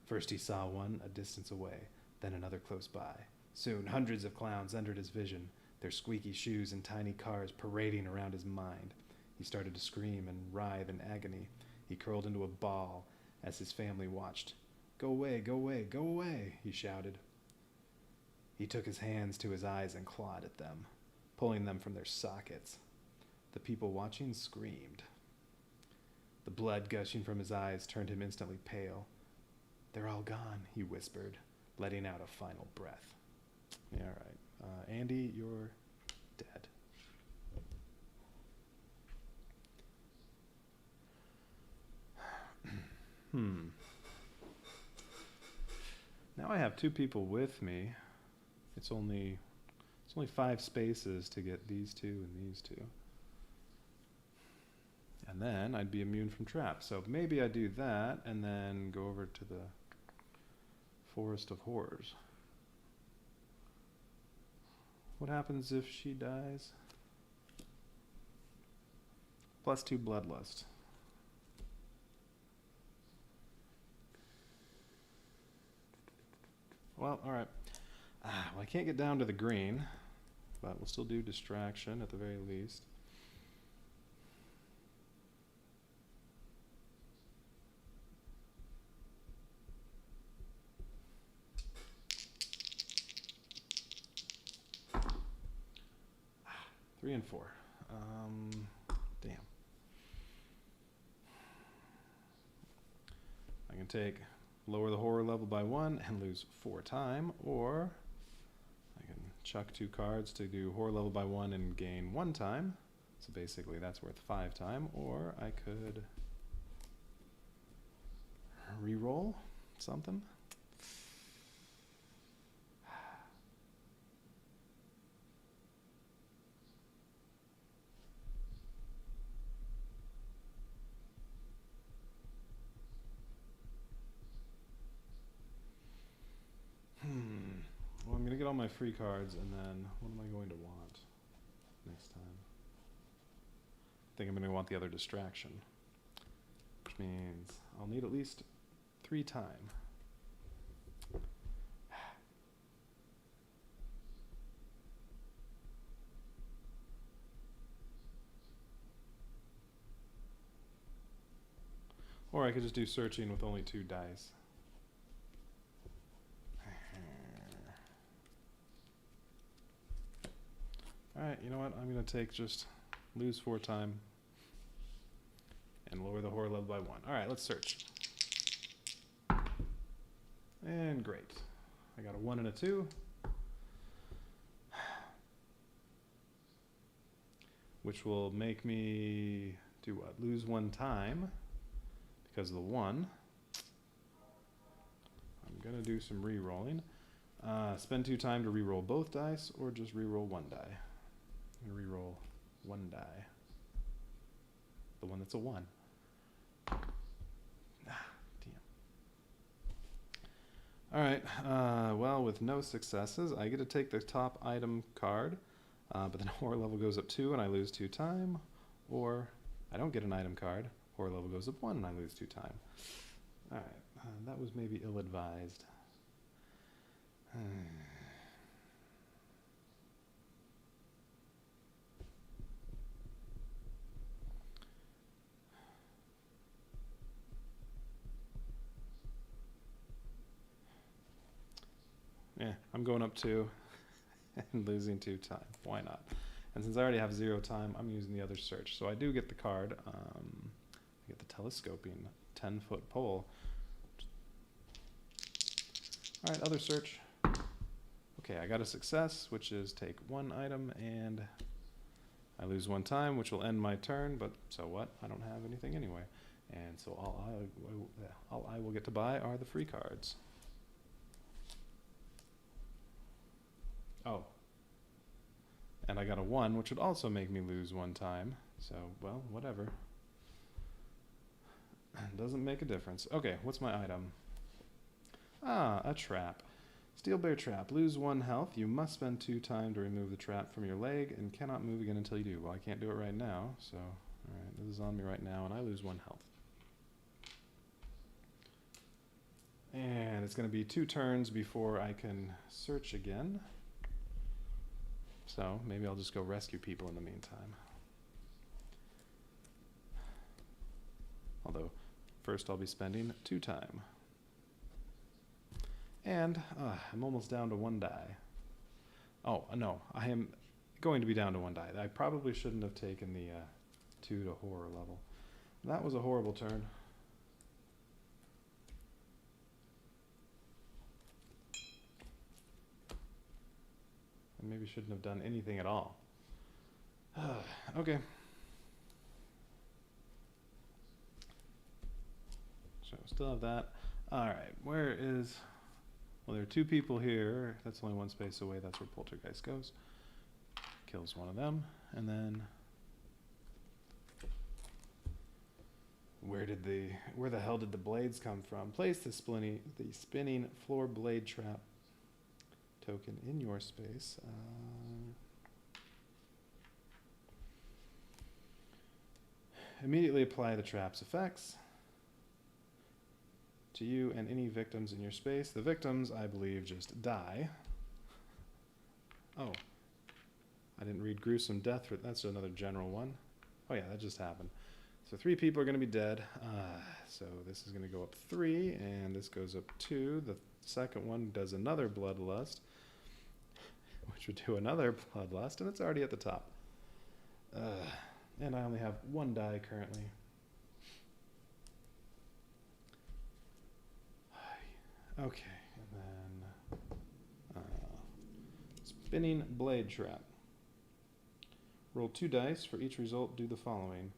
First he saw one a distance away, then another close by. Soon hundreds of clowns entered his vision, their squeaky shoes and tiny cars parading around his mind. He started to scream and writhe in agony. He curled into a ball as his family watched. "Go away, go away, go away," he shouted. He took his hands to his eyes and clawed at them, pulling them from their sockets. The people watching screamed. The blood gushing from his eyes turned him instantly pale. "They're all gone," he whispered, letting out a final breath. Yeah, all right. Andy, you're dead. Now I have 2 people with me. It's only 5 spaces to get these 2 and these 2. And then I'd be immune from traps. So maybe I do that and then go over to the Forest of Horrors. What happens if she dies? +2 bloodlust. Well, alright. Well, I can't get down to the green, but we'll still do distraction at the very least. Three and 4. Damn. I can lower the horror level by 1 and lose 4 time, or I can chuck 2 cards to do horror level by 1 and gain 1 time. So basically that's worth 5 time, or I could re-roll something. Well, I'm going to get all my free cards, and then what am I going to want next time? I think I'm going to want the other distraction, which means I'll need at least 3 time. Or I could just do searching with only 2 dice. Alright, you know what? I'm going to take just lose 4 time and lower the horror level by 1. Alright, let's search. And great. I got a 1 and a 2. Which will make me do what? Lose 1 time because of the 1. I'm going to do some re-rolling. Spend 2 time to re-roll both dice or just re-roll 1 die. I'm going to re-roll 1 die. The one that's a 1. Alright, well, with no successes, I get to take the top item card, but then horror level goes up 2 and I lose 2 time, or I don't get an item card, horror level goes up 1 and I lose 2 time. Alright, that was maybe ill-advised. Yeah, I'm going up 2 and losing 2 time. Why not? And since I already have 0 time, I'm using the other search. So I do get the card. I get the telescoping 10-foot pole. All right, other search. Okay, I got a success, which is take 1 item, and I lose 1 time, which will end my turn, but so what? I don't have anything anyway. And so all I will get to buy are the free cards. Oh. And I got a 1, which would also make me lose 1 time. So, well, whatever. Doesn't make a difference. Okay, what's my item? Ah, a trap. Steel bear trap. Lose 1 health. You must spend 2 time to remove the trap from your leg and cannot move again until you do. Well, I can't do it right now, so alright, this is on me right now, and I lose 1 health. And it's going to be 2 turns before I can search again. So maybe I'll just go rescue people in the meantime. Although, first I'll be spending 2 time. And I'm almost down to 1 die. Oh, no, I am going to be down to 1 die. I probably shouldn't have taken the 2 to horror level. That was a horrible turn. I maybe shouldn't have done anything at all. Okay. So still have that. Alright, where is... Well, there are 2 people here. That's only 1 space away. That's where Poltergeist goes. Kills one of them. And then... Where the hell did the blades come from? Place the spinning floor blade trap token in your space. Immediately apply the trap's effects to you and any victims in your space. The victims, I believe, just die. Oh. I didn't read gruesome death. That's another general one. Oh yeah, that just happened. So 3 people are going to be dead. So this is going to go up 3, and this goes up 2. The second one does another bloodlust, which would do another bloodlust, and it's already at the top. And I only have 1 die currently. Okay, and then spinning blade trap. Roll 2 dice. For each result, do the following.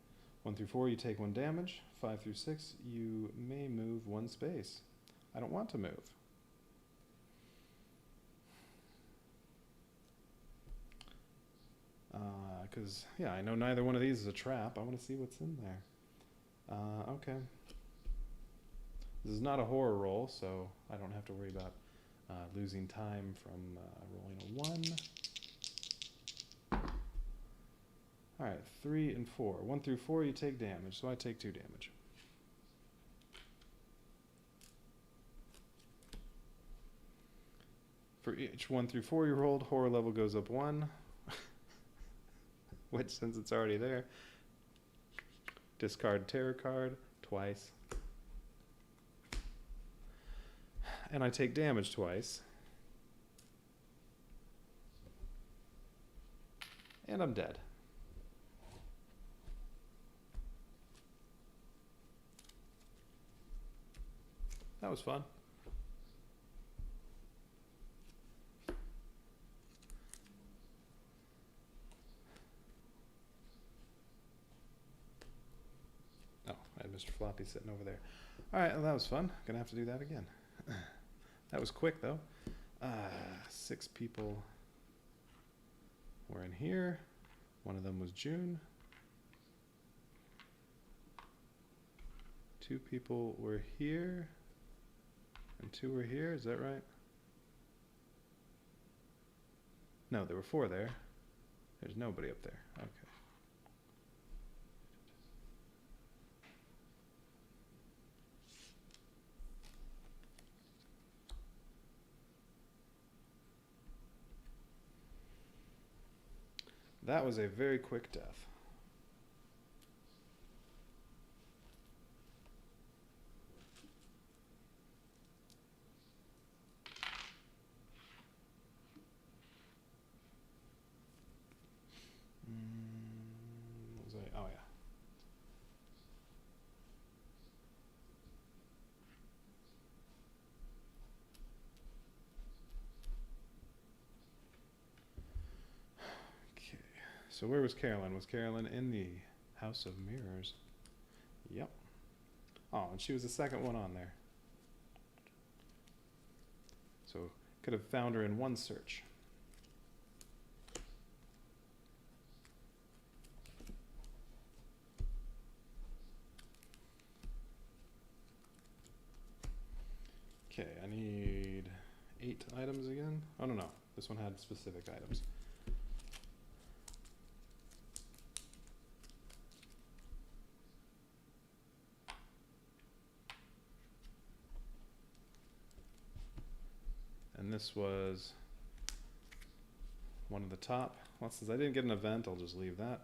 1 through 4, you take 1 damage. 5 through 6, you may move 1 space. I don't want to move. Because, yeah, I know neither one of these is a trap. I want to see what's in there. Okay. This is not a horror roll, so I don't have to worry about losing time from rolling a 1. Alright, 3 and 4. 1 through 4, you take damage, so I take 2 damage. For each 1 through 4 you rolled, horror level goes up 1. Which, since it's already there, discard terror card twice. And I take damage twice. And I'm dead. That was fun. Oh, I had Mr. Floppy sitting over there. All right, well, that was fun. Gonna have to do that again. That was quick, though. 6 people were in here. One of them was June. 2 people were here. And 2 were here, is that right? No, there were 4 there. There's nobody up there. Okay. That was a very quick death. What was I? Oh, yeah. Okay. So where was Carolyn? Was Carolyn in the House of Mirrors? Yep. Oh, and she was the second one on there. So could have found her in one search. Okay, I need 8 items again. Oh, no, no. This one had specific items. And this was one of the top. Well, since I didn't get an event, I'll just leave that.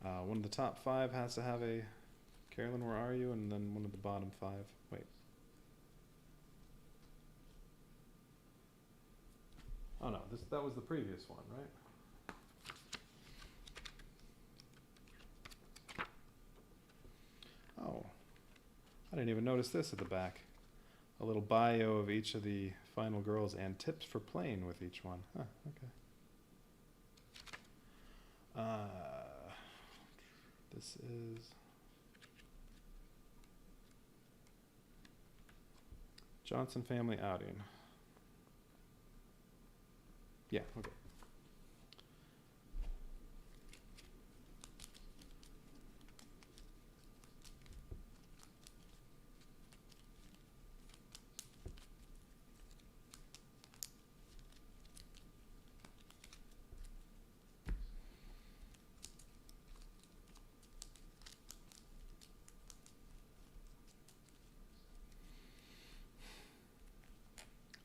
One of the top 5 has to have a Carolyn, where are you? And then one of the bottom 5. Wait. Oh no, that was the previous one, right? Oh, I didn't even notice this at the back. A little bio of each of the final girls and tips for playing with each one. Huh, okay. This is Johnson family outing. Yeah, okay.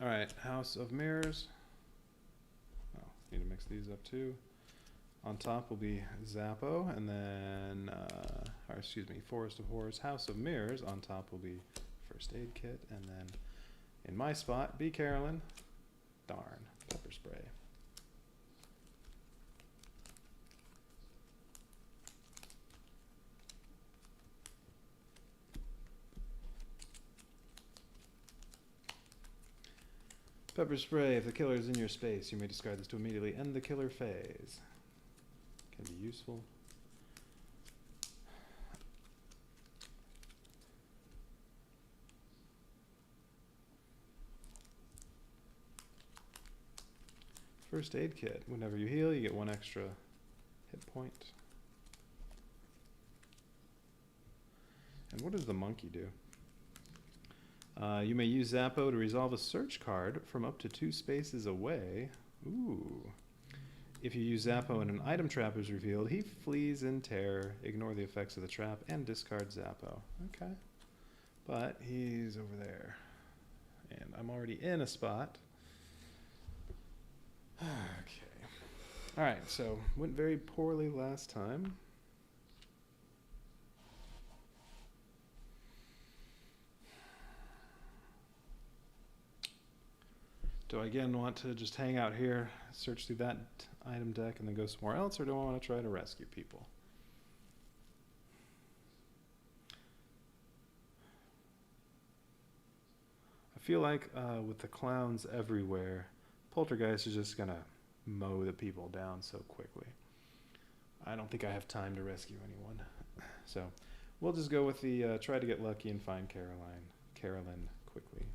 All right, House of Mirrors. Oh, need to mix these up too. On top will be Zappo, and then, or excuse me, Forest of Horrors, House of Mirrors. On top will be First Aid Kit, and then in my spot, be Carolyn. Darn, pepper spray. Pepper spray, if the killer is in your space, you may discard this to immediately end the killer phase. Can be useful. First aid kit. Whenever you heal, you get 1 extra hit point. And what does the monkey do? You may use Zappo to resolve a search card from up to 2 spaces away. Ooh. If you use Zappo and an item trap is revealed, he flees in terror. Ignore the effects of the trap and discard Zappo. Okay. But he's over there. And I'm already in a spot. Okay. Alright, so went very poorly last time. Do I again want to just hang out here, search through that item deck, and then go somewhere else, or do I want to try to rescue people? I feel like with the clowns everywhere, Poltergeist is just going to mow the people down so quickly. I don't think I have time to rescue anyone. So we'll just go with the try to get lucky and find Carolyn quickly.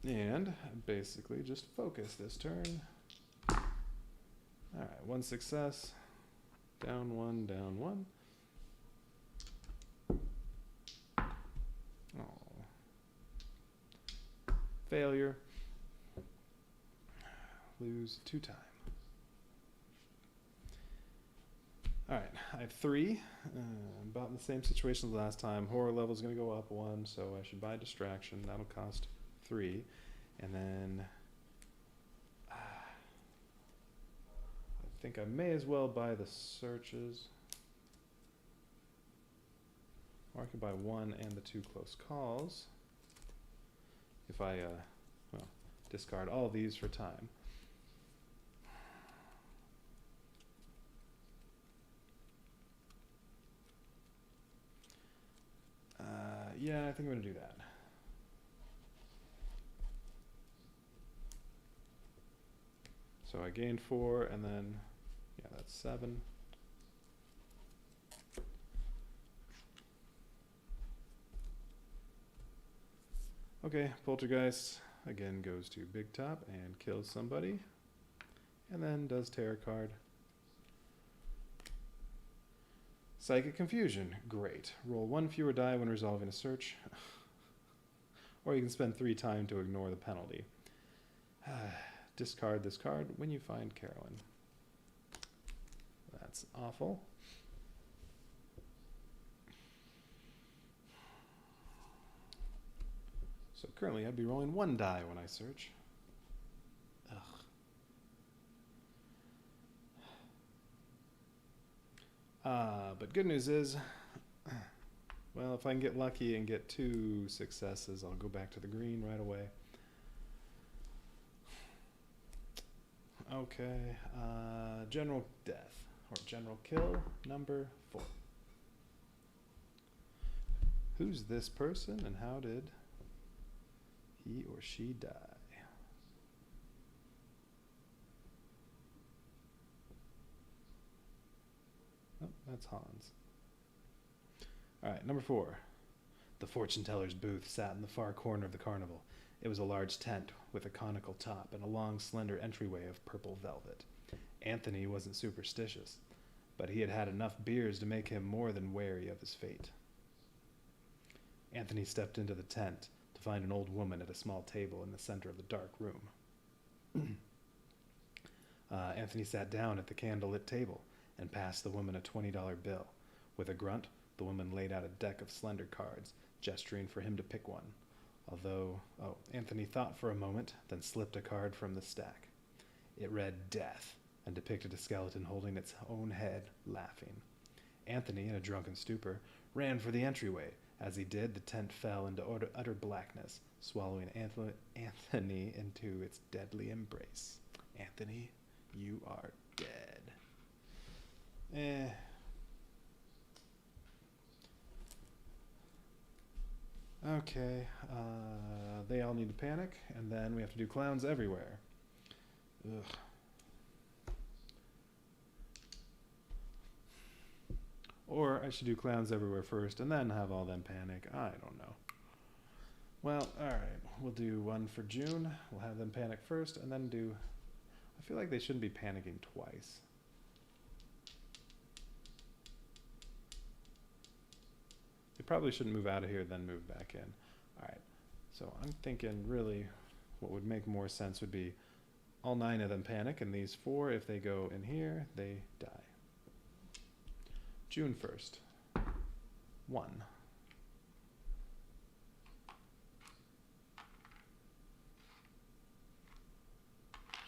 And basically just focus this turn. Alright, 1 success. Down 1, down 1. Oh. Failure. Lose 2 times. Alright, I have 3. About in the same situation as last time. Horror level is going to go up 1, so I should buy distraction. That'll cost 3. And then I think I may as well buy the searches. Or I could buy 1 and the 2 close calls. If I, well, discard all of these for time. Yeah, I think I'm going to do that. So I gained 4, and then, yeah, that's 7. Okay, Poltergeist again goes to Big Top and kills somebody, and then does Terror card. Psychic Confusion, great. Roll 1 fewer die when resolving a search. Or you can spend 3 time to ignore the penalty. Discard this card when you find Carolyn. That's awful. So currently I'd be rolling 1 die when I search. Ugh. But good news is, well, if I can get lucky and get 2 successes, I'll go back to the green right away. Okay, general death, or general kill, number 4. Who's this person and how did he or she die? Oh, that's Hans. Alright, number 4. The fortune teller's booth sat in the far corner of the carnival. It was a large tent with a conical top and a long, slender entryway of purple velvet. Anthony wasn't superstitious, but he had had enough beers to make him more than wary of his fate. Anthony stepped into the tent to find an old woman at a small table in the center of the dark room. Anthony sat down at the candlelit table and passed the woman a $20 bill. With a grunt, the woman laid out a deck of slender cards, gesturing for him to pick one. Anthony thought for a moment, then slipped a card from the stack. It read Death and depicted a skeleton holding its own head, laughing. Anthony, in a drunken stupor, ran for the entryway. As he did, the tent fell into utter blackness, swallowing Anthony into its deadly embrace. Anthony, you are dead. Okay, they all need to panic, and then we have to do clowns everywhere. Ugh. Or I should do clowns everywhere first, and then have all them panic. I don't know. Well, alright, we'll do 1 for June. We'll have them panic first, and then do... I feel like they shouldn't be panicking twice. They probably shouldn't move out of here, then move back in. Alright, so I'm thinking really what would make more sense would be all 9 of them panic, and these 4, if they go in here, they die. June 1st. 1.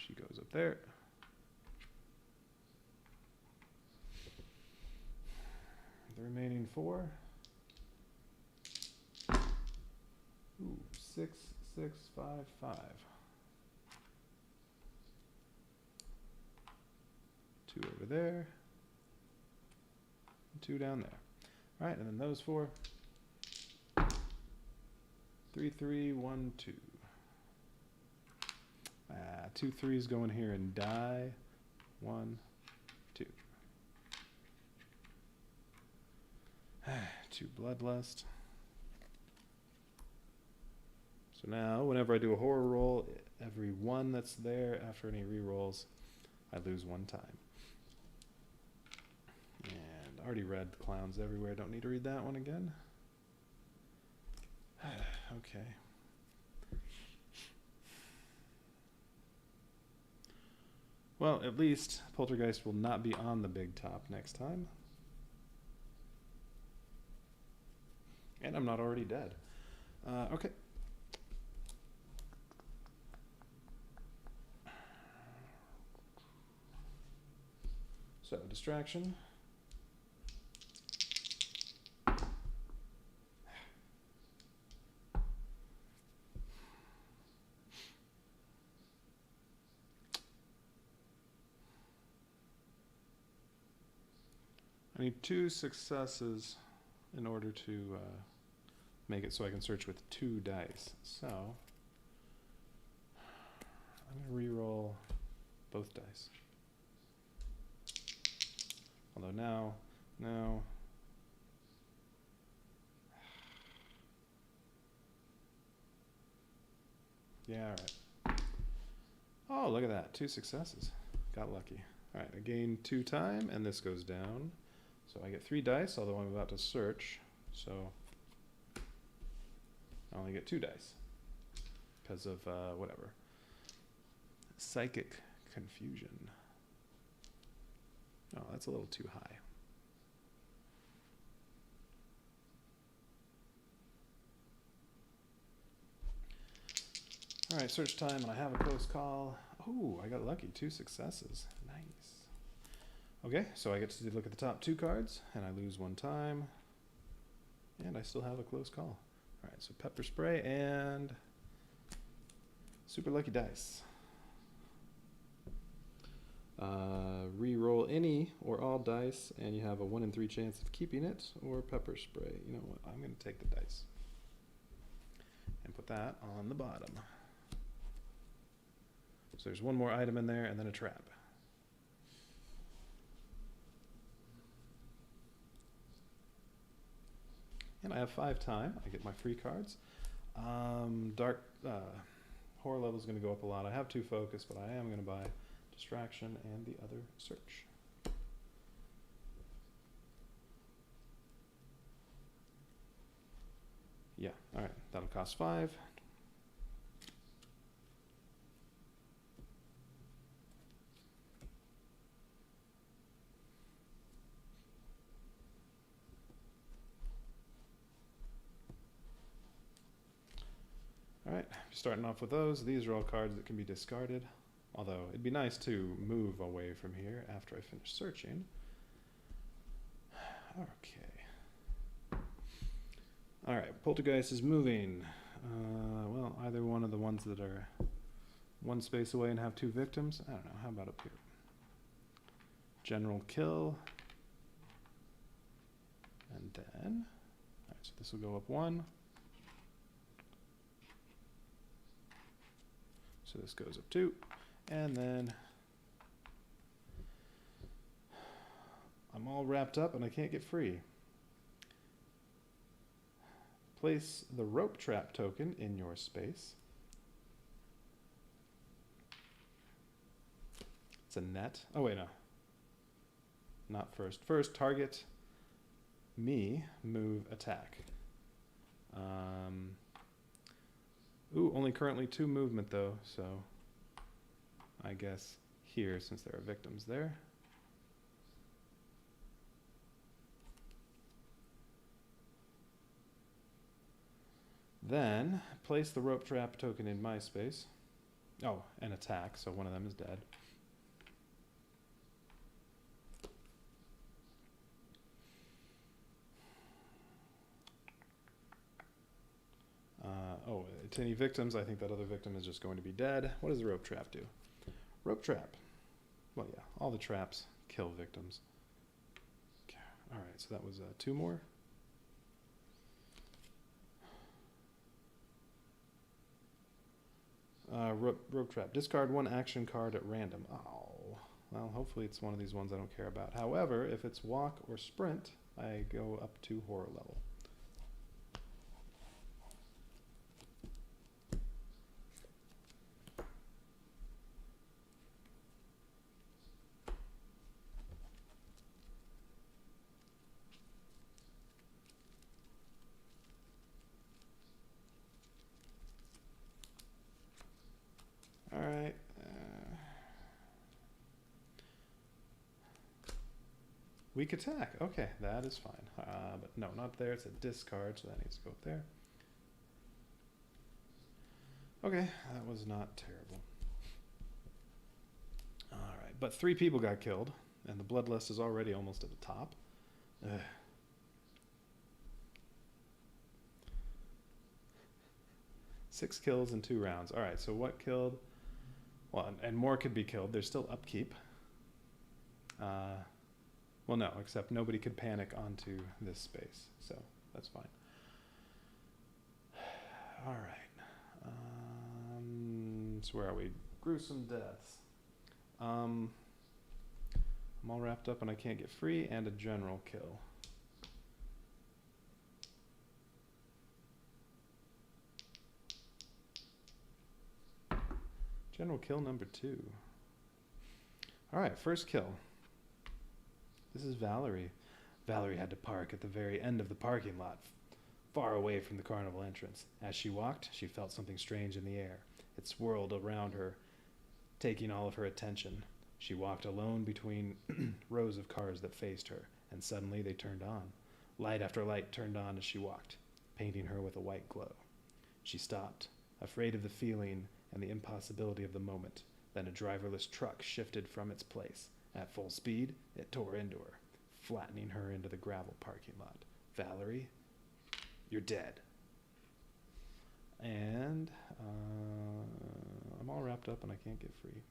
She goes up there. The remaining 4. Ooh, 6655. 2 over there. 2 down there. All right, and then those 4. 3, 3, 1, 2. 2 3s going here and die. 1, 2. 2 bloodlust. So now, whenever I do a horror roll, every 1 that's there after any rerolls, I lose 1 time. And I already read the clowns everywhere. Don't need to read that one again. Okay. Well, at least Poltergeist will not be on the big top next time. And I'm not already dead. Okay. So, distraction. I need 2 successes in order to make it so I can search with 2 dice. So, I'm going to re-roll both dice. Although now, no. Yeah, all right. Oh, look at that. 2 successes. Got lucky. All right, I gain 2 time, and this goes down. So I get 3 dice, although I'm about to search. So I only get 2 dice because of whatever. Psychic confusion. Oh, that's a little too high. All right, search time, and I have a close call. Oh, I got lucky. 2 successes. Nice. Okay, so I get to look at the top 2 cards, and I lose 1 time. And I still have a close call. All right, so pepper spray and super lucky dice. Re-roll any or all dice, and you have a 1 in 3 chance of keeping it, or pepper spray. You know what? I'm going to take the dice and put that on the bottom. So there's 1 more item in there, and then a trap. And I have 5 time. I get my free cards. Dark horror level is going to go up a lot. I have 2 focus, but I am going to buy distraction and the other search. Yeah, all right. That'll cost 5. All right, starting off with those. These are all cards that can be discarded. Although it'd be nice to move away from here after I finish searching. Okay. All right, Poltergeist is moving. Well, either one of the ones that are 1 space away and have 2 victims. I don't know. How about up here? General kill. And then, all right, so this will go up 1. So this goes up 2. And then I'm all wrapped up and I can't get free. Place the rope trap token in your space. It's a net. Oh, wait, no. Not first. First, target me, move, attack. Ooh, only currently 2 movement though, so I guess here, since there are victims there. Then, place the rope trap token in my space. Oh, and attack, so one of them is dead. Oh, it to any victims. I think that other victim is just going to be dead. What does the rope trap do? Rope trap. Well, yeah, all the traps kill victims. Okay. All right, so that was 2 more. Rope trap. Discard 1 action card at random. Oh, well, hopefully it's one of these ones I don't care about. However, if it's walk or sprint, I go up to horror level. All right. Weak attack. Okay, that is fine. But no, not there. It's a discard, so that needs to go up there. Okay, that was not terrible. All right, but 3 people got killed, and the bloodlust is already almost at the top. Ugh. Six kills in 2 rounds. All right, so what killed? Well, and more could be killed. There's still upkeep. Well, no, except nobody could panic onto this space, so that's fine. All right. So where are we? Gruesome deaths. I'm all wrapped up and I can't get free, and a general kill. General kill number 2. All right, first kill. This is Valerie. Valerie had to park at the very end of the parking lot, far away from the carnival entrance. As she walked, she felt something strange in the air. It swirled around her, taking all of her attention. She walked alone between rows of cars that faced her, and suddenly they turned on. Light after light turned on as she walked, painting her with a white glow. She stopped, afraid of the feeling and the impossibility of the moment. Then a driverless truck shifted from its place. At full speed, it tore into her, flattening her into the gravel parking lot. Valerie, you're dead. And I'm all wrapped up and I can't get free.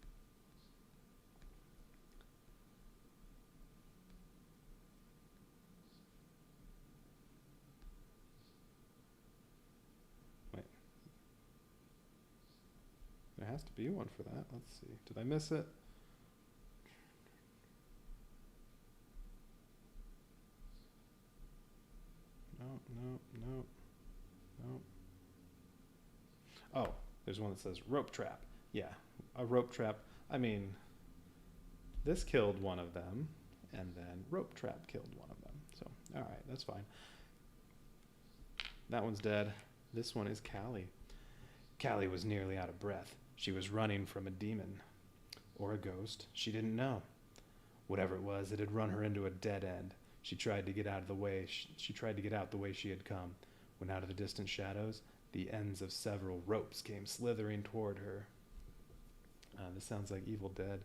Wait. There has to be one for that. Let's see. Did I miss it? No. Oh, there's one that says rope trap. Yeah, a rope trap. I mean, this killed one of them, and then rope trap killed one of them. So, all right, that's fine. That one's dead. This one is Callie. Callie was nearly out of breath. She was running from a demon. Or a ghost. She didn't know. Whatever it was, it had run her into a dead end. She tried to get out of the way. She tried to get out the way she had come. When out of the distant shadows, the ends of several ropes came slithering toward her. This sounds like Evil Dead.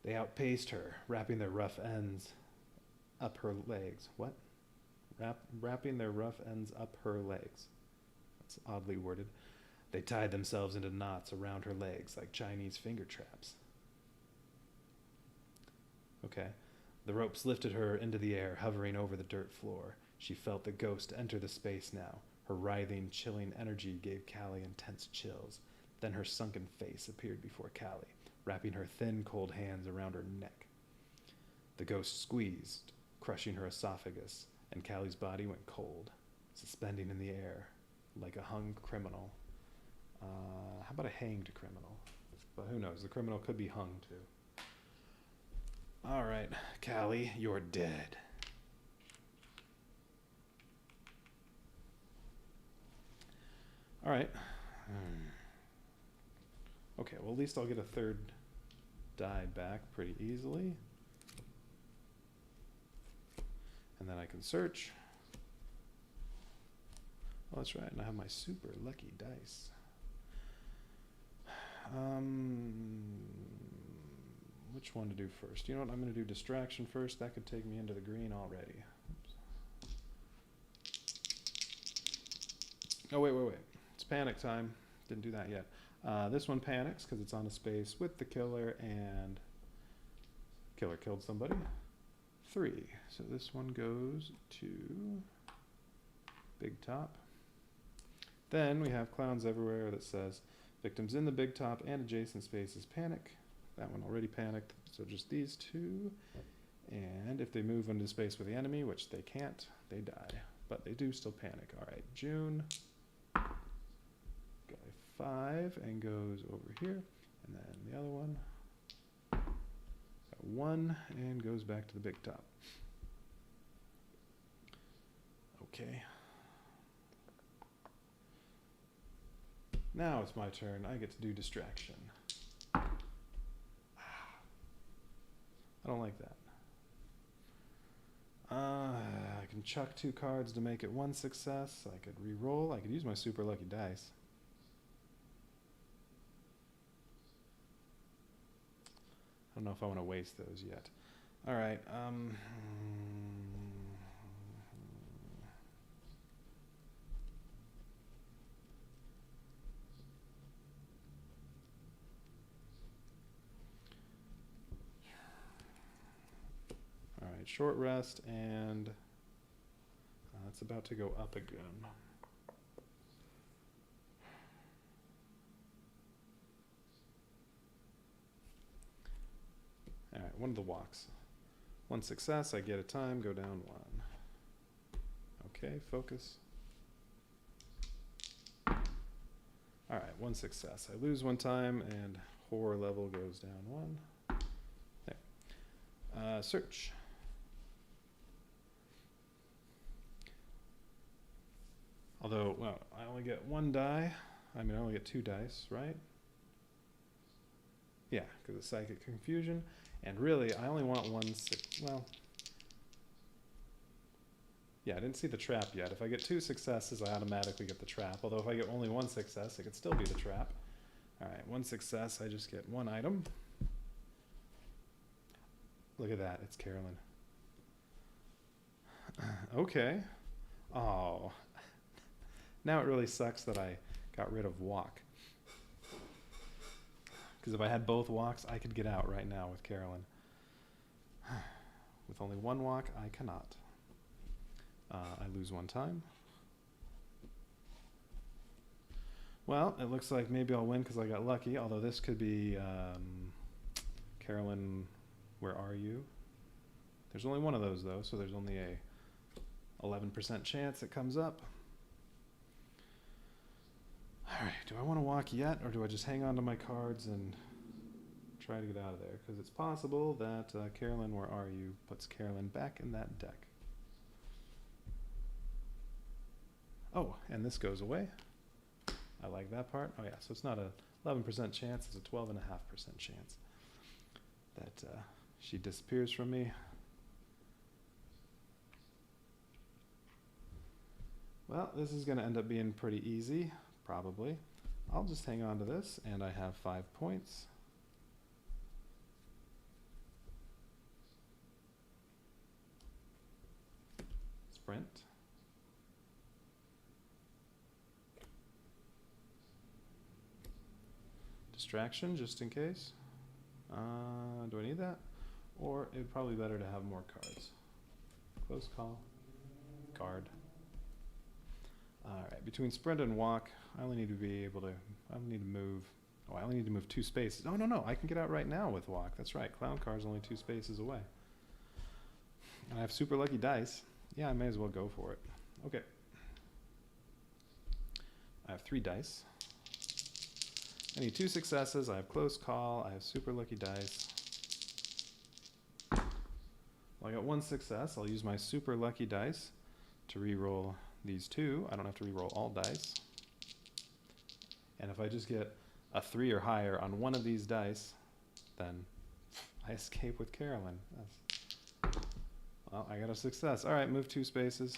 They outpaced her, wrapping their rough ends up her legs. What? Wrapping their rough ends up her legs. That's oddly worded. They tied themselves into knots around her legs like Chinese finger traps. Okay. The ropes lifted her into the air, hovering over the dirt floor. She felt the ghost enter the space now. Her writhing, chilling energy gave Callie intense chills. Then her sunken face appeared before Callie, wrapping her thin, cold hands around her neck. The ghost squeezed, crushing her esophagus, and Callie's body went cold, suspending in the air like a hung criminal. How about a hanged criminal? But who knows? The criminal could be hung too. All right, Callie, you're dead. All right. Okay, well, at least I'll get a 3rd die back pretty easily. And then I can search. Oh, that's right, and I have my super lucky dice. Which one to do first? You know what? I'm going to do distraction first. That could take me into the green already. Oops. Oh, wait. It's panic time. Didn't do that yet. This one panics because it's on a space with the killer, and killer killed somebody. 3. So this one goes to big top. Then we have clowns everywhere that says victims in the big top and adjacent spaces panic. That one already panicked, so just these 2. And if they move into space with the enemy, which they can't, they die. But they do still panic. All right, June. Got a 5 and goes over here. And then the other one. Got 1 and goes back to the big top. Okay. Now it's my turn. I get to do distraction. I don't like that. I can chuck 2 cards to make it 1 success. I could re-roll. I could use my super lucky dice. I don't know if I want to waste those yet. All right. All right, short rest, and it's about to go up again. All right, one of the walks. 1 success, I get a time, go down 1. Okay, focus. All right, 1 success. I lose 1 time, and horror level goes down 1. There. Search. Although, well, I only get 1 die. I mean, I only get 2 dice, right? Yeah, because of psychic confusion. And really, I only want 1 well, yeah, I didn't see the trap yet. If I get 2 successes, I automatically get the trap. Although if I get only 1 success, it could still be the trap. All right, 1 success, I just get 1 item. Look at that, it's Carolyn. Okay. Oh. Now it really sucks that I got rid of walk. Because if I had both walks, I could get out right now with Carolyn. With only 1 walk, I cannot. I lose 1 time. Well, it looks like maybe I'll win because I got lucky, although this could be Carolyn, where are you? There's only 1 of those, though, so there's only a 11% chance it comes up. All right, do I want to walk yet, or do I just hang on to my cards and try to get out of there? Because it's possible that Carolyn, where are you, puts Carolyn back in that deck. Oh, and this goes away. I like that part. Oh yeah, so it's not a 11% chance, it's a 12.5% chance that she disappears from me. Well, this is going to end up being pretty easy. Probably. I'll just hang on to this, and I have 5 points. Sprint. Distraction, just in case. Do I need that? Or it'd probably be better to have more cards. Close call. Guard. Alright, between sprint and walk, I only need to be able to, I only need to move, oh, I only need to move 2 spaces. Oh, no, I can get out right now with walk. That's right, clown car's only 2 spaces away. And I have super lucky dice. Yeah, I may as well go for it. Okay. I have 3 dice. I need 2 successes. I have close call. I have super lucky dice. Well, I got 1 success. I'll use my super lucky dice to re-roll these 2. I don't have to re-roll all dice. And if I just get a 3 or higher on 1 of these dice, then I escape with Carolyn. Well, I got a success. All right, move 2 spaces.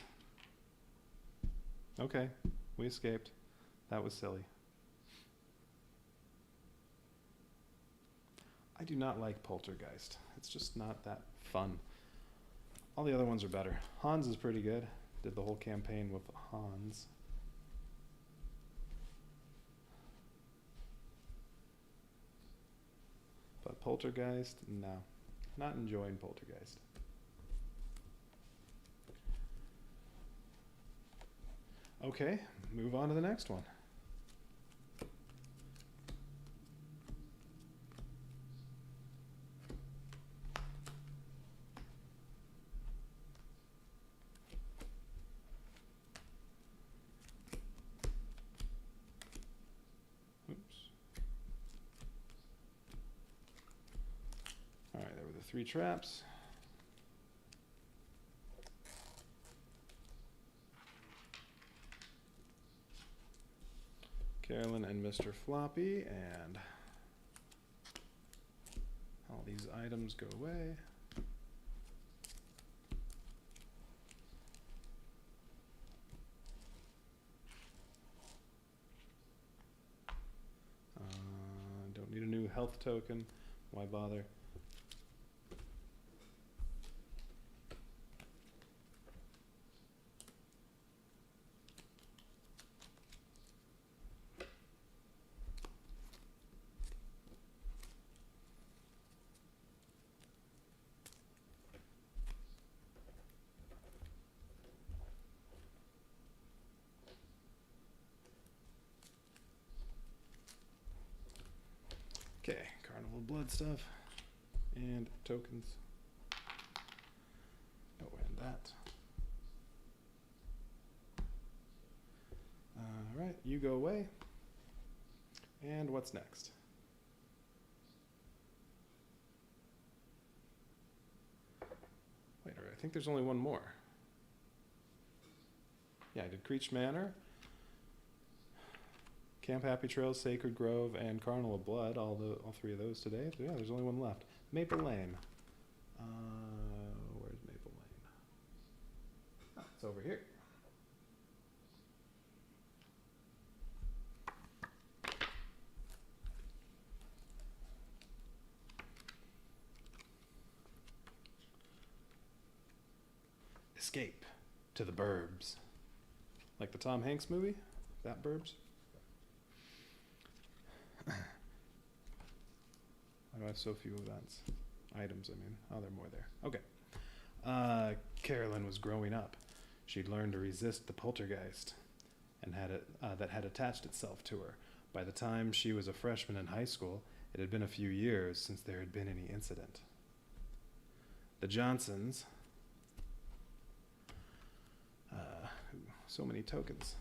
Okay, we escaped. That was silly. I do not like Poltergeist. It's just not that fun. All the other ones are better. Hans is pretty good. Did the whole campaign with Hans. Poltergeist? No. Not enjoying Poltergeist. Okay, move on to the next one. Alright, there were the 3 traps. Carolyn and Mr. Floppy, and all these items go away. Don't need a new health token. Why bother? Okay, Carnival Blood stuff and tokens. Oh, and that. Alright, you go away. And what's next? Wait, I think there's only one more. Yeah, I did Creech Manor, Camp Happy Trails, Sacred Grove, and Carnival of Blood. All 3 of those today. So yeah, there's only one left. Maple Lane. Where's Maple Lane? Oh, it's over here. Escape to the burbs. Like the Tom Hanks movie? That burbs? Why do I have so few events? Items, I mean. Oh, there are more there. Okay. Carolyn was growing up. She'd learned to resist the poltergeist and that had attached itself to her. By the time she was a freshman in high school, it had been a few years since there had been any incident. The Johnsons... so many tokens.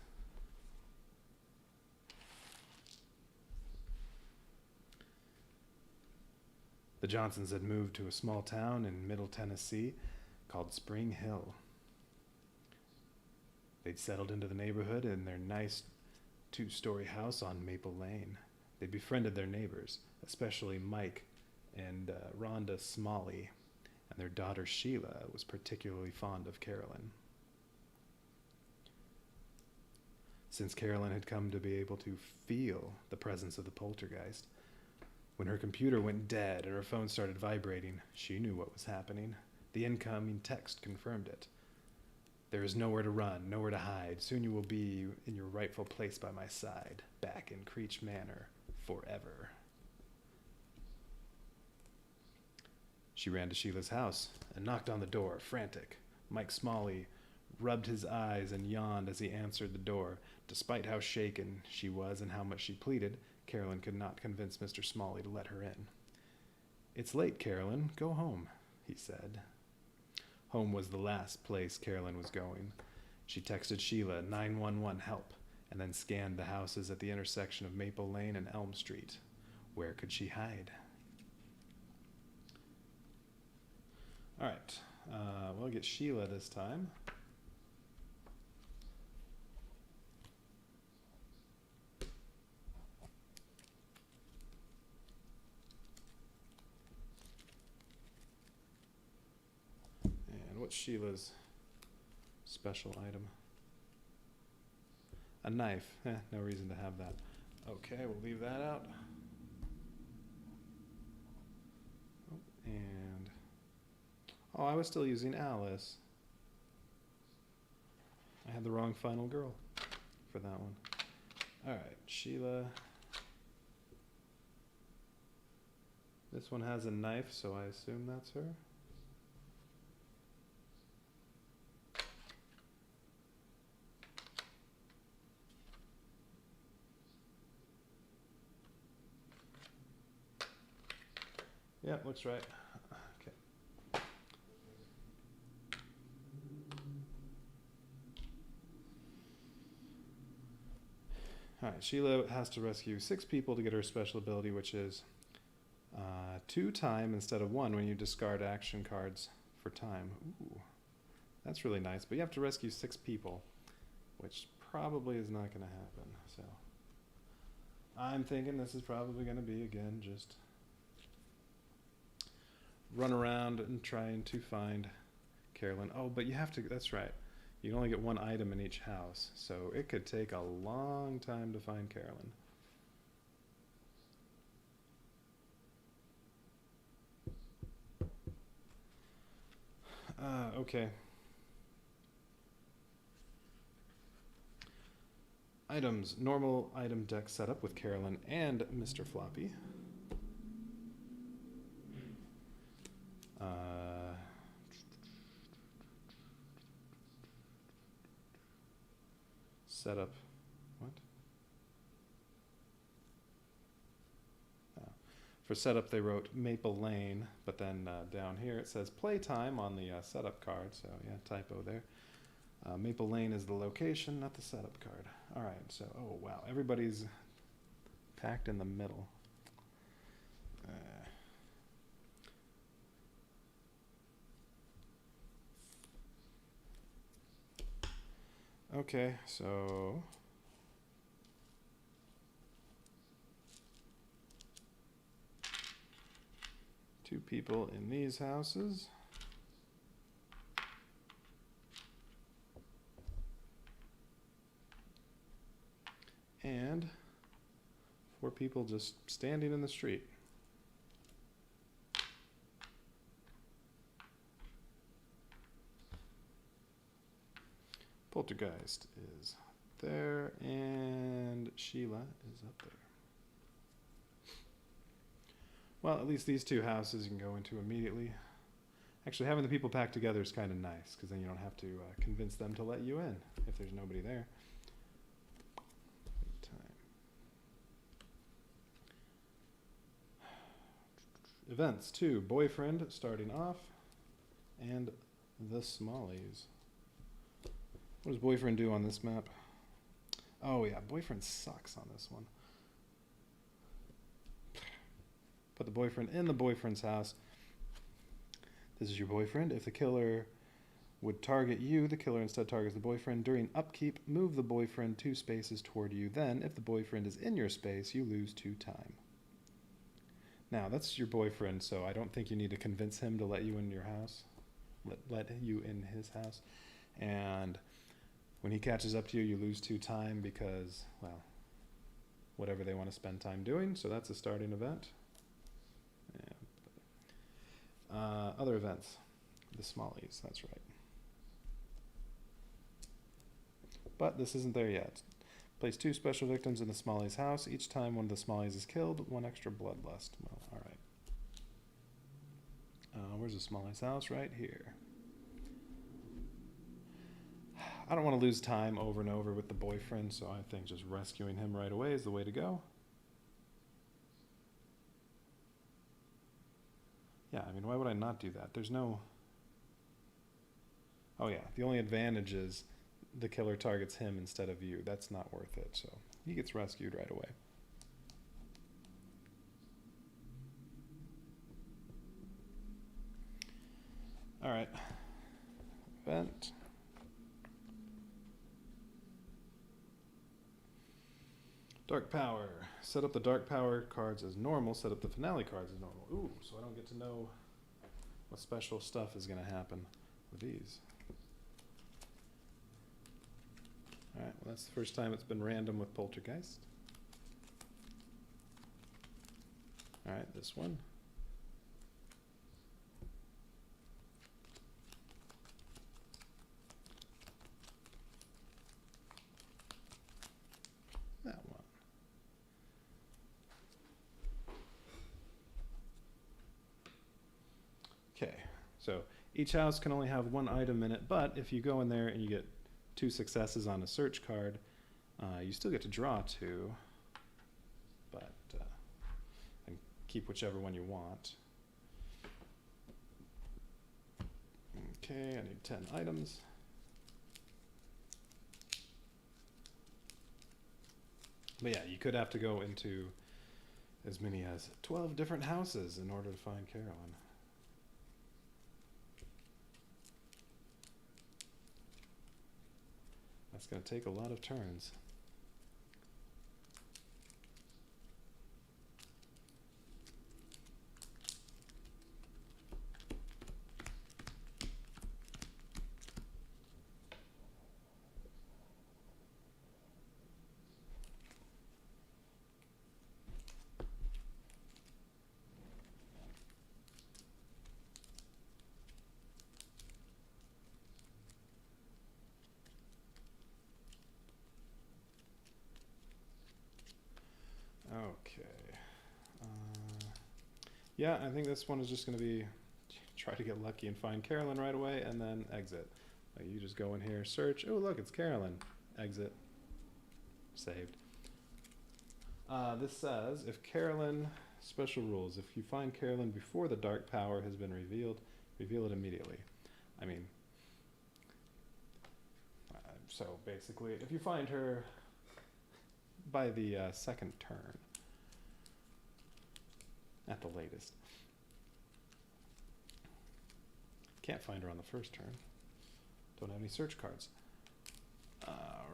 The Johnsons had moved to a small town in Middle Tennessee called Spring Hill. They'd settled into the neighborhood in their nice 2-story house on Maple Lane. They befriended their neighbors, especially Mike and Rhonda Smalley, and their daughter Sheila was particularly fond of Carolyn. Since Carolyn had come to be able to feel the presence of the poltergeist, when her computer went dead and her phone started vibrating, she knew what was happening. The incoming text confirmed it. There is nowhere to run, nowhere to hide. Soon you will be in your rightful place by my side, back in Creech Manor, forever. She ran to Sheila's house and knocked on the door, frantic. Mike Smalley rubbed his eyes and yawned as he answered the door. Despite how shaken she was and how much she pleaded, Carolyn could not convince Mr. Smalley to let her in. "It's late, Carolyn. Go home," he said. Home was the last place Carolyn was going. She texted Sheila 911 help and then scanned the houses at the intersection of Maple Lane and Elm Street. Where could she hide? All right, we'll get Sheila this time. What's Sheila's special item? A knife. No reason to have that. Okay, we'll leave that out. And I was still using Alice. I had the wrong final girl for that one. All right, Sheila. This one has a knife, so I assume that's her. Yeah, looks right. Okay. Alright, Sheila has to rescue 6 people to get her special ability, which is 2 time instead of 1 when you discard action cards for time. Ooh, that's really nice, but you have to rescue 6 people, which probably is not going to happen. So I'm thinking this is probably going to be, again, just run around and trying to find Carolyn. Oh, but you have to, that's right. You can only get 1 item in each house, so it could take a long time to find Carolyn. Okay. Items. Normal item deck setup with Carolyn and Mr. Floppy. Setup. What? For setup, they wrote Maple Lane, but then down here it says Playtime on the setup card, so yeah, typo there. Maple Lane is the location, not the setup card. All right, so, oh wow, everybody's packed in the middle. Okay, so two people in these houses. And 4 people just standing in the street. Poltergeist is there, and Sheila is up there. Well, at least these 2 houses you can go into immediately. Actually, having the people packed together is kind of nice, because then you don't have to convince them to let you in if there's nobody there. Events 2, boyfriend starting off, and the Smallies. What does boyfriend do on this map? Oh yeah, boyfriend sucks on this one. Put the boyfriend in the boyfriend's house. This is your boyfriend. If the killer would target you, the killer instead targets the boyfriend. During upkeep, move the boyfriend 2 spaces toward you. Then, if the boyfriend is in your space, you lose 2 time. Now, that's your boyfriend, so I don't think you need to convince him to let you in your house. Let you in his house. And when he catches up to you, you lose 2 time because, well, whatever they want to spend time doing. So that's a starting event. Yeah. Other events. The Smallies, that's right. But this isn't there yet. Place 2 special victims in the Smallies' house. Each time one of the Smallies is killed, 1 extra bloodlust. Well, alright. Where's the Smallies' house? Right here. I don't want to lose time over and over with the boyfriend, so I think just rescuing him right away is the way to go. Yeah, I mean, why would I not do that? There's no... Oh yeah, the only advantage is the killer targets him instead of you. That's not worth it, so he gets rescued right away. Alright. Event. Dark Power. Set up the Dark Power cards as normal. Set up the Finale cards as normal. Ooh, so I don't get to know what special stuff is going to happen with these. Alright, well that's the first time it's been random with Poltergeist. Alright, this one. That one. So each house can only have one item in it, but if you go in there and you get 2 successes on a search card, you still get to draw 2, but and keep whichever one you want. Okay, I need 10 items. But yeah, you could have to go into as many as 12 different houses in order to find Carolyn. That's going to take a lot of turns. Okay. Yeah, I think this one is just going to be try to get lucky and find Carolyn right away and then exit. Like you just go in here, search. Oh, look, it's Carolyn. Exit. Saved. This says, if Carolyn, special rules, if you find Carolyn before the dark power has been revealed, reveal it immediately. I mean, so basically, if you find her by the second turn, at the latest. Can't find her on the first turn. Don't have any search cards.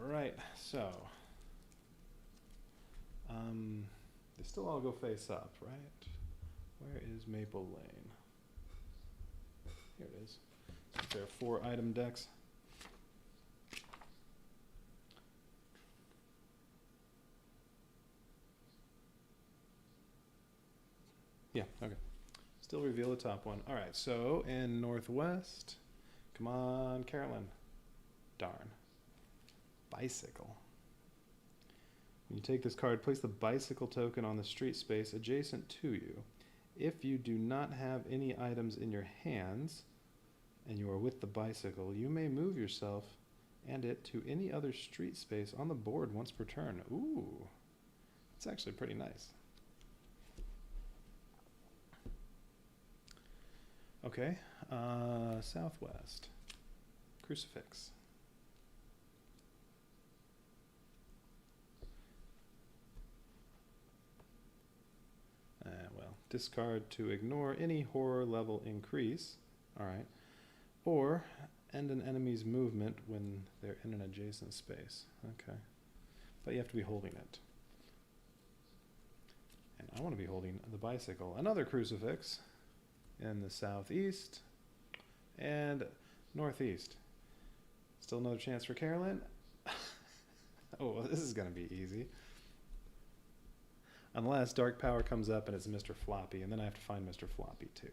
Right, so they still all go face up, right? Where is Maple Lane? Here it is. So there are 4 item decks. Yeah, okay. Still reveal the top one. All right, so in Northwest, come on, Carolyn. Darn. Bicycle. When you take this card, place the bicycle token on the street space adjacent to you. If you do not have any items in your hands and you are with the bicycle, you may move yourself and it to any other street space on the board once per turn. Ooh, that's actually pretty nice. Okay, Southwest. Crucifix. Well, discard to ignore any horror level increase. Alright. Or end an enemy's movement when they're in an adjacent space. Okay. But you have to be holding it. And I want to be holding the bicycle. Another crucifix in the southeast and northeast. Still another chance for Carolyn. Oh, well, this is going to be easy. Unless Dark Power comes up and it's Mr. Floppy, and then I have to find Mr. Floppy too.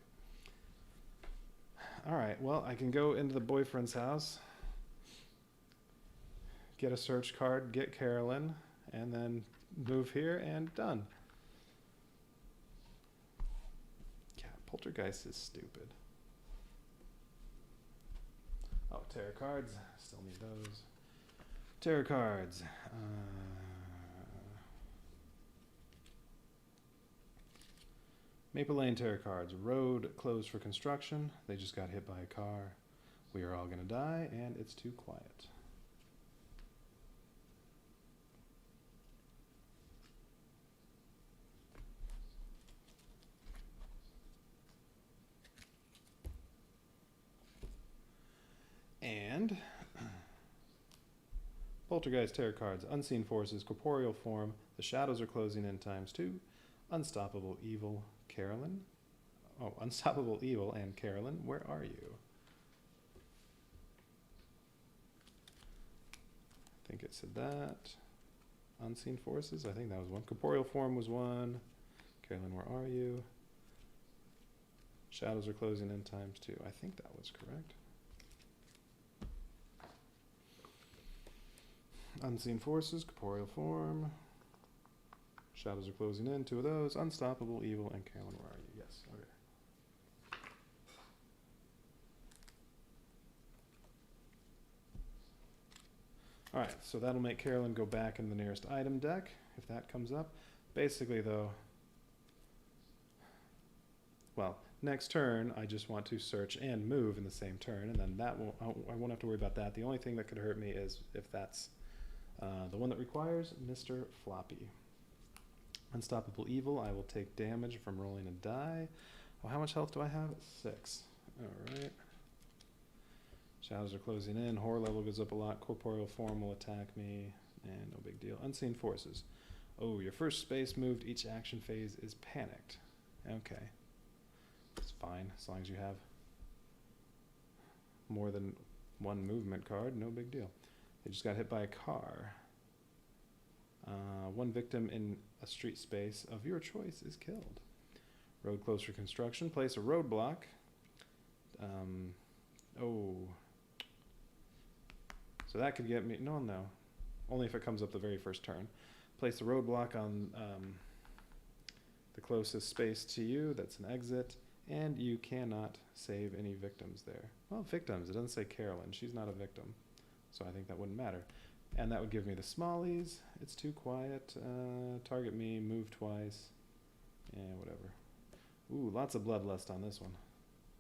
Alright, well, I can go into the boyfriend's house, get a search card, get Carolyn, and then move here and done. Yeah, Poltergeist is stupid. Oh, tarot cards. Still need those. Tarot cards. Maple Lane tarot cards. Road closed for construction. They just got hit by a car. We are all going to die, and it's too quiet. And Poltergeist tarot cards. Unseen forces, corporeal form. The shadows are closing in ×2. Unstoppable evil. Carolyn? Oh, Unstoppable Evil and Carolyn, where are you? I think it said that. Unseen Forces, I think that was one. Corporeal Form was one. Carolyn, where are you? Shadows are closing in ×2. I think that was correct. Unseen Forces, Corporeal Form. Shadows are closing in, 2 of those. Unstoppable, Evil, and Carolyn, where are you? Yes, okay. Alright, so that'll make Carolyn go back in the nearest item deck, if that comes up. Basically, though, well, next turn, I just want to search and move in the same turn, and then that won't, I won't have to worry about that. The only thing that could hurt me is if that's the one that requires Mr. Floppy. Unstoppable Evil, I will take damage from rolling a die. Well, how much health do I have? 6. Alright. Shadows are closing in. Horror level goes up a lot. Corporeal form will attack me. And no big deal. Unseen forces. Oh, your first space moved each action phase is panicked. Okay. It's fine, as long as you have more than one movement card, no big deal. They just got hit by a car. One victim in a street space of your choice is killed. Road closed for construction. Place a roadblock. Oh. So that could get me, no. Only if it comes up the very first turn. Place a roadblock on the closest space to you. That's an exit. And you cannot save any victims there. Well, victims. It doesn't say Carolyn. She's not a victim. So I think that wouldn't matter. And that would give me the smallies. It's too quiet. Target me. Move twice. Yeah, whatever. Ooh, lots of bloodlust on this one.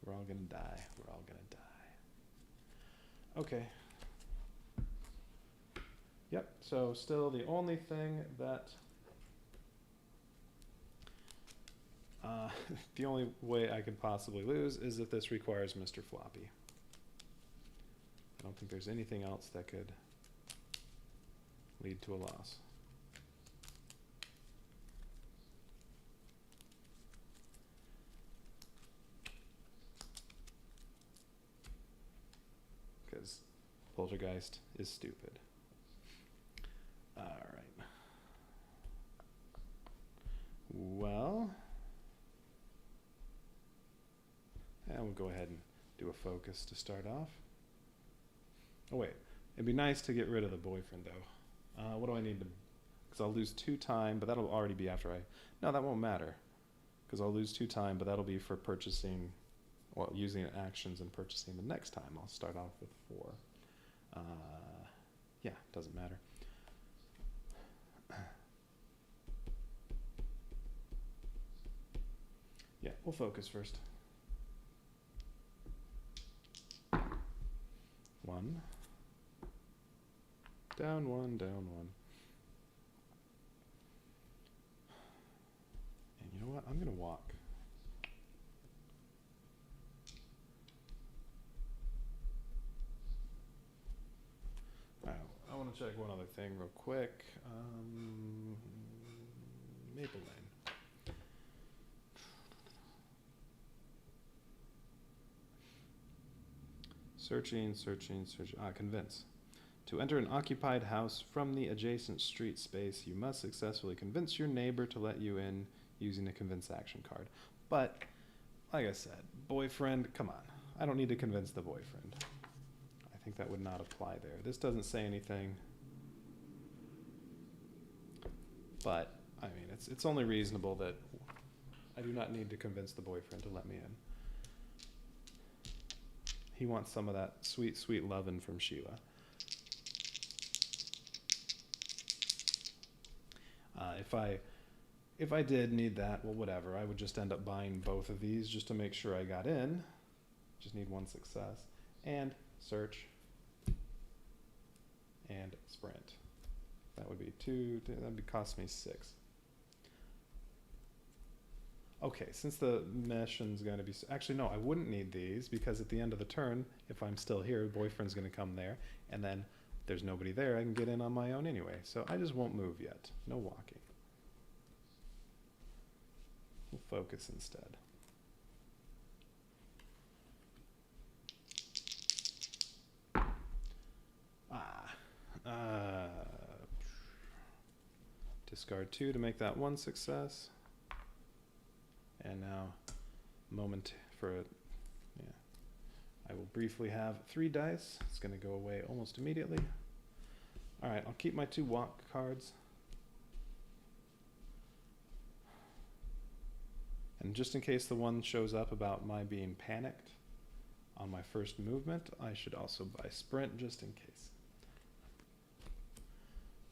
We're all gonna die. We're all gonna die. Okay. Yep, so still the only thing that... the only way I could possibly lose is if this requires Mr. Floppy. I don't think there's anything else that could lead to a loss. Because Poltergeist is stupid. Alright. Well... and we'll go ahead and do a focus to start off. Oh wait, it'd be nice to get rid of the boyfriend though. What do I need to, because I'll lose 2 time, but that'll already be after I, no, that won't matter. Because I'll lose 2 time, but that'll be for purchasing, well, using actions and purchasing the next time. I'll start off with 4. Yeah, doesn't matter. Yeah, we'll focus first. 1. Down 1, down 1. And you know what? I'm going to walk. Alright, I want to check one other thing real quick. Maple Lane. Searching. Convince. To enter an occupied house from the adjacent street space, you must successfully convince your neighbor to let you in using a convince action card. But, like I said, boyfriend, come on. I don't need to convince the boyfriend. I think that would not apply there. This doesn't say anything. But, I mean, it's only reasonable that I do not need to convince the boyfriend to let me in. He wants some of that sweet, sweet lovin' from Sheila. If I did need that, well, whatever. I would just end up buying both of these just to make sure I got in. Just need 1 success. And search. And sprint. That would be 2. That would cost me 6. Okay, since the mission's going to be... Actually, no, I wouldn't need these because at the end of the turn, if I'm still here, boyfriend's going to come there. And then if there's nobody there, I can get in on my own anyway. So I just won't move yet. No walking. We'll focus instead. Discard 2 to make that 1 success. And now, moment for it. Yeah. I will briefly have 3 dice. It's going to go away almost immediately. Alright, I'll keep my 2 walk cards. And just in case the one shows up about my being panicked on my first movement, I should also buy sprint just in case.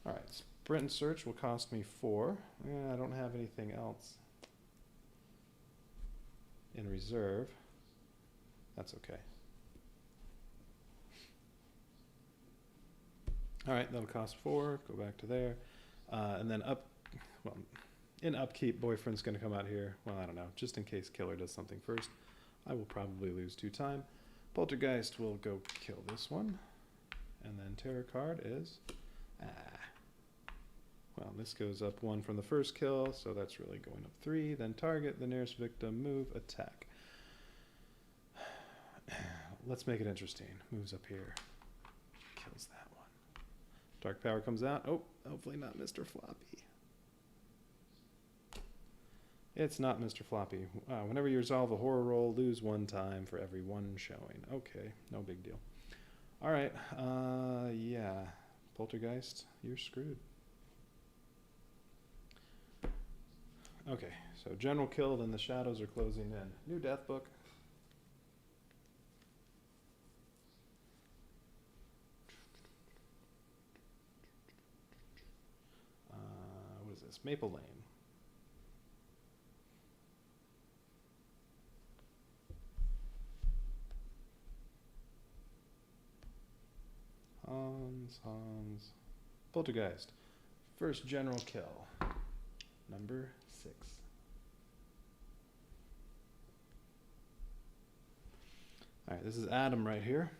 Alright, sprint and search will cost me 4. I don't have anything else in reserve. That's okay. Alright, that'll cost 4. Go back to there. And then in upkeep, boyfriend's going to come out here. Well, I don't know. Just in case killer does something first. I will probably lose 2 time. Poltergeist will go kill this one. And then terror card is... Well, this goes up 1 from the first kill, so that's really going up 3. Then target the nearest victim, move, attack. Let's make it interesting. Moves up here. Kills that one. Dark power comes out. Oh, hopefully not Mr. Floppy. It's not Mr. Floppy. Whenever you resolve a horror roll, lose 1 time for every 1 showing. Okay, no big deal. Alright, yeah. Poltergeist, you're screwed. Okay, so general kill, then the shadows are closing in. New death book. What is this? Maple Lane. Hans. Poltergeist. First general kill. Number 6. Alright, this is Adam right here.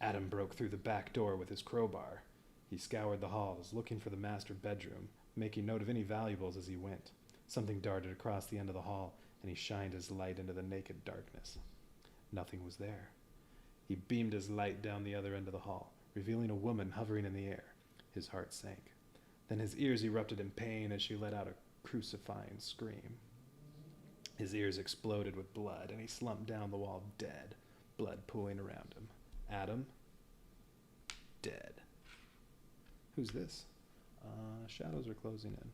Adam broke through the back door with his crowbar. He scoured the halls, looking for the master bedroom, making note of any valuables as he went. Something darted across the end of the hall, and he shined his light into the naked darkness. Nothing was there. He beamed his light down the other end of the hall, revealing a woman hovering in the air. His heart sank. Then his ears erupted in pain as she let out a crucifying scream. His ears exploded with blood, and he slumped down the wall dead, blood pooling around him. Adam, dead. Who's this? Shadows are closing in.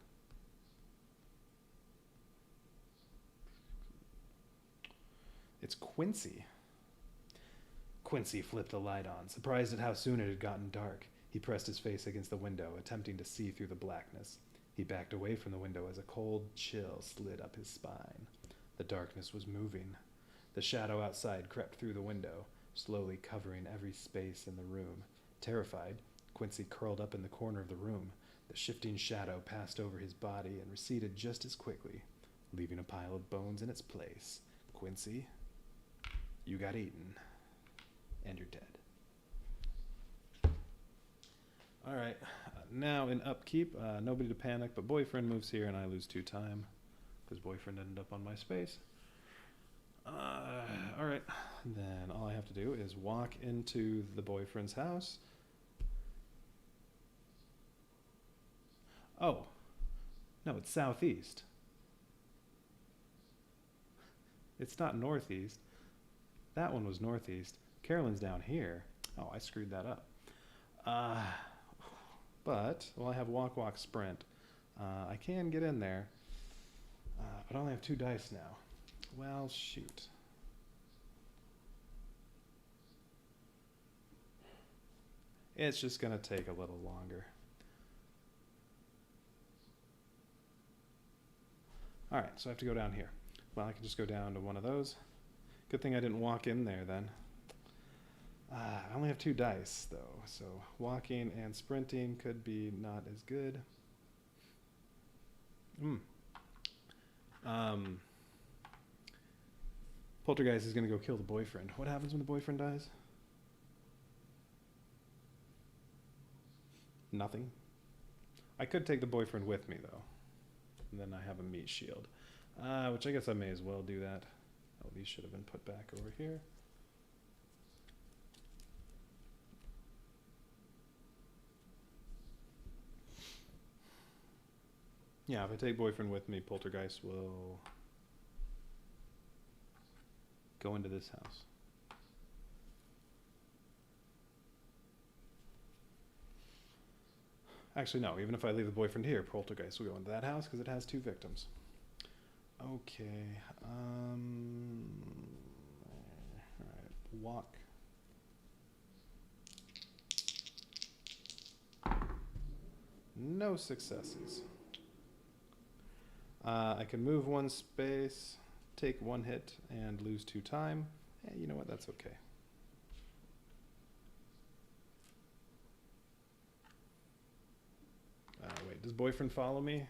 It's Quincy. Quincy flipped the light on, surprised at how soon it had gotten dark. He pressed his face against the window, attempting to see through the blackness. He backed away from the window as a cold chill slid up his spine. The darkness was moving. The shadow outside crept through the window, slowly covering every space in the room. Terrified, Quincy curled up in the corner of the room. The shifting shadow passed over his body and receded just as quickly, leaving a pile of bones in its place. Quincy, you got eaten. And you're dead. Alright, now in upkeep, nobody to panic, but boyfriend moves here and I lose 2 time, because boyfriend ended up on my space. Alright, then all I have to do is walk into the boyfriend's house. Oh, no, it's southeast. It's not northeast. That one was northeast. Carolyn's down here. Oh, I screwed that up. But, well, I have walk, sprint. I can get in there, but I only have 2 dice now. Well, shoot. It's just going to take a little longer. Alright, so I have to go down here. Well, I can just go down to one of those. Good thing I didn't walk in there then. I only have 2 dice, though, so walking and sprinting could be not as good. Poltergeist is going to go kill the boyfriend. What happens when the boyfriend dies? Nothing. I could take the boyfriend with me, though. And then I have a meat shield. Which I guess I may as well do that. Oh, these should have been put back over here. Yeah, if I take boyfriend with me, Poltergeist will go into this house. Actually, no. Even if I leave the boyfriend here, Poltergeist will go into that house because it has 2 victims. Okay. Alright. Walk. No successes. I can move one space, take one hit, and lose 2 time. You know what? That's okay. Wait, does boyfriend follow me?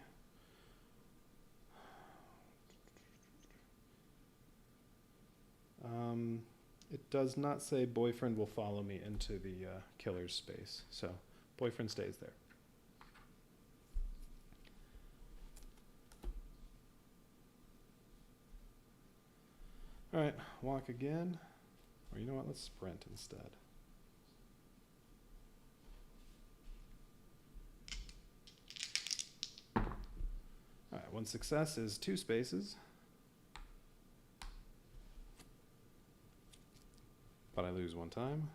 It does not say boyfriend will follow me into the killer's space, so boyfriend stays there. All right, walk again. Or you know what, let's sprint instead. All right, 1 success is 2 spaces. But I lose 1 time.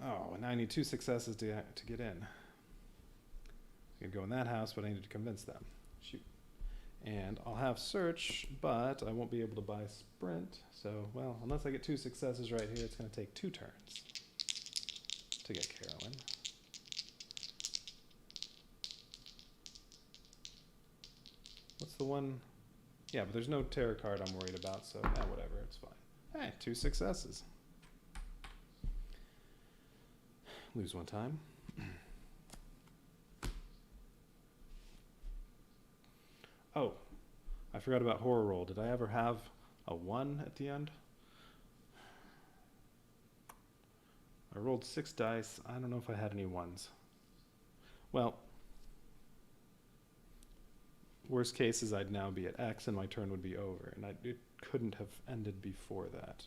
Oh, and now I need 2 successes to get in. I could go in that house, but I need to convince them. Shoot. And I'll have search, but I won't be able to buy sprint. So, well, unless I get 2 successes right here, it's going to take 2 turns to get Carolyn. What's the one? Yeah, but there's no tarot card I'm worried about, so whatever, it's fine. Hey, 2 successes. Lose 1 time. Oh, I forgot about horror roll. Did I ever have a 1 at the end? I rolled 6 dice. I don't know if I had any 1s. Well, worst case is I'd now be at X and my turn would be over, and it couldn't have ended before that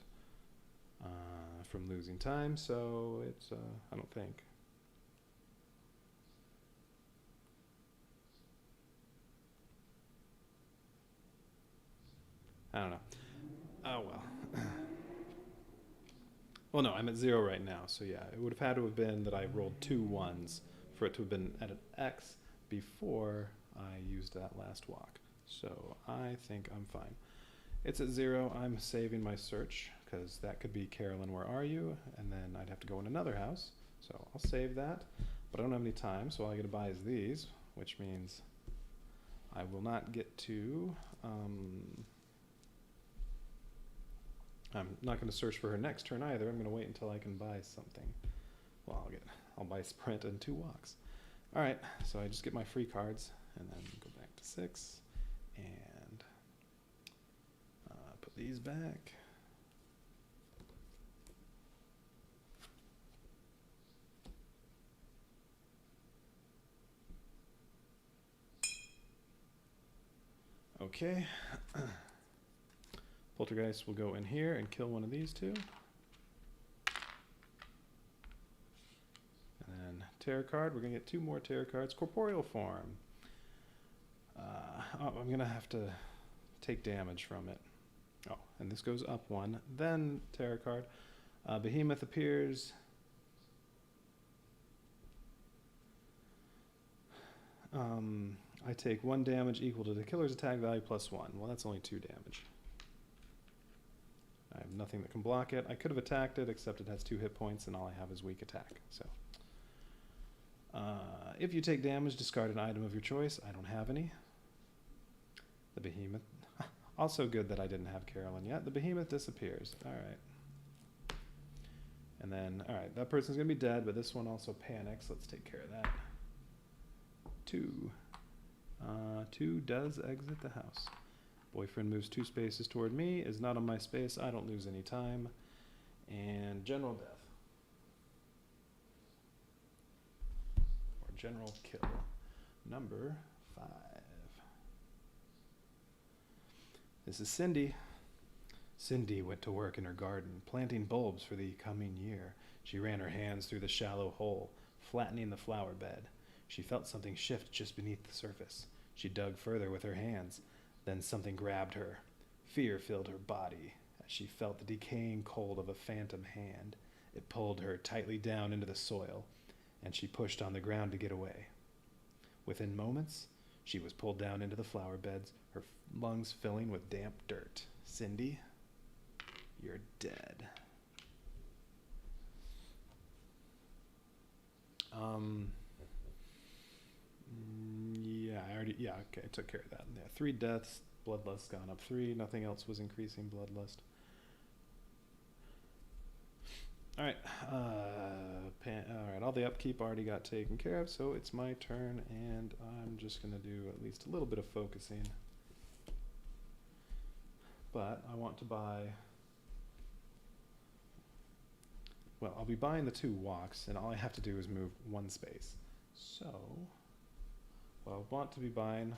from losing time, so it's, I don't think. I don't know. Oh, well. Well, no, I'm at 0 right now, so yeah, it would have had to have been that I rolled 2 1s for it to have been at an X before I used that last walk. So I think I'm fine. It's at 0. I'm saving my search because that could be Carolyn, where are you? And then I'd have to go in another house. So I'll save that, but I don't have any time, so all I get to buy is these, which means I will not get to, I'm not going to search for her next turn either. I'm going to wait until I can buy something. Well, I'll buy sprint and 2 walks. All right, so I just get my free cards and then go back to 6 and put these back. Okay. Poltergeist will go in here and kill one of these 2. And then tarot card, we're going to get 2 more tarot cards. Corporeal form. I'm going to have to take damage from it. Oh, and this goes up 1. Then tarot card. Behemoth appears. I take 1 damage equal to the killer's attack value plus 1. Well, that's only 2 damage. I have nothing that can block it. I could have attacked it, except it has 2 hit points, and all I have is weak attack. So, if you take damage, discard an item of your choice. I don't have any. The behemoth. Also good that I didn't have Carolyn yet. The behemoth disappears. All right. And then, all right, that person's going to be dead, but this one also panics. Let's take care of that. 2. 2 does exit the house. Boyfriend moves 2 spaces toward me, is not on my space. I don't lose any time. And general death. Or general kill. Number 5. This is Cindy. Cindy went to work in her garden, planting bulbs for the coming year. She ran her hands through the shallow hole, flattening the flower bed. She felt something shift just beneath the surface. She dug further with her hands. Then something grabbed her. Fear filled her body as she felt the decaying cold of a phantom hand. It pulled her tightly down into the soil, and she pushed on the ground to get away. Within moments, she was pulled down into the flower beds, her lungs filling with damp dirt. Cindy, you're dead. Yeah, okay, I took care of that. Yeah, 3 deaths, bloodlust gone up 3, nothing else was increasing bloodlust. Alright, alright, all the upkeep already got taken care of, so it's my turn, and I'm just gonna do at least a little bit of focusing. But I want to buy, well, I'll be buying the 2 walks, and all I have to do is move 1 space. So, what I want to be buying,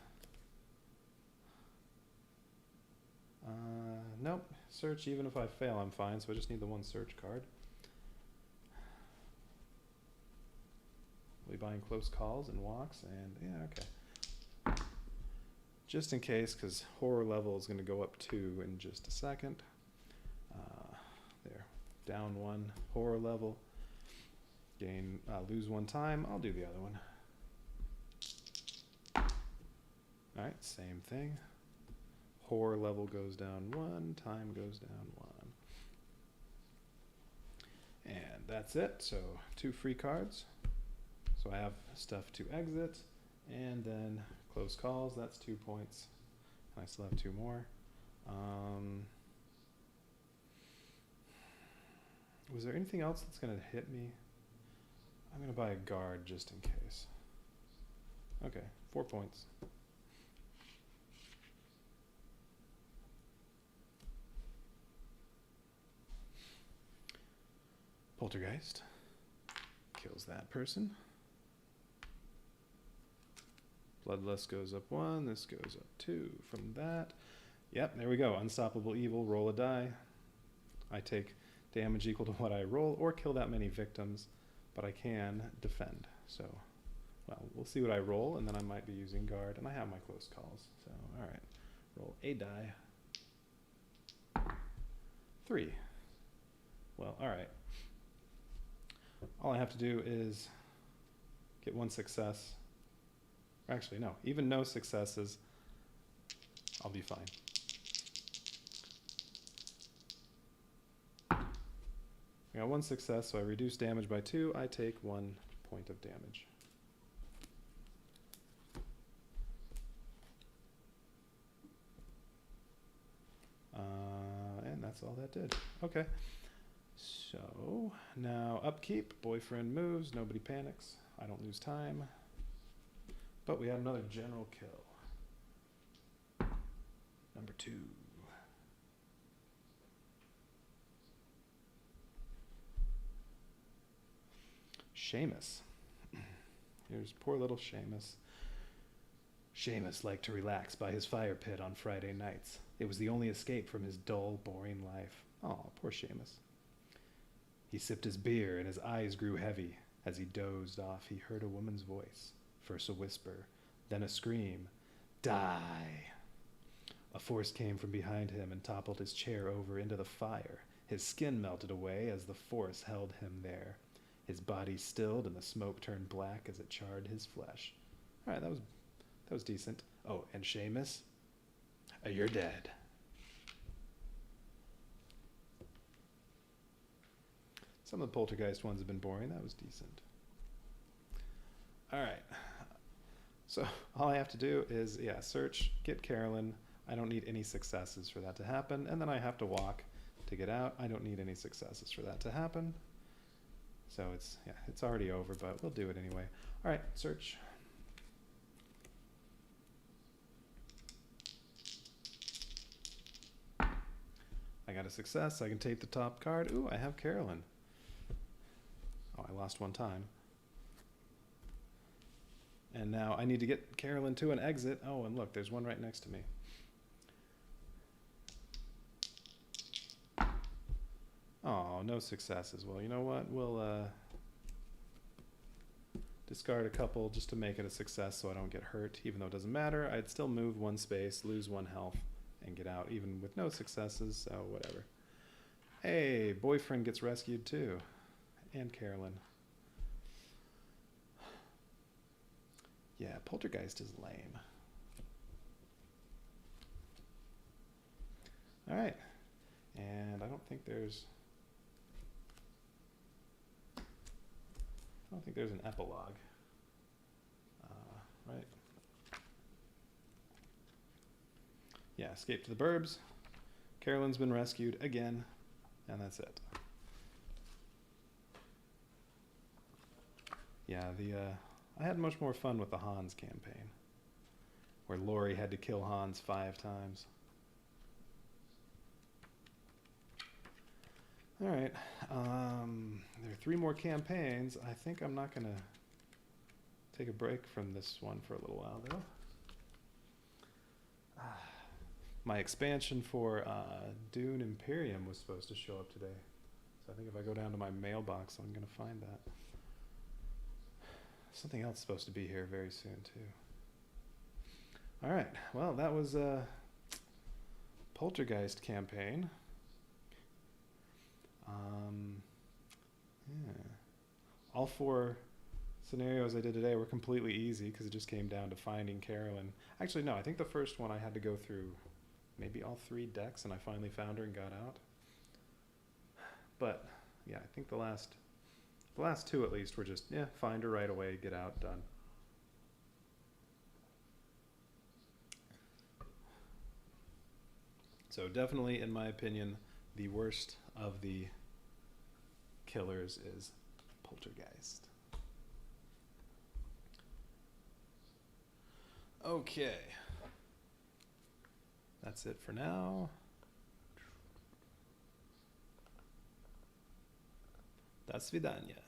nope, search, even if I fail, I'm fine, so I just need the 1 search card. We'll be buying close calls and walks, and yeah, okay. Just in case, because horror level is going to go up 2 in just a second. There, down 1, horror level. Gain, lose 1 time. I'll do the other one. Alright, same thing. Horror level goes down 1, time goes down 1. And that's it. So 2 free cards. So I have stuff to exit, and then close calls, that's 2 points. And I still have 2 more. Was there anything else that's going to hit me? I'm going to buy a guard just in case. Okay, 4 points. Poltergeist kills that person. Bloodlust goes up 1, this goes up 2 from that. Yep, there we go. Unstoppable evil, roll a die. I take damage equal to what I roll, or kill that many victims, but I can defend. So, well, we'll see what I roll, and then I might be using guard, and I have my close calls. So, alright, roll a die. 3. Well, alright. All I have to do is get 1 success. Actually, no. Even no successes, I'll be fine. I got 1 success, so I reduce damage by 2. I take 1 point of damage. And that's all that did. Okay. So, now upkeep. Boyfriend moves. Nobody panics. I don't lose time. But we had another general kill. Number 2. Seamus. Here's poor little Seamus. Seamus liked to relax by his fire pit on Friday nights. It was the only escape from his dull, boring life. Oh, poor Seamus. He sipped his beer and his eyes grew heavy. As he dozed off, he heard a woman's voice. First a whisper, then a scream. Die! A force came from behind him and toppled his chair over into the fire. His skin melted away as the force held him there. His body stilled and the smoke turned black as it charred his flesh. All right, that was decent. Oh, and Seamus, you're dead. Some of the Poltergeist ones have been boring. That was decent. All right. So all I have to do is, yeah, search, get Carolyn. I don't need any successes for that to happen. And then I have to walk to get out. I don't need any successes for that to happen. So it's already over, but we'll do it anyway. All right, search. I got a success. I can take the top card. Ooh, I have Carolyn. Oh, I lost 1 time. And now I need to get Carolyn to an exit. Oh, and look, there's one right next to me. Oh, no successes. Well, you know what? We'll discard a couple just to make it a success so I don't get hurt. Even though it doesn't matter, I'd still move 1 space, lose 1 health, and get out, even with no successes, so whatever. Hey, boyfriend gets rescued too. And Carolyn. Yeah, Poltergeist is lame. All right. And I don't think there's... don't think there's an epilogue. Right? Yeah, escape to the burbs. Carolyn's been rescued again, and that's it. Yeah, I had much more fun with the Hans campaign, where Lori had to kill Hans 5 times. All right, there are 3 more campaigns. I think I'm not gonna take a break from this one for a little while, though. My expansion for Dune Imperium was supposed to show up today. So I think if I go down to my mailbox, I'm going to find that. Something else is supposed to be here very soon, too. All right. Well, that was Poltergeist campaign. Yeah. All 4 scenarios I did today were completely easy because it just came down to finding Carolyn. Actually, no, I think the first one I had to go through maybe all 3 decks and I finally found her and got out. But yeah, I think the last 2 at least were just, yeah, find her right away, get out, done. So definitely, in my opinion, the worst of the killers is Poltergeist. Okay. That's it for now. До свидания.